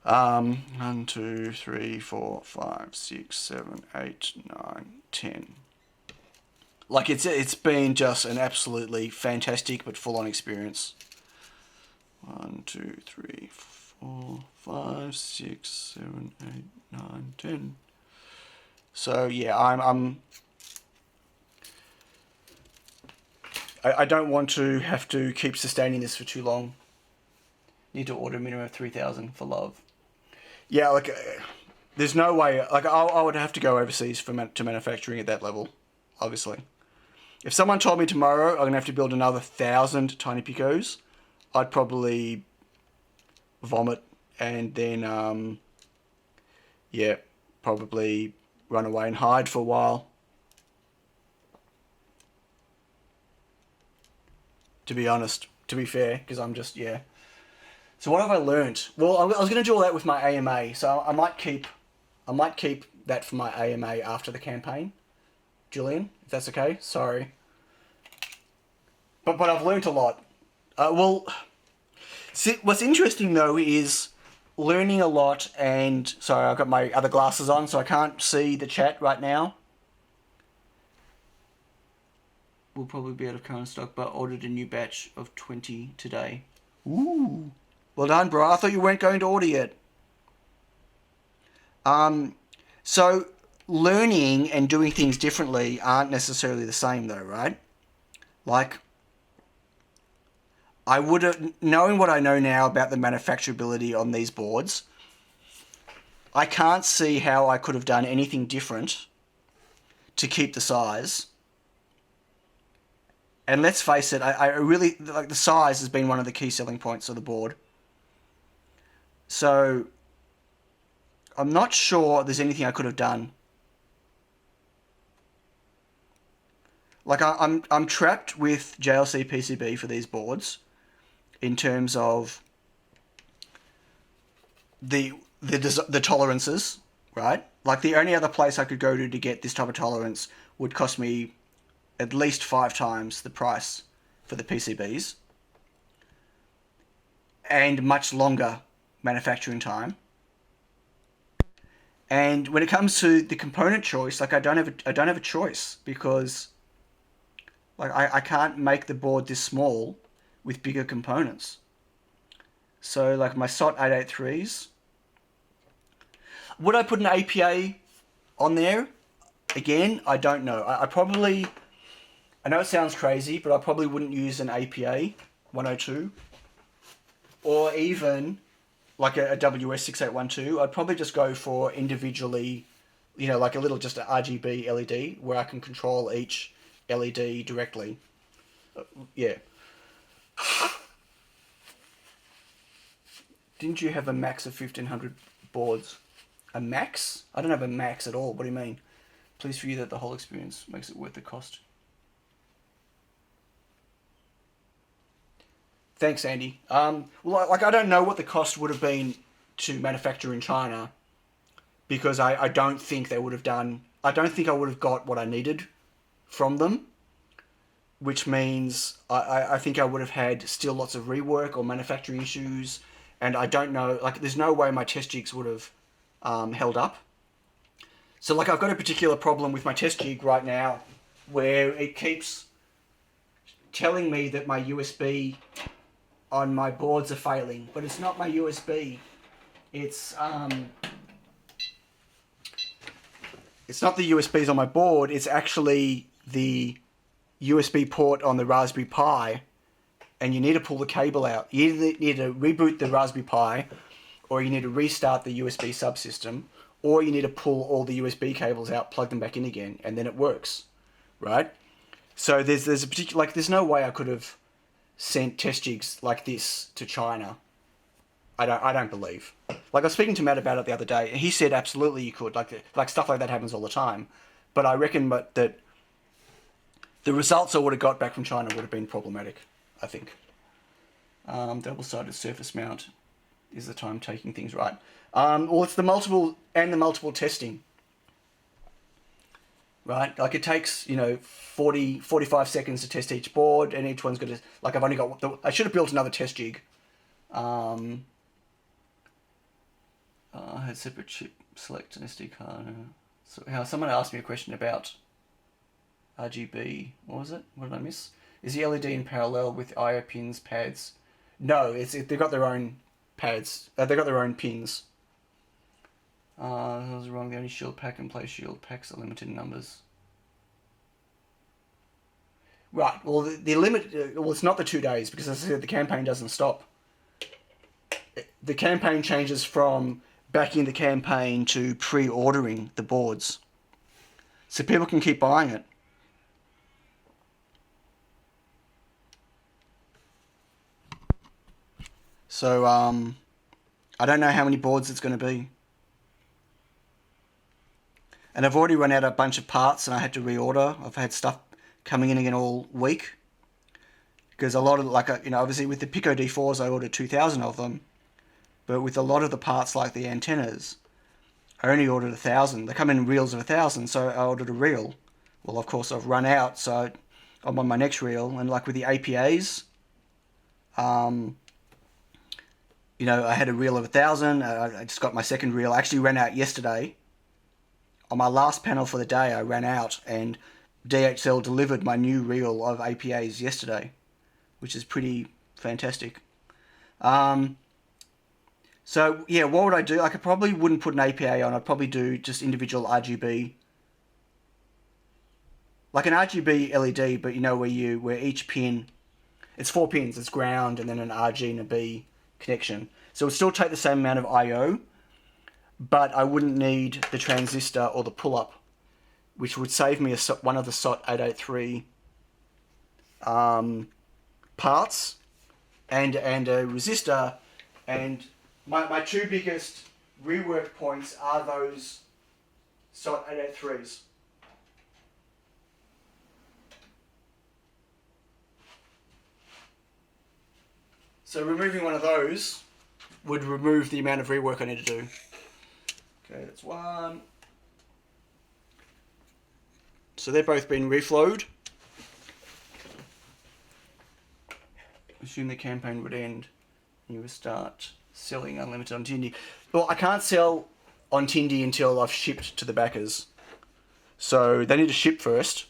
1, 2, 3, 4, 5, 6, 7, 8, 9, 10. Like, it's been just an absolutely fantastic but full-on experience. 1, 2, 3, 4, 5, 6, 7, 8, 9, 10. So yeah, I don't want to have to keep sustaining this for too long. Need to order a minimum of 3,000 for love. Yeah, like, there's no way. Like, I would have to go overseas to manufacturing at that level, obviously. If someone told me tomorrow I'm going to have to build another 1,000 TinyPICOs, I'd probably vomit and then, yeah, probably run away and hide for a while. To be honest, to be fair, because I'm just, yeah. So what have I learnt? Well, I was going to do all that with my AMA, so I might keep that for my AMA after the campaign. Julian, if that's okay. Sorry. But I've learnt a lot. Well, see, what's interesting though is learning a lot, and sorry, I've got my other glasses on, so I can't see the chat right now. We'll probably be out of current stock, but ordered a new batch of 20 today. Ooh. Well done, bro. I thought you weren't going to order yet. So learning and doing things differently aren't necessarily the same though, right? Like, I would have, knowing what I know now about the manufacturability on these boards, I can't see how I could have done anything different to keep the size. And let's face it, I really, like, the size has been one of the key selling points of the board. So I'm not sure there's anything I could have done. Like, I'm trapped with JLC PCB for these boards in terms of the tolerances, right? Like, the only other place I could go to get this type of tolerance would cost me at least 5 times the price for the PCBs and much longer manufacturing time. And when it comes to the component choice, like, I don't have a choice, because like, I can't make the board this small with bigger components. So like my SOT 883s, would I put an APA on there? Again, I don't know. I know it sounds crazy, but I probably wouldn't use an APA 102 or even like a WS6812. I'd probably just go for individually, like a little, just an RGB LED where I can control each LED directly. Yeah. Didn't you have a max of 1,500 boards? A max? I don't have a max at all. What do you mean? Please view that the whole experience makes it worth the cost. Thanks, Andy. Well, like, I don't know what the cost would have been to manufacture in China, because I don't think they would have done... I don't think I would have got what I needed from them, which means I think I would have had still lots of rework or manufacturing issues, and I don't know... Like, there's no way my test jigs would have held up. So, like, I've got a particular problem with my test jig right now, where it keeps telling me that my USB on my boards are failing, but it's not my USB. It's not the USBs on my board. It's actually the USB port on the Raspberry Pi, and you need to pull the cable out. You either need to reboot the Raspberry Pi, or you need to restart the USB subsystem, or you need to pull all the USB cables out, plug them back in again, and then it works, right? So there's a particular, like, there's no way I could have sent test jigs like this to China. I don't believe. Like, I was speaking to Matt about it the other day, and he said absolutely you could. Like stuff like that happens all the time. But I reckon that the results I would have got back from China would have been problematic, I think. Double-sided surface mount is the time taking things right. Well, it's the multiple testing. right? Like it takes, 45 seconds to test each board, and each one's got to, like I've only got, I should have built another test jig. I had separate chip select an SD card. So someone asked me a question about RGB. What was it? What did I miss? Is the LED in parallel with IO pins, pads? No, they've got their own pads. They've got their own pins. I was wrong. The only shield pack and play shield packs are limited in numbers. Right. Well, the limit. Well, it's not the 2 days because, as I said, the campaign doesn't stop. The campaign changes from backing the campaign to pre-ordering the boards, so people can keep buying it. So I don't know how many boards it's going to be. And I've already run out a bunch of parts and I had to reorder. I've had stuff coming in again all week. Because a lot of, obviously with the Pico D4s, I ordered 2,000 of them. But with a lot of the parts, like the antennas, I only ordered 1,000. They come in reels of 1,000, so I ordered a reel. Well, of course, I've run out, so I'm on my next reel. And like with the APAs, I had a reel of 1,000. I just got my second reel. I actually ran out yesterday. On my last panel for the day, I ran out, and DHL delivered my new reel of APAs yesterday, which is pretty fantastic. So, yeah, what would I do? I probably wouldn't put an APA on. I'd probably do just individual RGB. Like an RGB LED, but where each pin, it's 4 pins. It's ground and then an RG and a B connection. So it would still take the same amount of I/O, but I wouldn't need the transistor or the pull-up, which would save me one of the SOT 883 parts and a resistor. And my two biggest rework points are those SOT 883s. So removing one of those would remove the amount of rework I need to do. Okay, that's one. So they've both been reflowed. Assume the campaign would end and you would start selling unlimited on Tindy. Well, I can't sell on Tindy until I've shipped to the backers. So they need to ship first.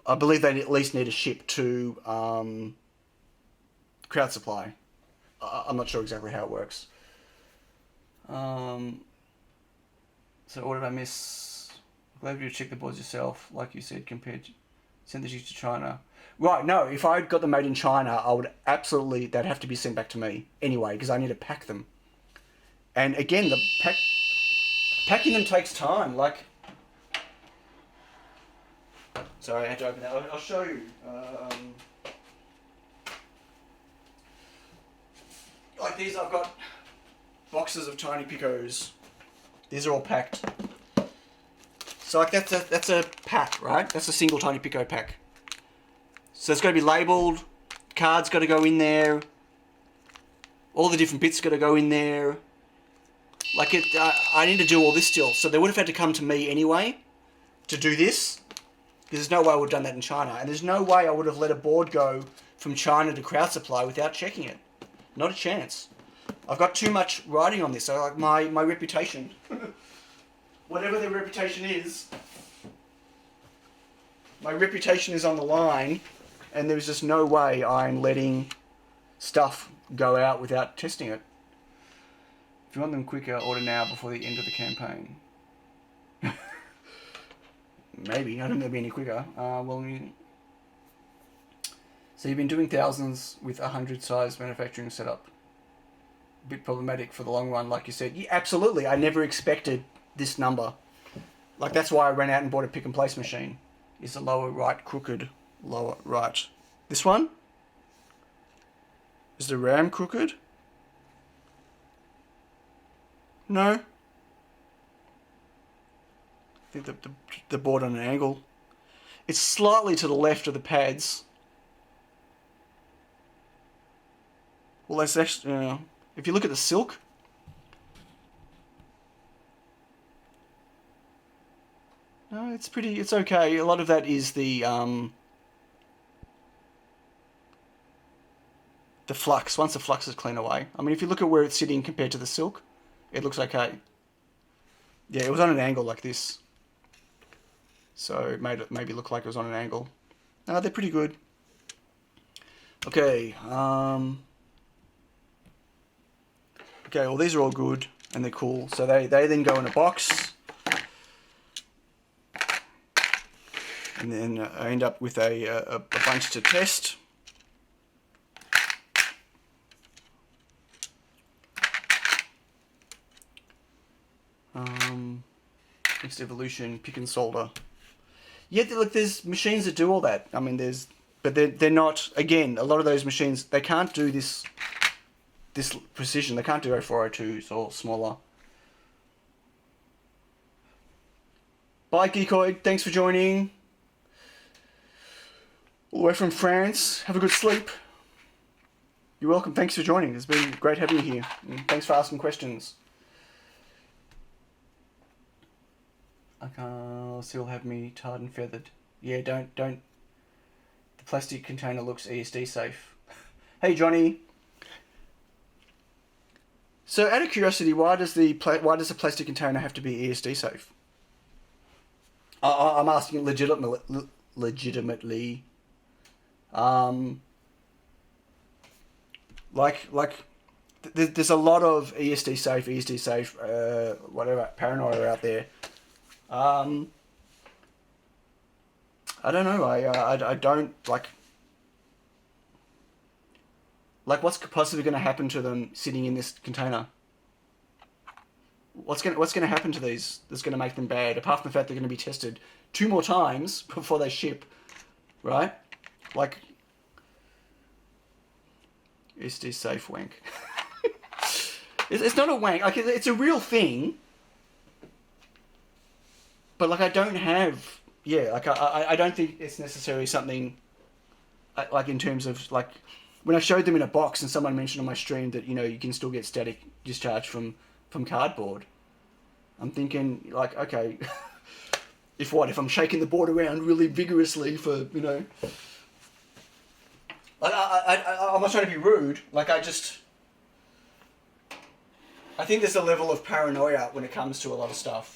I believe they at least need to ship to Crowd Supply. I'm not sure exactly how it works. So what did I miss? Glad you check the boards yourself, like you said, compared to send the jigs to China. Right, no, if I'd got them made in China, I would absolutely, they'd have to be sent back to me anyway, because I need to pack them. And again, packing them takes time, like... Sorry, I had to open that. I'll show you. Like these, I've got boxes of TinyPICOs. These are all packed. So like that's a pack, right? That's a single TinyPICO pack. So it's got to be labelled. Cards got to go in there. All the different bits got to go in there. Like I need to do all this still. So they would have had to come to me anyway to do this. Because there's no way I would have done that in China. And there's no way I would have let a board go from China to Crowd Supply without checking it. Not a chance. I've got too much writing on this. So like my reputation, whatever their reputation is, my reputation is on the line. And there's just no way I'm letting stuff go out without testing it. If you want them quicker, order now before the end of the campaign. Maybe. I don't think they'll be any quicker. So you've been doing thousands with 100 size manufacturing setup. A bit problematic for the long run, like you said. Yeah, absolutely. I never expected this number. Like, that's why I ran out and bought a pick and place machine. Is the lower right crooked? Lower right. This one? Is the RAM crooked? No. I think the board on an angle. It's slightly to the left of the pads. Well, that's actually, if you look at the silk, No, it's okay. A lot of that is the flux. Once the flux is clean away. I mean, if you look at where it's sitting compared to the silk, it looks okay. Yeah, it was on an angle like this. So it made it maybe look like it was on an angle. No, they're pretty good. Okay, okay, well these are all good and they're cool. So they then go in a box. And then I end up with a bunch to test. Next evolution, pick and solder. Yeah, look, there's machines that do all that. I mean, but they're not. Again, a lot of those machines, they can't do this precision. They can't do 0402s or smaller. Bye, Geekoid. Thanks for joining. All the way from France. Have a good sleep. You're welcome. Thanks for joining. It's been great having you here. And thanks for asking questions. I can't still have me tarred and feathered. Yeah, don't. The plastic container looks ESD safe. Hey, Johnny. So, out of curiosity, why does the plastic container have to be ESD safe? I'm asking legitimately. There's a lot of ESD safe, whatever paranoia out there. I don't know. I don't like what's possibly going to happen to them sitting in this container? What's going to happen to these that's going to make them bad? Apart from the fact they're going to be tested 2 more times before they ship, right? Like, ESD safe wank. It's not a wank. Like, it's a real thing. But like, I don't have. Yeah, like I don't think it's necessarily something. Like in terms of like, when I showed them in a box and someone mentioned on my stream that you can still get static discharge from cardboard. I'm thinking like, okay, if I'm shaking the board around really vigorously for like I'm not trying to be rude. Like I think there's a level of paranoia when it comes to a lot of stuff.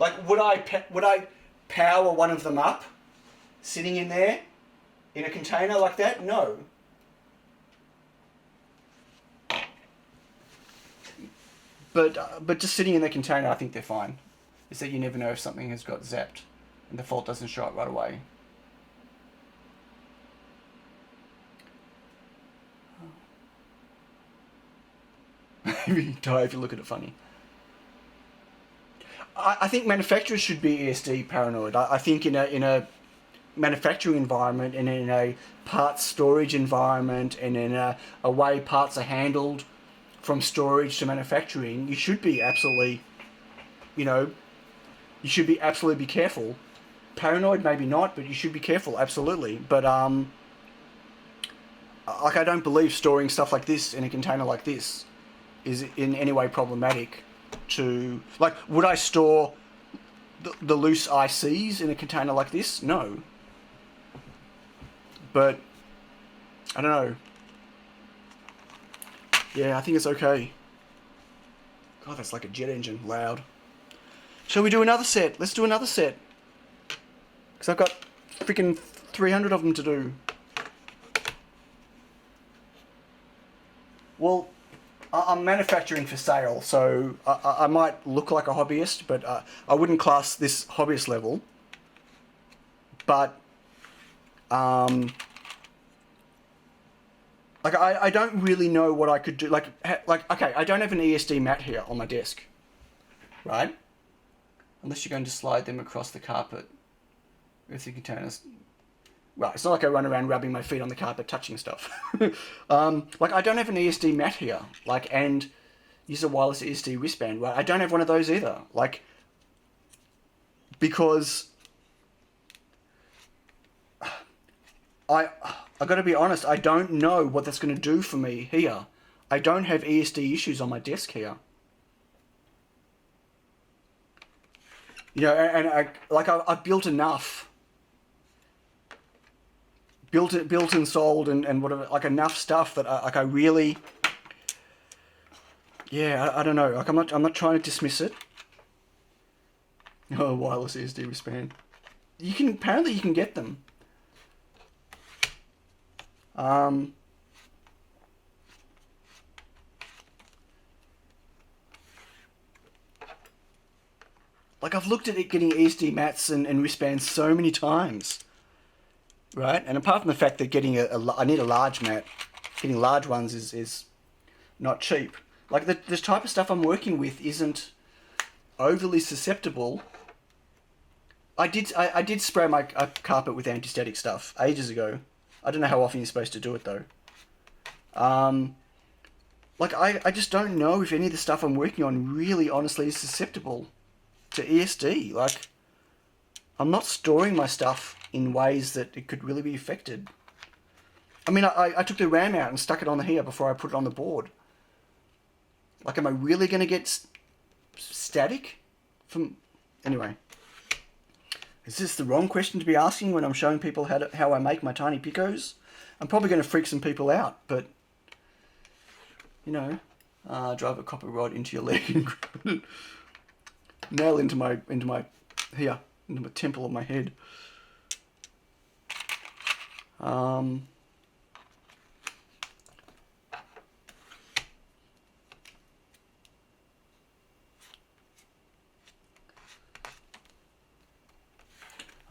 Like would I power one of them up, sitting in there, in a container like that? No. But just sitting in the container, I think they're fine. It's that you never know if something has got zapped, and the fault doesn't show up right away. Maybe you die if you look at it funny. I think manufacturers should be ESD paranoid. I think in a manufacturing environment and in a parts storage environment and in a way parts are handled from storage to manufacturing, you should be absolutely, you should be absolutely careful. Paranoid, maybe not, but you should be careful, absolutely. But like I don't believe storing stuff like this in a container like this is in any way problematic. To like, would I store the loose ICs in a container like this? No. But I don't know. Yeah, I think it's okay. God, that's like a jet engine, loud. Shall we do another set? Let's do another set. Because I've got freaking 300 of them to do. Well, I'm manufacturing for sale, so I might look like a hobbyist, but I wouldn't class this hobbyist level. But, like, I don't really know what I could do. Like, okay, I don't have an ESD mat here on my desk, right? Unless you're going to slide them across the carpet with your containers. Well, it's not like I run around rubbing my feet on the carpet, touching stuff. Like, I don't have an ESD mat here, like, and use a wireless ESD wristband, right? I don't have one of those either, like, because I got to be honest, I don't know what that's going to do for me here. I don't have ESD issues on my desk here. You know, and I've built enough. Built and sold and whatever, like enough stuff that I really, yeah, I don't know. Like I'm not trying to dismiss it. Oh, wireless ESD wristband. Apparently you can get them. Like I've looked at it getting ESD mats and wristbands so many times. Right? And apart from the fact that getting I need a large mat, getting large ones is not cheap. Like the type of stuff I'm working with isn't overly susceptible. I did spray my carpet with anti-static stuff ages ago. I don't know how often you're supposed to do it though. Like I just don't know if any of the stuff I'm working on really honestly is susceptible to ESD. Like I'm not storing my stuff in ways that it could really be affected. I mean, I took the RAM out and stuck it on the here before I put it on the board. Like, am I really going to get static from... Anyway. Is this the wrong question to be asking when I'm showing people how I make my TinyPICOs? I'm probably going to freak some people out, but... You know, drive a copper rod into your leg and nail into my here, into the temple of my head. On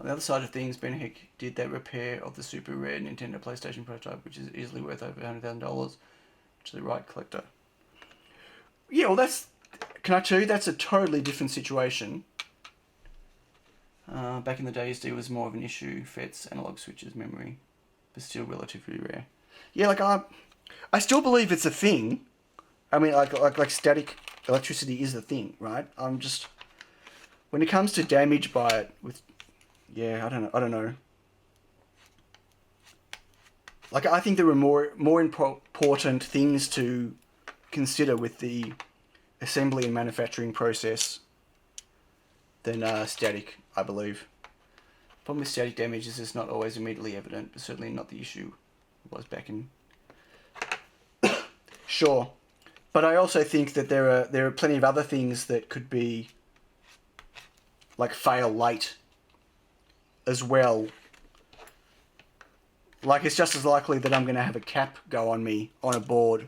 the other side of things, Ben Hick did that repair of the super rare Nintendo PlayStation prototype, which is easily worth over $100,000 to the right collector. Yeah, well, can I tell you, that's a totally different situation. Back in the day, ESD was more of an issue. FETs, analog switches, memory, but still relatively rare. Yeah, like I still believe it's a thing. I mean, like static electricity is a thing, right? I'm just, when it comes to damage by it, I don't know. Like I think there are more important things to consider with the assembly and manufacturing process than static, I believe. The problem with static damage is it's not always immediately evident, but certainly not the issue it was back in. Sure, but I also think that there are plenty of other things that could be like fail late as well. Like it's just as likely that I'm going to have a cap go on me on a board,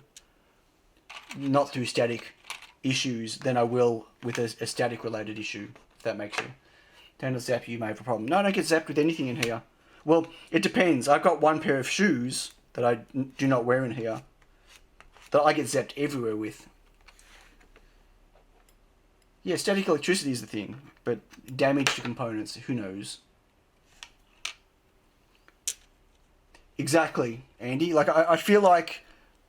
not through static issues, than I will with a static related issue, if that makes you. Don't zap you may have a problem. No, I don't get zapped with anything in here. Well, it depends. I've got one pair of shoes that I do not wear in here that I get zapped everywhere with. Yeah, static electricity is the thing, but damage to components, who knows? Exactly, Andy. Like, I feel like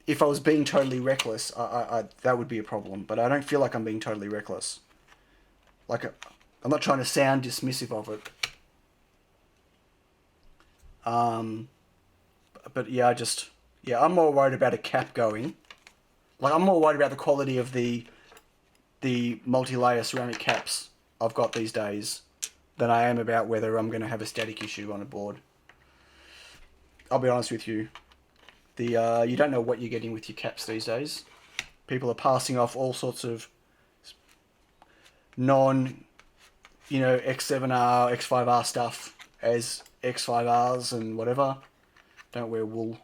if I was being totally reckless, that would be a problem. But I don't feel like I'm being totally reckless. Like, I'm not trying to sound dismissive of it. But yeah, I'm more worried about a cap going. Like, I'm more worried about the quality of the multi-layer ceramic caps I've got these days than I am about whether I'm going to have a static issue on a board. I'll be honest with you. You don't know what you're getting with your caps these days. People are passing off all sorts of X7R, X5R stuff as X5Rs and whatever. Don't wear wool.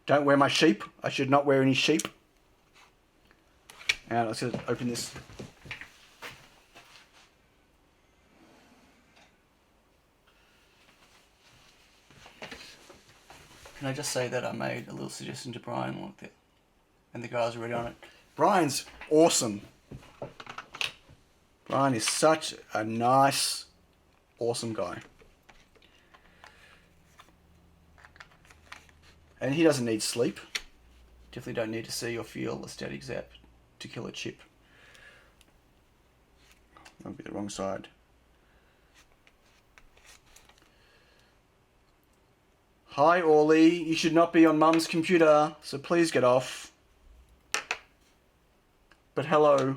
Don't wear my sheep. I should not wear any sheep. Now let's just open this. Can I just say that I made a little suggestion to Brian, like that, and the guys are already on it. Brian's awesome. Brian is such a nice, awesome guy. And he doesn't need sleep. Definitely don't need to see or feel a static zap to kill a chip. That'll be the wrong side. Hi Orly, you should not be on Mum's computer, so please get off. But hello.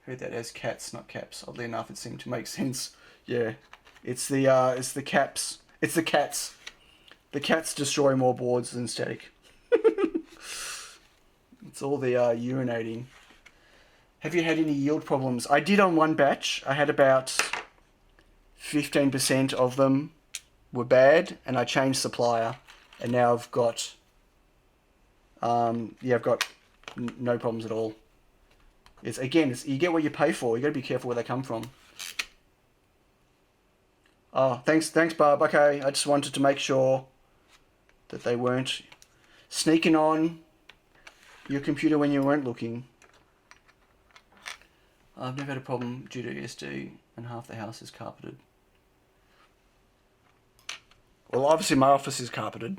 Heard that as cats, not caps. Oddly enough, it seemed to make sense. Yeah, it's the caps. It's the cats. The cats destroy more boards than static. It's all the urinating. Have you had any yield problems? I did on one batch. I had about 15% of them were bad, and I changed supplier, and now I've got I've got no problems at all. It's you get what you pay for. You got to be careful where they come from. Oh, thanks, Barb. Okay, I just wanted to make sure that they weren't sneaking on your computer when you weren't looking. I've never had a problem due to ESD, and half the house is carpeted. Well, obviously my office is carpeted.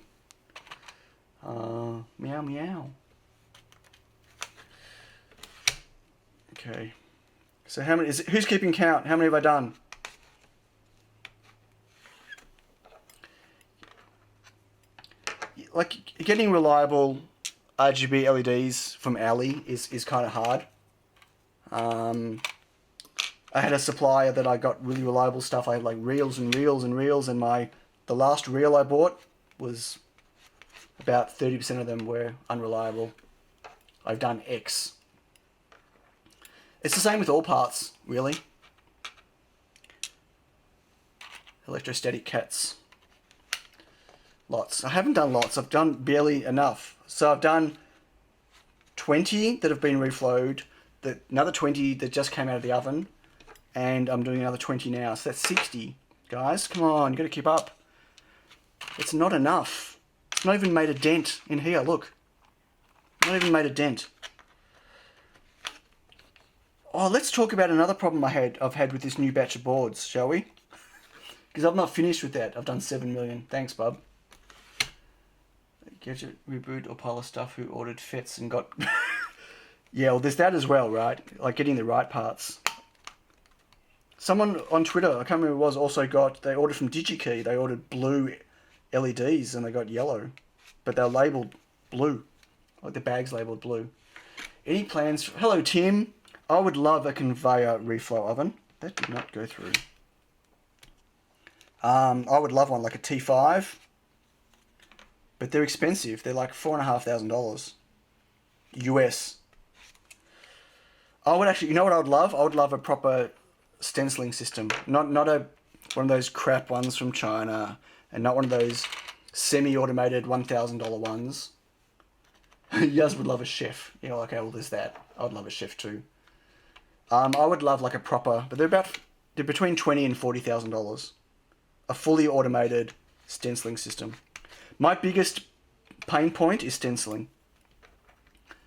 Meow meow. Okay. So how many who's keeping count? How many have I done? Like, getting reliable RGB LEDs from Ali is kind of hard. I had a supplier that I got really reliable stuff. I had like reels and reels and reels, and the last reel I bought was about 30% of them were unreliable. I've done X. It's the same with all parts, really. Electrostatic cats. Lots. I haven't done lots. I've done barely enough. So I've done 20 that have been reflowed, another 20 that just came out of the oven, and I'm doing another 20 now. So that's 60. Guys, come on, you got to keep up. It's not enough. It's not even made a dent in here, look. Not even made a dent. Oh, let's talk about another problem I've had with this new batch of boards, shall we? Because I've not finished with that. I've done 7 million. Thanks, bub. Gadget reboot or pile of stuff who ordered FETs and got... Yeah, well, there's that as well, right? Like getting the right parts. Someone on Twitter, I can't remember who it was, also they ordered from DigiKey, they ordered blue LEDs and they got yellow. But they're labelled blue. Like the bag's labelled blue. Any plans? Hello, Tim. I would love a conveyor reflow oven. That did not go through. I would love one, like a T5. But they're expensive. They're like $4,500 US. I would actually, you know what I would love? I would love a proper stenciling system. Not one of those crap ones from China, and not one of those semi-automated $1,000 ones. You guys would love a chef. You know, okay, well, there's that. I would love a chef too. I would love like a proper, but they're between $20,000 and $40,000. A fully automated stenciling system. My biggest pain point is stenciling.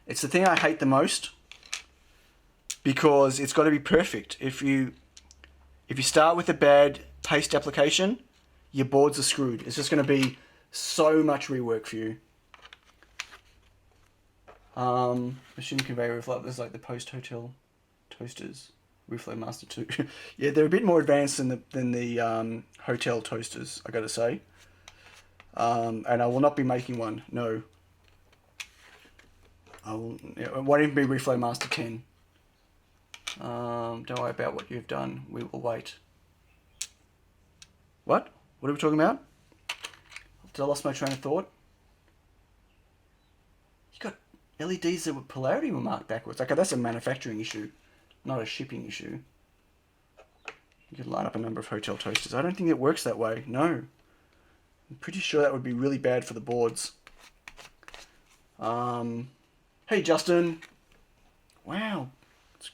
It's the thing I hate the most because it's got to be perfect. If you start with a bad paste application, your boards are screwed. It's just going to be so much rework for you. Machine conveyor reflow. There's like the Post Hotel toasters, Reflow Master 2. Yeah, they're a bit more advanced than the hotel toasters, I got to say. And I will not be making one. No. It won't even be Reflow Master 10. Don't worry about what you've done. We will wait. What? What are we talking about? Did I lost my train of thought? You got LEDs that were polarity were marked backwards. Okay, that's a manufacturing issue, not a shipping issue. You could line up a number of hotel toasters. I don't think it works that way. No. I'm pretty sure that would be really bad for the boards. Hey, Justin. Wow. It's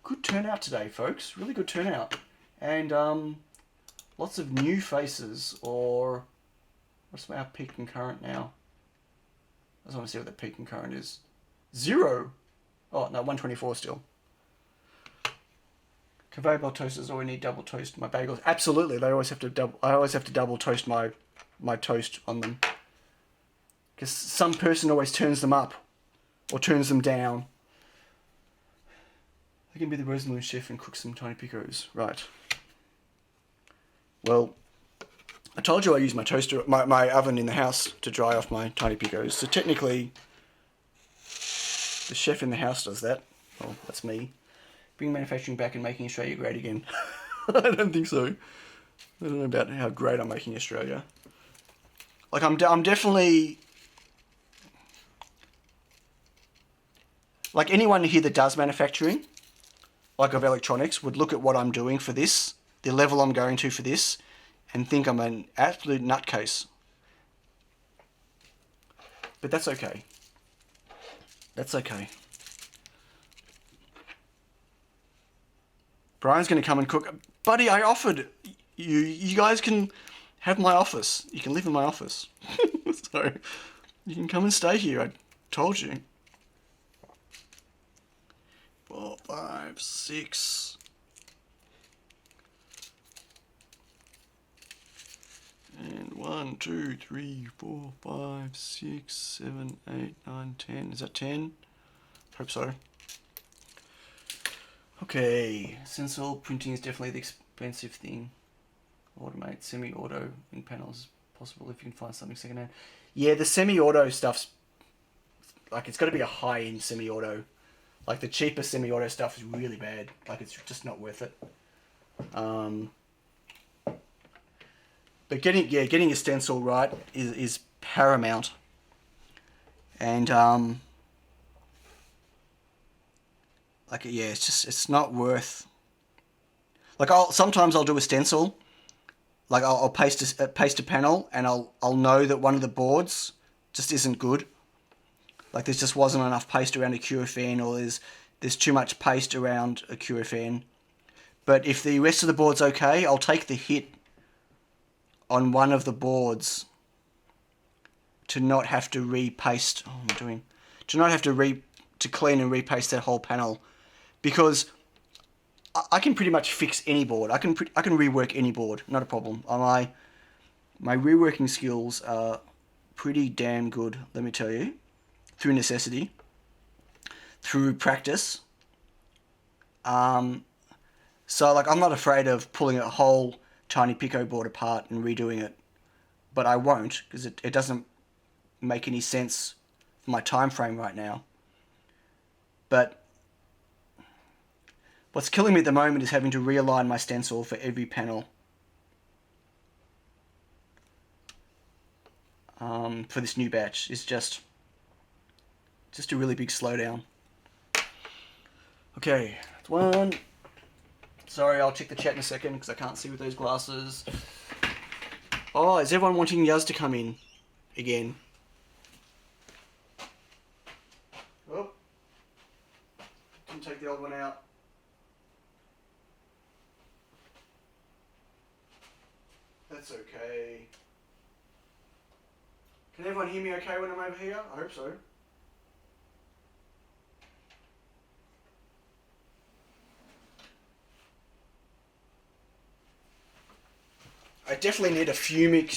good turnout today, folks. Really good turnout. And lots of new faces, or what's our peak and current now? I just want to see what the peak and current is. 0. Oh, no, 124 still. Conveyor belt toasters always need double toast my bagels. Absolutely, they always have to double. I always have to double toast my toast on them, because some person always turns them up or turns them down. I can be the Rosamund chef and cook some TinyPICOs, right? Well, I told you I use my toaster, my oven in the house to dry off my TinyPICOs. So technically, the chef in the house does that. Well, that's me. Bring manufacturing back and making Australia great again. I don't think so. I don't know about how great I'm making Australia. Like, I'm definitely... Like, anyone here that does manufacturing, like of electronics, would look at what I'm doing for this, the level I'm going to for this, and think I'm an absolute nutcase. But that's okay. That's okay. Brian's going to come and cook. Buddy, I offered you guys can have my office. You can live in my office. So you can come and stay here. I told you. 4, 5, 6. And 1, 2, 3, 4, 5, 6, 7, 8, 9, 10. Is that 10? Hope so. Okay, stencil printing is definitely the expensive thing. Automate semi-auto in panels possible if you can find something secondhand. Yeah, the semi-auto stuff's like, it's got to be a high-end semi-auto. Like, the cheaper semi-auto stuff is really bad. Like, it's just not worth it. But getting a stencil right is paramount. And like, yeah, it's not worth. Like, sometimes I'll do a stencil. Like, I'll paste a panel, and I'll know that one of the boards just isn't good. Like, there just wasn't enough paste around a QFN, or there's too much paste around a QFN. But if the rest of the board's okay, I'll take the hit on one of the boards to not have to repaste. Oh, what am I doing? To not have to clean and repaste that whole panel, because I can pretty much fix any board. I can rework any board, not a problem. My reworking skills are pretty damn good, let me tell you. Through necessity, through practice. So, like, I'm not afraid of pulling a whole TinyPICO board apart and redoing it, but I won't, because it doesn't make any sense for my time frame right now. But what's killing me at the moment is having to realign my stencil for every panel. For this new batch. It's just a really big slowdown. Okay, that's one. Sorry, I'll check the chat in a second because I can't see with those glasses. Oh, is everyone wanting Yaz to come in again? Oh, didn't take the old one out. That's okay. Can everyone hear me okay when I'm over here? I hope so. I definitely need a fume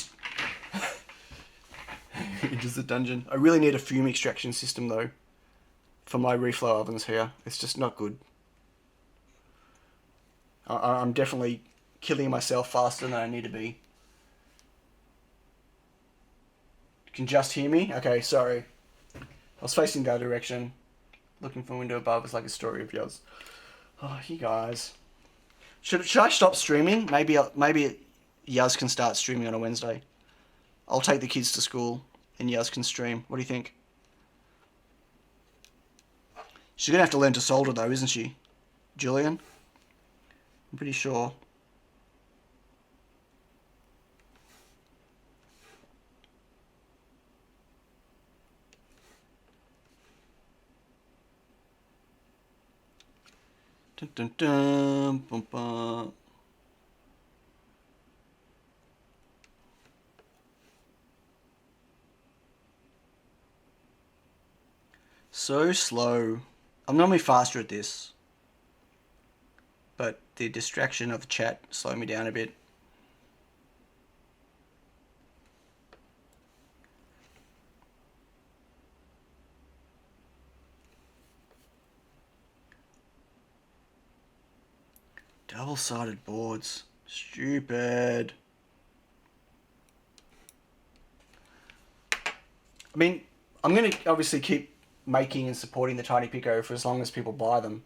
just a dungeon. I really need a fume extraction system though for my reflow ovens here. It's just not good. I'm definitely killing myself faster than I need to be. You can just hear me? Okay, sorry. I was facing the other direction. Looking from a window above is like a story of yours. Oh, you guys. Should I stop streaming? Maybe Yaz can start streaming on a Wednesday. I'll take the kids to school and Yaz can stream. What do you think? She's going to have to learn to solder though, isn't she? Julian? I'm pretty sure. Dun, dun, dun, bum, bum. So slow. I'm normally faster at this, but the distraction of the chat slowed me down a bit. Double-sided boards. Stupid. I mean, I'm going to obviously keep making and supporting the TinyPICO for as long as people buy them.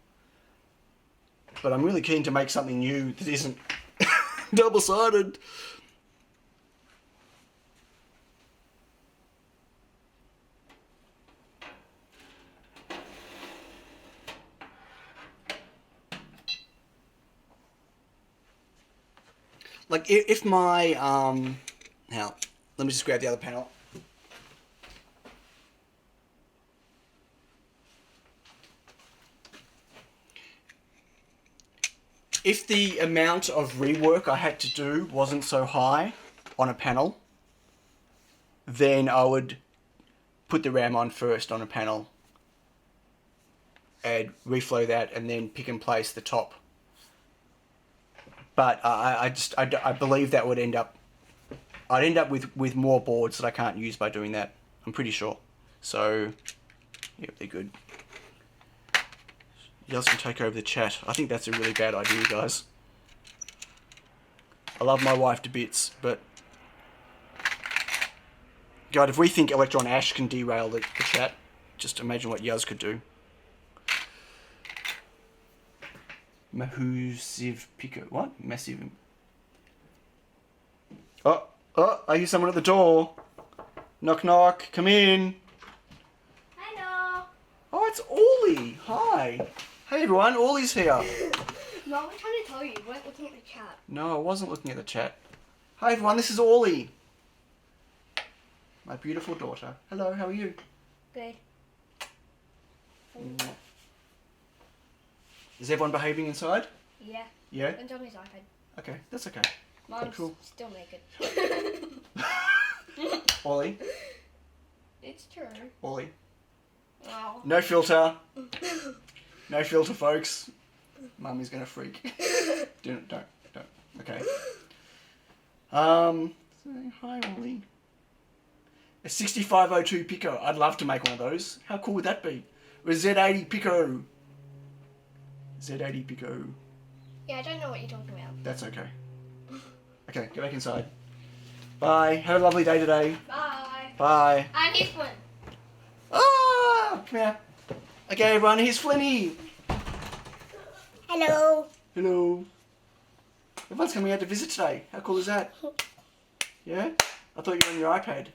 but I'm really keen to make something new that isn't double-sided. Like, if my, now, let me just grab the other panel. If the amount of rework I had to do wasn't so high on a panel, then I would put the RAM on first on a panel and reflow that and then pick and place the top. But I believe that would end up, I'd end up with more boards that I can't use by doing that. I'm pretty sure. So, yeah, they're good. You guys can take over the chat. I think that's a really bad idea, guys. I love my wife to bits, but God, if we think Electron Ash can derail the chat, just imagine what Yaz could do. Massive Pico. What? Massive. Oh, I hear someone at the door. Knock, knock. Come in. Hello. Oh, it's Ollie. Hi. Hey, everyone. Ollie's here. Mom, I'm trying to tell you. You weren't looking at the chat. No, I wasn't looking at the chat. Hi, everyone. This is Ollie. My beautiful daughter. Hello, how are you? Good. Is everyone behaving inside? Yeah. Yeah? And on his iPad. Okay, that's okay. Mom's cool. still naked. Ollie? It's true. Ollie? Wow. No filter. No filter, folks. Mummy's gonna freak. Don't. Okay. Hi, Ollie. A 6502 Pico. I'd love to make one of those. How cool would that be? Or a Z80 Pico. Z80 Pico. Yeah, I don't know what you're talking about. That's okay. Okay, go back inside. Bye. Have a lovely day today. Bye. Bye. And here's one. Ah! Come here. Okay, everyone, here's Flinny. Hello. Hello. Everyone's coming out to visit today. How cool is that? Yeah? I thought you were on your iPad.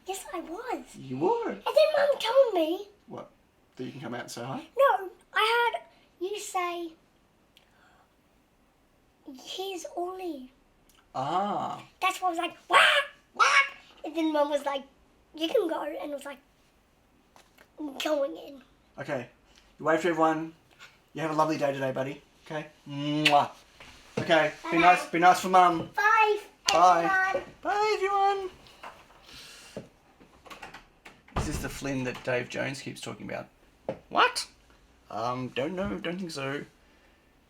Yes, I was. You were? And then Mum told me. What? That you can come out and say hi? No, I heard you say, here's Ollie. Ah. That's why I was like, what? What? And then Mum was like, you can go. And I was like, I'm going in. Okay. You wave to everyone. You have a lovely day today, buddy. Okay? Mwah. Okay. Bye-bye. Be nice for Mum. Bye, Bye. everyone. Bye, everyone. Is this the Flynn that Dave Jones keeps talking about? What? Don't know. Don't think so.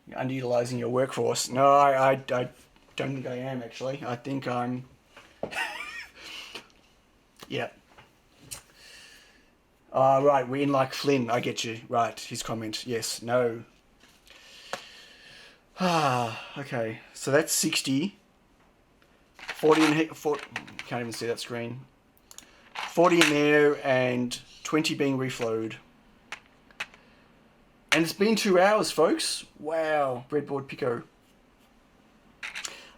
You're underutilizing your workforce. No, I don't think I am, actually. I think I'm... Yeah. Right, we're in like Flynn. I get you. Right, his comment. Yes, no. Okay. So that's 60. 40 in here. Can't even see that screen. 40 in there and 20 being reflowed. And it's been 2 hours, folks. Wow. Breadboard Pico.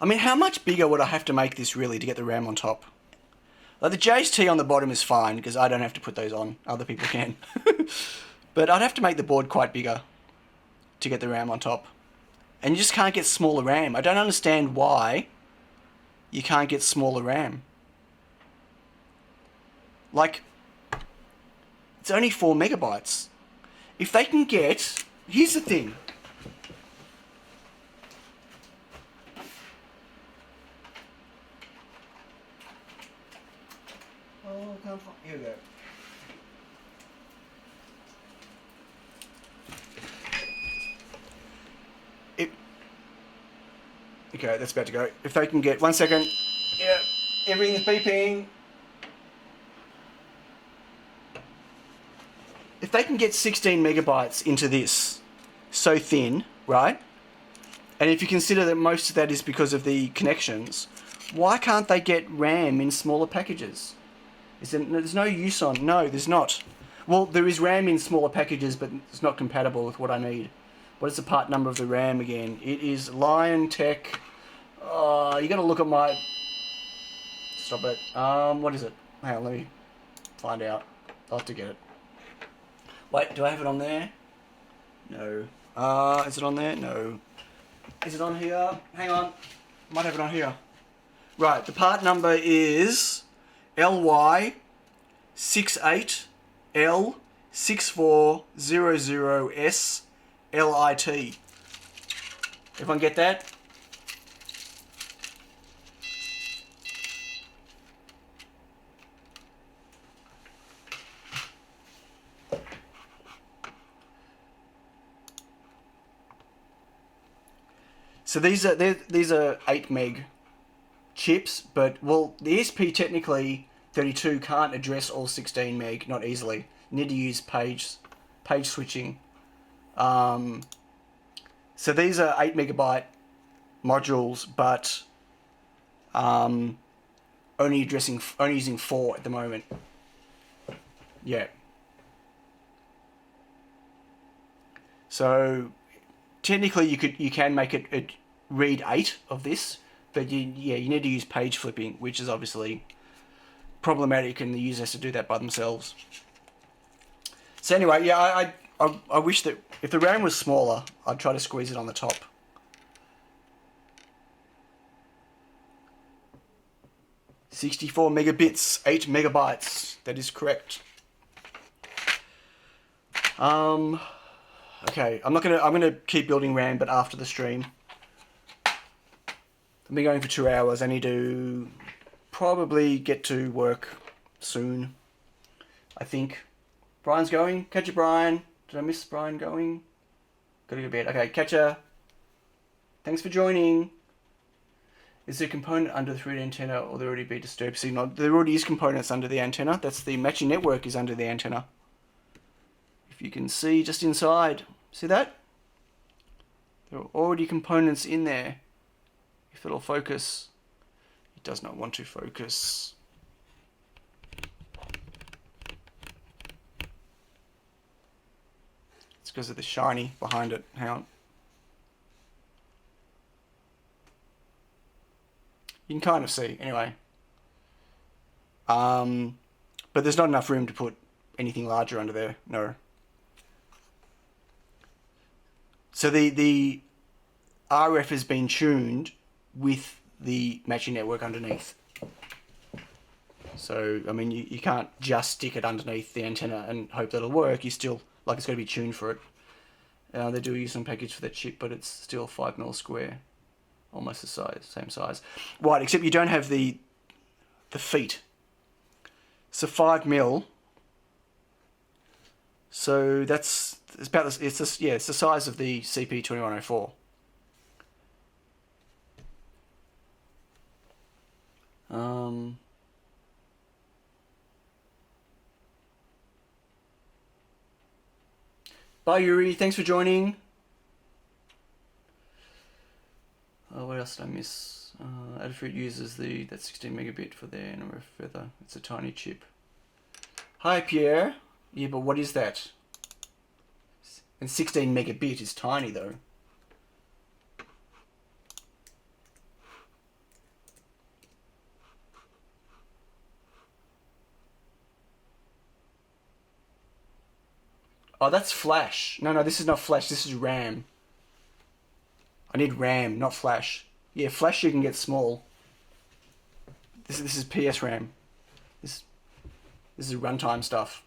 I mean, how much bigger would I have to make this really to get the RAM on top? Like, the JST on the bottom is fine because I don't have to put those on. Other people can. But I'd have to make the board quite bigger to get the RAM on top. And you just can't get smaller RAM. I don't understand why you can't get smaller RAM. Like, it's only 4 megabytes. If they can get... Here's the thing. Oh, I can't find... Here we go. Okay, that's about to go. If they can get... 1 second. Yeah, everything's beeping. If they can get 16 megabytes into this so thin, right? And if you consider that most of that is because of the connections, why can't they get RAM in smaller packages? There's no use on... No, there's not. Well, there is RAM in smaller packages, but it's not compatible with what I need. What is the part number of the RAM again? It is Lion Tech. You gotta look at my... Stop it. What is it? Hang on, let me find out. I'll have to get it. Wait, do I have it on there? No. Is it on there? No. Is it on here? Hang on. Might have it on here. Right, the part number is LY68L6400S Everyone get that? So these are 8 meg chips, but well, the ESP technically 32 can't address all 16 meg, not easily. You need to use page switching. So these are 8 megabyte modules, but only using 4 at the moment. Yeah. So technically you can make it read 8 of this, but you need to use page flipping, which is obviously problematic, and the user has to do that by themselves. So anyway, yeah, I wish that if the RAM was smaller, I'd try to squeeze it on the top. "64 megabits, 8 megabytes. That is correct. Okay, I'm gonna keep building RAM, but after the stream. I've been going for 2 hours. I need to probably get to work soon, I think. Brian's going. Catch you, Brian. Did I miss Brian going? Gotta go to bed. Okay, catch ya. Thanks for joining. Is there a component under the 3D antenna, or there already be disturbed signal? There already is components under the antenna. That's the matching network is under the antenna. If you can see just inside. See that? There are already components in there. If it'll focus. It does not want to focus. It's because of the shiny behind it. Hang on. You can kind of see, anyway. But there's not enough room to put anything larger under there. No. So the RF has been tuned with the matching network underneath. So, I mean, you can't just stick it underneath the antenna and hope that it'll work. You still, like, it's got to be tuned for it. They do use some package for that chip, but it's still 5mm square. Almost the size, same size. Right, except you don't have the feet. So 5mm. So it's about it's the size of the CP2104. Bye Yuri, thanks for joining. What else did I miss? Adafruit uses that 16 megabit for their NRF feather. It's a tiny chip. Hi Pierre. Yeah, but what is that? And 16 megabit is tiny though. Oh, that's flash. No, this is not flash. This is RAM. I need RAM, not flash. Yeah, flash you can get small. This is PS RAM. This is runtime stuff.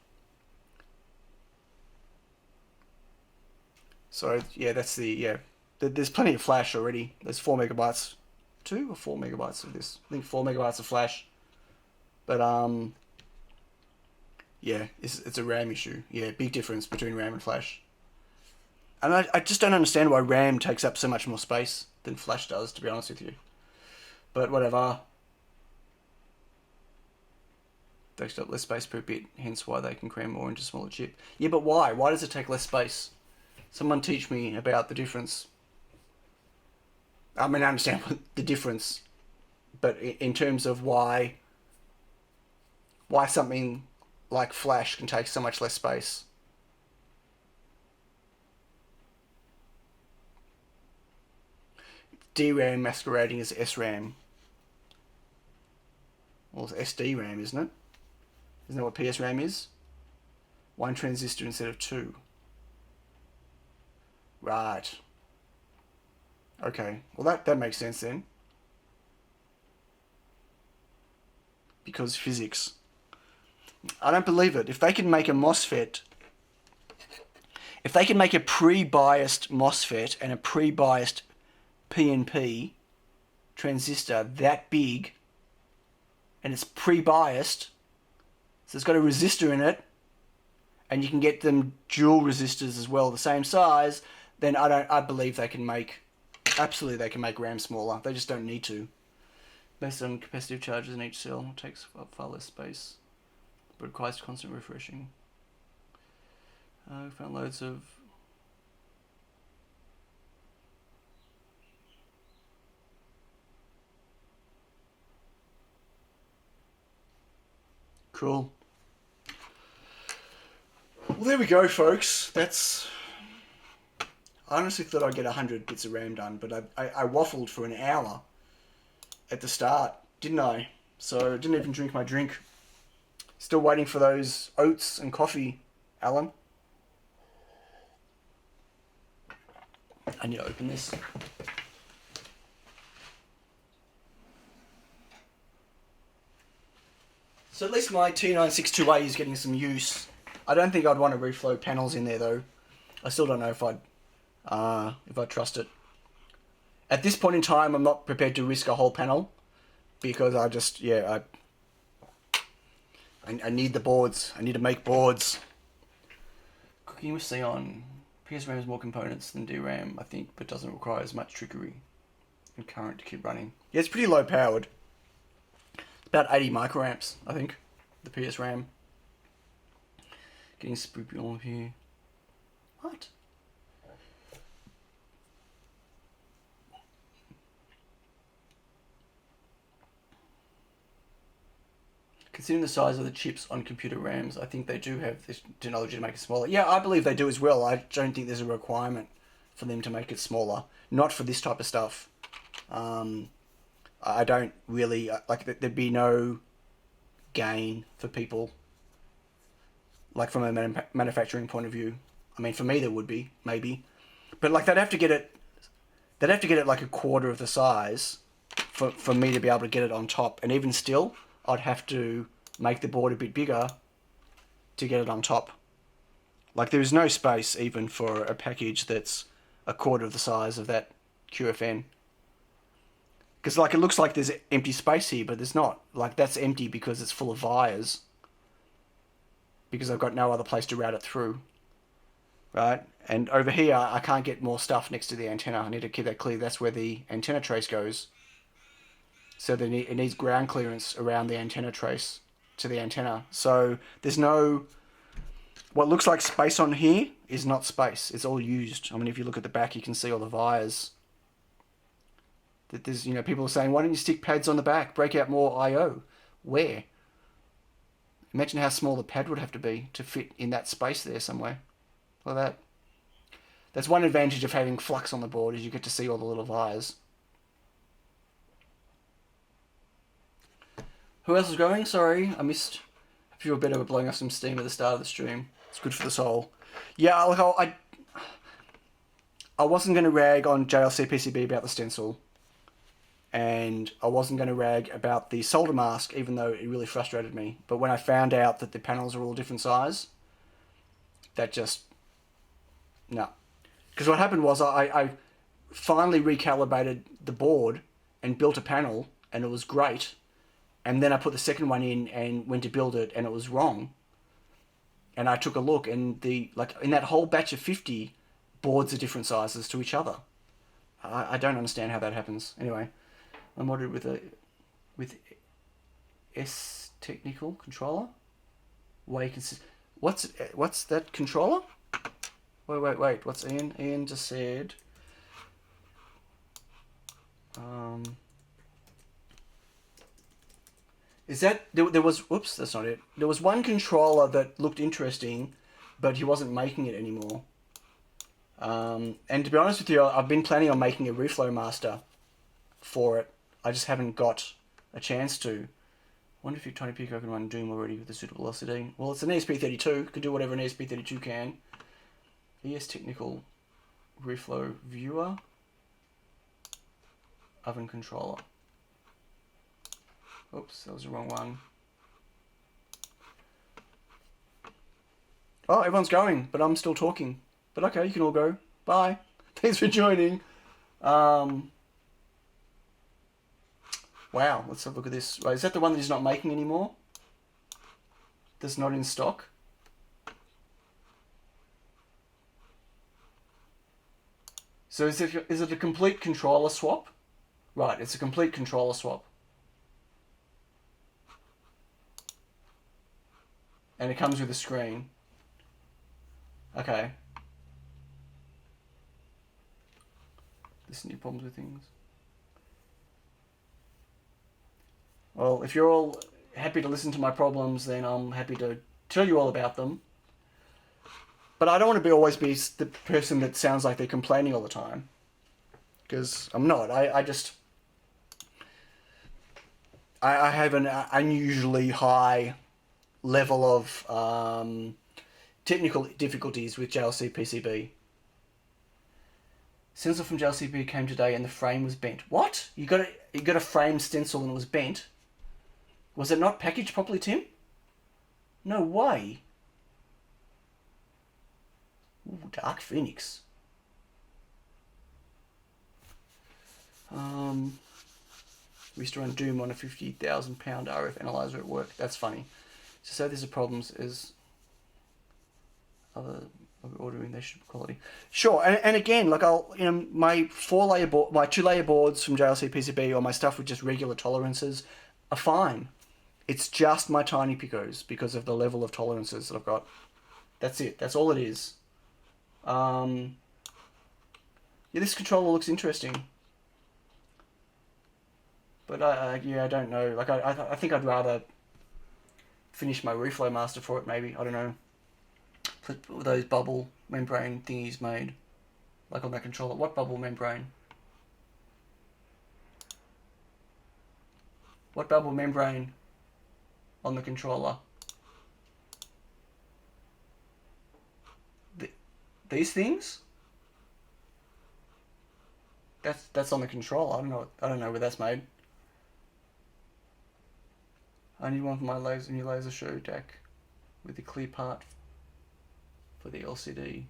So yeah, that's there's plenty of flash already. There's 4 megabytes, 2 or 4 megabytes of this. I think 4 megabytes of flash. But yeah, it's a RAM issue. Yeah, big difference between RAM and flash. And I just don't understand why RAM takes up so much more space than flash does, to be honest with you. But whatever. Takes up less space per bit, hence why they can cram more into a smaller chip. Yeah, but why? Why does it take less space? Someone teach me about the difference. I mean, I understand the difference, but in terms of why something like flash can take so much less space. DRAM masquerading as SRAM. Well, it's SDRAM, isn't it? Isn't that what PSRAM is? One transistor instead of two. Right. Okay. Well, that makes sense then. Because physics. I don't believe it. If they can make a MOSFET, if they can make a pre-biased MOSFET and a pre-biased PNP transistor that big, and it's pre-biased, so it's got a resistor in it, and you can get them dual resistors as well, the same size, then I believe they can make, absolutely they can make RAM smaller. They just don't need to. Based on capacitive charges in each cell, it takes up far less space, but requires constant refreshing. We found loads of... Cool. Well, there we go, folks. That's... I honestly thought I'd get 100 bits of RAM done, but I waffled for an hour at the start, didn't I? So I didn't even drink my drink. Still waiting for those oats and coffee, Alan. I need to open this. So at least my T962A is getting some use. I don't think I'd want to reflow panels in there though. I still don't know if I'd trust it. At this point in time, I'm not prepared to risk a whole panel because I just, I need the boards. I need to make boards. Cooking with Xeon. PSRAM has more components than DRAM, I think, but doesn't require as much trickery and current to keep running. Yeah, it's pretty low powered. It's about 80 microamps, I think, the PSRAM. Getting spoopy all of here. What? Considering the size of the chips on computer RAMs, I think they do have this technology to make it smaller. Yeah, I believe they do as well. I don't think there's a requirement for them to make it smaller. Not for this type of stuff. I don't really... Like, there'd be no gain for people. Like, from a manufacturing point of view. I mean, for me there would be, maybe. But, like, they'd have to get it like a quarter of the size for me to be able to get it on top. And even still... I'd have to make the board a bit bigger to get it on top. Like, there's no space even for a package that's a quarter of the size of that QFN. Because, like, it looks like there's empty space here, but there's not. Like, that's empty because it's full of wires. Because I've got no other place to route it through. Right? And over here, I can't get more stuff next to the antenna. I need to keep that clear. That's where the antenna trace goes. So it needs ground clearance around the antenna trace to the antenna. So there's no... What looks like space on here is not space. It's all used. I mean, if you look at the back, you can see all the wires. There's, people are saying, why don't you stick pads on the back? Break out more I/O. Where? Imagine how small the pad would have to be to fit in that space there somewhere. Like that. That's one advantage of having flux on the board, is you get to see all the little wires. Who else is going? Sorry, I missed. I feel better with blowing off some steam at the start of the stream. It's good for the soul. Yeah, like I wasn't going to rag on JLC PCB about the stencil. And I wasn't going to rag about the solder mask, even though it really frustrated me. But when I found out that the panels are all different size, that just... No. Because what happened was I finally recalibrated the board and built a panel, and it was great. And then I put the second one in and went to build it, and it was wrong. And I took a look, and in that whole batch of 50, boards are different sizes to each other. I don't understand how that happens. Anyway, I'm modded with S technical controller. What's that controller? Wait. What's Ian? Ian just said. Is that... There was... Whoops, that's not it. There was one controller that looked interesting, but he wasn't making it anymore. And to be honest with you, I've been planning on making a reflow master for it. I just haven't got a chance to. I wonder if your TinyPICO can run Doom already with a suitable LCD. Well, it's an ESP32. Could do whatever an ESP32 can. ES Technical Reflow Viewer. Oven Controller. Oops, that was the wrong one. Oh, everyone's going, but I'm still talking. But okay, you can all go. Bye. Thanks for joining. Wow, let's have a look at this. Right, is that the one that he's not making anymore? That's not in stock? So is it a complete controller swap? Right, it's a complete controller swap. And it comes with a screen. Okay. There's new problems with things. Well, if you're all happy to listen to my problems, then I'm happy to tell you all about them. But I don't want to always be the person that sounds like they're complaining all the time. Because I'm not. I have an unusually high level of technical difficulties with JLC PCB. Stencil from JLCP came today and the frame was bent. What? You got a frame stencil and it was bent? Was it not packaged properly, Tim? No way. Ooh, Dark Phoenix. We used to run Doom on a 50,000 pound RF analyzer at work. That's funny. So say there's a problems is other ordering they should quality. Sure, and again, like my 4-layer board, my 2-layer boards from JLC PCB or my stuff with just regular tolerances are fine. It's just my TinyPICOs because of the level of tolerances that I've got. That's it. That's all it is. Yeah, this controller looks interesting. But yeah, I don't know. Like I think I'd rather finish my reflow master for it. Maybe, I don't know. Put those bubble membrane thingies made, like on that controller. What bubble membrane? What bubble membrane on the controller? These things? That's on the controller. I don't know where that's made. I need one for my new laser show deck with the clear part for the LCD.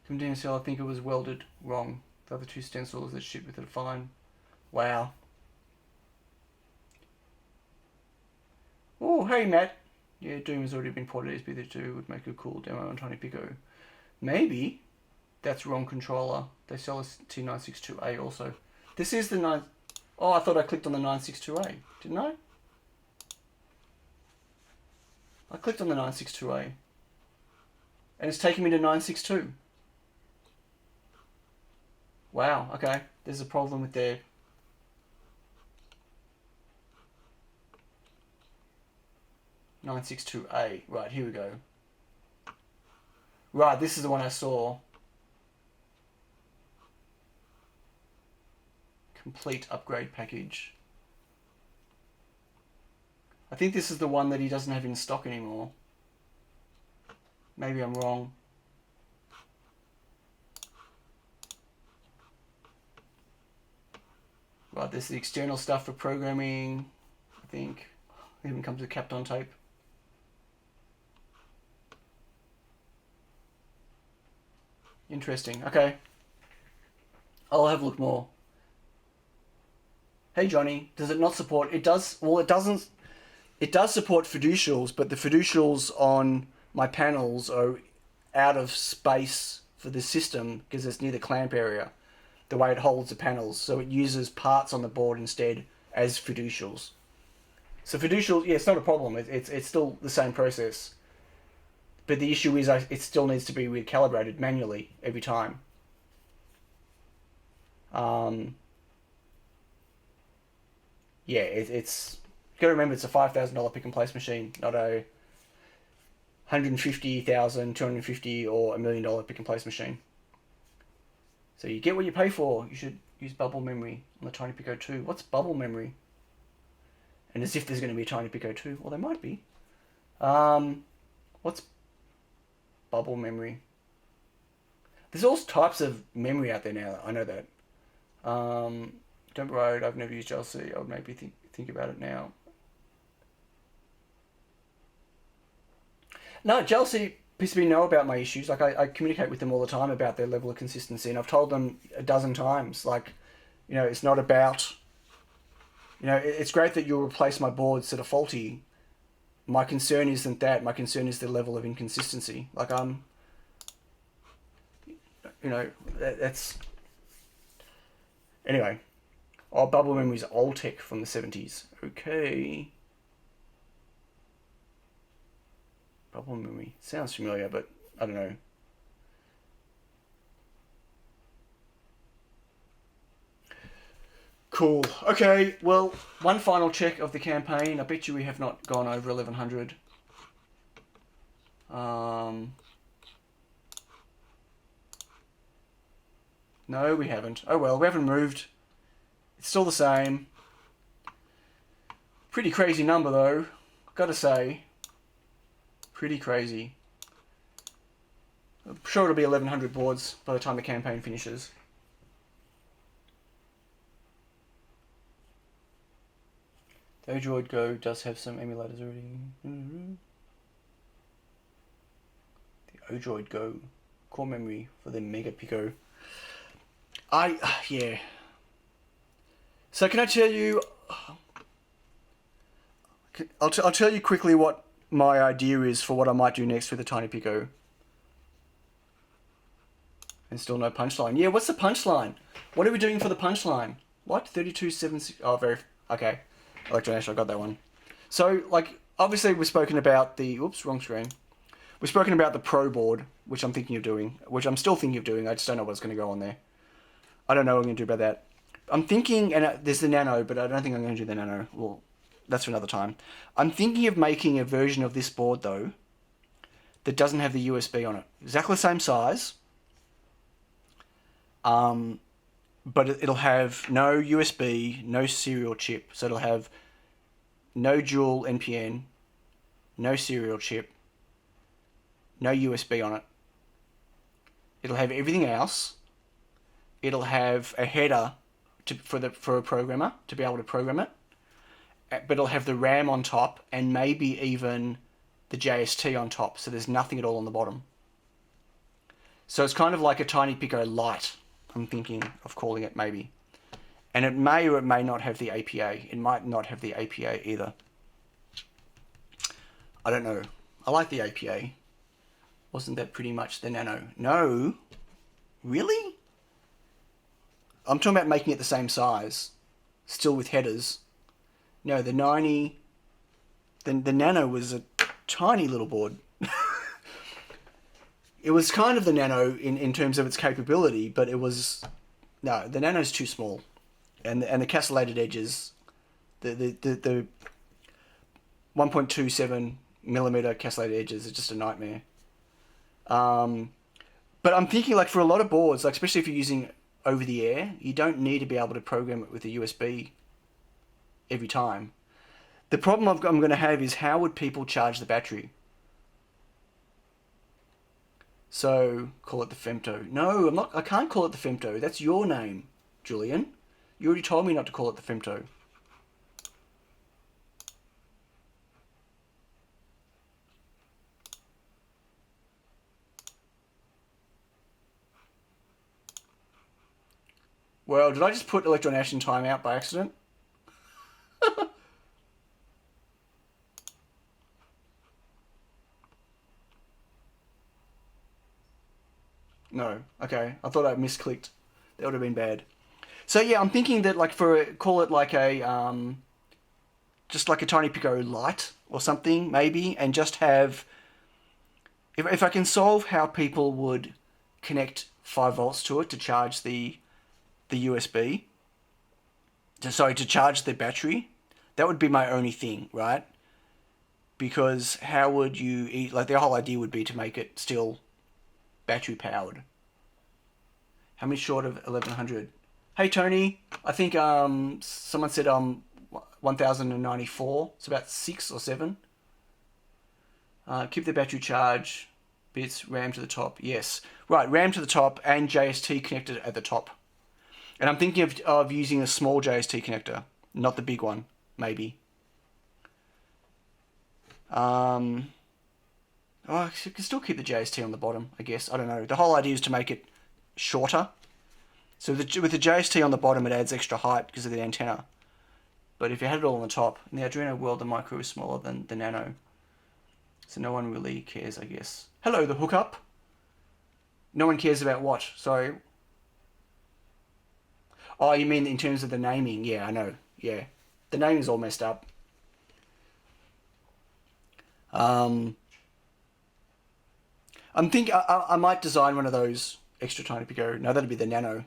From DMCL, I think it was welded wrong. The other two stencils that shipped with it are fine. Wow. Oh, hey Matt. Yeah, Doom has already been ported to ESP32. Would make a cool demo on TinyPICO. Maybe that's wrong controller. They sell a T962A also. This is the 9... Oh, I thought I clicked on the 962A. Didn't I? I clicked on the 962A. And it's taking me to 962. Wow, okay. There's a problem with their... (962A). Right, here we go. Right, this is the one I saw. Complete upgrade package. I think this is the one that he doesn't have in stock anymore. Maybe I'm wrong. Right, there's the external stuff for programming, I think. It even comes with capped on tape. Interesting. Okay. I'll have a look more. Hey Johnny, does it not support... It does... Well, it doesn't... It does support fiducials, but the fiducials on my panels are out of space for the system because it's near the clamp area, the way it holds the panels. So it uses parts on the board instead as fiducials. So fiducials, yeah, it's not a problem. It's still the same process. But the issue is it still needs to be recalibrated manually every time. Yeah, it's... You gotta remember it's a $5,000 pick and place machine, not a $150,000, $250,000 or $1 million pick and place machine. So you get what you pay for. You should use bubble memory on the TinyPico 2. What's bubble memory? And as if there's going to be a TinyPico 2. Well, there might be. What's bubble memory? There's all types of memory out there now. I know that. Don't worry, I've never used JLC. I would maybe think about it now. No, JLC PCB know about my issues. Like, I communicate with them all the time about their level of consistency, and I've told them a dozen times, like, you know, it's not about, you know, it's great that you'll replace my boards that are faulty. My concern isn't that. My concern is the level of inconsistency. Like, you know, that's... Anyway. Oh, bubble memory's old tech from the 70s. Okay. Bubble memory. Sounds familiar, but I don't know. Cool. Okay, well, one final check of the campaign. I bet you we have not gone over 1100. No, we haven't. Oh well, we haven't moved. It's still the same. Pretty crazy number though, gotta say. Pretty crazy. I'm sure it'll be 1100 boards by the time the campaign finishes. The Odroid Go does have some emulators already. The Odroid Go. Core memory for the Mega Pico. Yeah. So can I tell you... I'll tell you quickly what my idea is for what I might do next with the TinyPico. And still no punchline. Yeah, what's the punchline? What are we doing for the punchline? What? 3276... Oh, very... Okay. Electronation, I got that one. So, like, obviously we've spoken about the... Oops, wrong screen. We've spoken about the Pro board, which I'm thinking of doing. Which I'm still thinking of doing. I just don't know what's going to go on there. I don't know what I'm going to do about that. I'm thinking... And there's the Nano, but I don't think I'm going to do the Nano. Well, that's for another time. I'm thinking of making a version of this board, though, that doesn't have the USB on it. Exactly the same size. But it'll have no USB, no serial chip. So it'll have no dual NPN, no serial chip, no USB on it. It'll have everything else. It'll have a header for a programmer to be able to program it. But it'll have the RAM on top and maybe even the JST on top. So there's nothing at all on the bottom. So it's kind of like a TinyPico Lite. I'm thinking of calling it maybe. And it may or it may not have the APA. It might not have the APA either. I don't know. I like the APA. Wasn't that pretty much the Nano? No. Really? I'm talking about making it the same size. Still with headers. No, the 90... The Nano was a tiny little board. It was kind of the Nano in terms of its capability, but it was... No, the Nano's too small. And the castellated edges, the 1.27 millimeter castellated edges are just a nightmare. But I'm thinking, like, for a lot of boards, like especially if you're using over the air, you don't need to be able to program it with a USB every time. The problem I'm going to have is how would people charge the battery? So, call it the Femto. No, I can't call it the Femto. That's your name, Julian. You already told me not to call it the Femto. Well, did I just put Electron Ash in timeout by accident? No. Okay. I thought I misclicked. That would have been bad. So yeah, I'm thinking that like call it like a just like a TinyPico Lite or something maybe, and just have if I can solve how people would connect 5 volts to it to charge the USB. To charge the battery. That would be my only thing, right? Because how would you like the whole idea would be to make it still battery powered. How many short of 1100? Hey Tony, I think someone said 1094. It's about 6 or 7. Keep the battery charge. Bits RAM to the top. Yes, right. RAM to the top and JST connected at the top. And I'm thinking of using a small JST connector, not the big one. Maybe. Oh, I can still keep the JST on the bottom, I guess. I don't know. The whole idea is to make it shorter. So with the JST on the bottom, it adds extra height because of the antenna. But if you had it all on the top, in the Arduino world, the micro is smaller than the nano. So no one really cares, I guess. Hello, the hookup. No one cares about what? Sorry. Oh, you mean in terms of the naming? Yeah, I know. Yeah. The naming's all messed up. I'm thinking I might design one of those extra TinyPico. No, that'd be the Nano.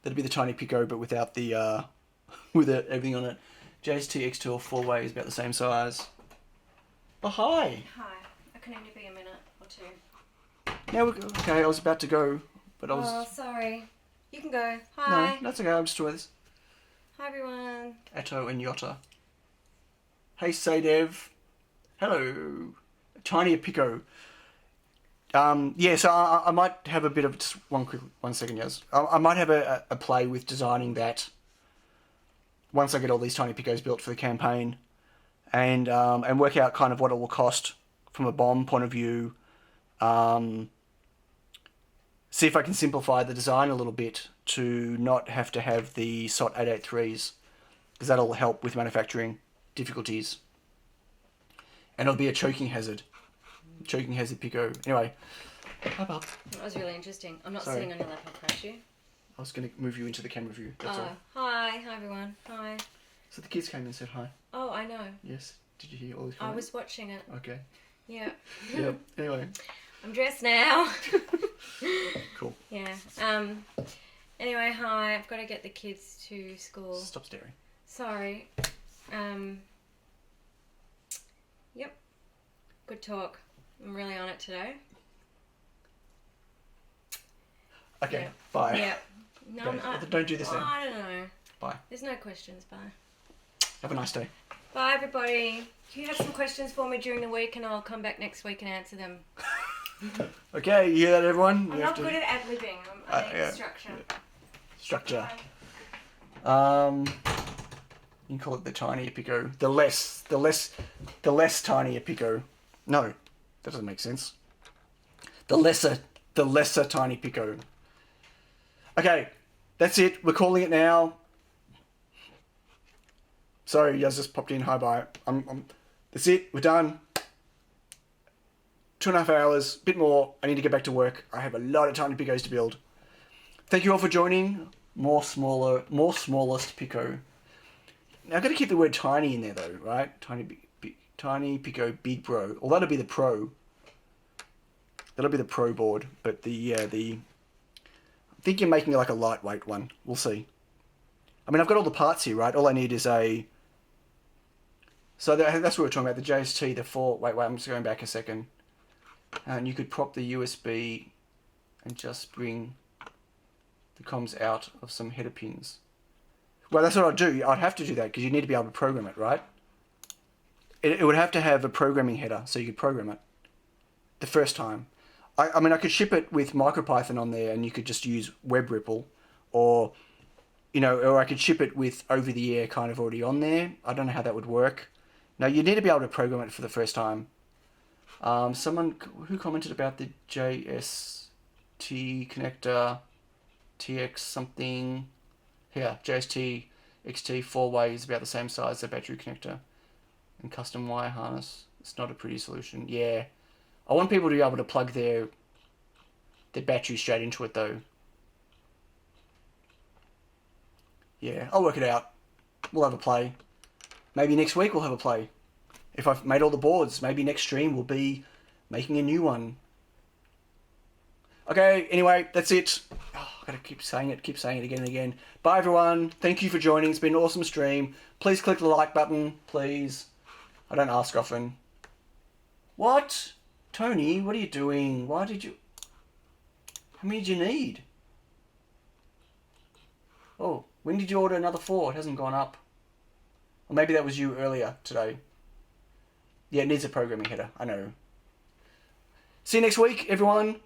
That'd be the TinyPico, but without the with everything on it. JST X2 4-way is about the same size. Oh hi. Hi. I can only be a minute or two. Now okay. I was about to go, but I was. Oh, sorry. You can go. Hi. No, that's okay. I'm just doing this. Hi everyone. Atto and Yotta. Hey Sadev. Hello. TinyPico. Yeah, so I might have a bit of just 1 second, yes. I might have a play with designing that once I get all these TinyPICOs built for the campaign, and work out kind of what it will cost from a BOM point of view. See if I can simplify the design a little bit to not have to have the SOT 883s, because that'll help with manufacturing difficulties. And it'll be a choking hazard Pico. Anyway. Hi, Bob. That was really interesting. I'm not Sorry. sitting on your lap, I'll crash you. I was going to move you into the camera view. That's all. Hi. Hi everyone. Hi. So the kids came and said hi. Oh, I know. Yes. Did you hear all this? I was watching it. Okay. Yeah. Yep. Anyway. I'm dressed now. Cool. Yeah. Anyway, hi. I've got to get the kids to school. Stop staring. Sorry. Yep. Good talk. I'm really on it today. Okay. Yeah. Bye. Yeah. No, Don't do this then. I don't know. Bye. There's no questions. Bye. Have a nice day. Bye, everybody. Can you have some questions for me during the week, and I'll come back next week and answer them. Okay, you hear that, everyone? I'm not good at ad-libbing. I need yeah. structure. Structure. Bye. You can call it the TinyPico. The less TinyPico. No, that doesn't make sense. The lesser TinyPico. Okay, that's it. We're calling it now. Sorry, you guys just popped in. Hi, bye. That's it. We're done. 2.5 hours, bit more. I need to get back to work. I have a lot of TinyPICOs to build. Thank you all for joining. More smallest Pico. Now I've got to keep the word tiny in there though, right? TinyPico Big Bro. Well, that'll be the Pro. That'll be the Pro board. But I'm thinking of making like a lightweight one. We'll see. I mean, I've got all the parts here, right? All I need is a. So that's what we're talking about. The JST, the 4. Wait. I'm just going back a second. And you could prop the USB and just bring the comms out of some header pins. Well, that's what I'd do. I'd have to do that because you need to be able to program it, right? It would have to have a programming header so you could program it the first time. I mean, I could ship it with MicroPython on there and you could just use WebRipple, or I could ship it with over-the-air kind of already on there. I don't know how that would work. No, you need to be able to program it for the first time. Someone who commented about the JST connector, TX something. Here, JST XT 4-way is about the same size as a battery connector. And custom wire harness. It's not a pretty solution. Yeah. I want people to be able to plug their battery straight into it though. Yeah, I'll work it out. We'll have a play. Maybe next week we'll have a play. If I've made all the boards, maybe next stream will be making a new one. Okay, anyway, that's it. Oh, I've got to keep saying it again and again. Bye, everyone. Thank you for joining. It's been an awesome stream. Please click the like button, please. I don't ask often. What? Tony, what are you doing? Why did you... How many did you need? Oh, when did you order another 4? It hasn't gone up. Or maybe that was you earlier today. Yeah, it needs a programming header. I know. See you next week, everyone.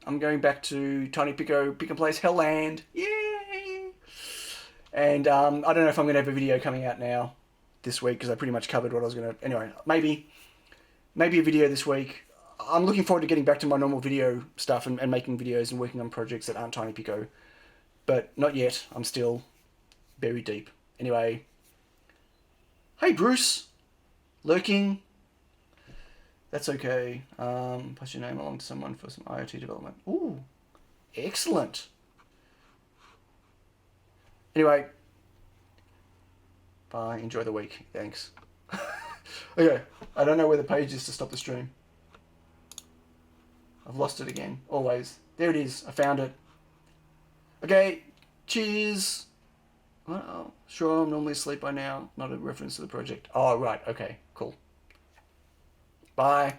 I'm going back to Tiny Pico Pick and Place Hellland. Yay! And I don't know if I'm going to have a video coming out now this week because I pretty much covered what I was going to... Anyway, maybe a video this week. I'm looking forward to getting back to my normal video stuff and making videos and working on projects that aren't Tiny Pico. But not yet. I'm still very deep. Anyway. Hey, Bruce. Lurking. That's okay. Pass your name along to someone for some IoT development. Ooh. Excellent. Anyway. Bye. Enjoy the week. Thanks. Okay. I don't know where the page is to stop the stream. I've lost it again. Always. There it is. I found it. Okay. Cheers. Oh, sure, I'm normally asleep by now. Not a reference to the project. Oh, right. Okay. Cool. Bye.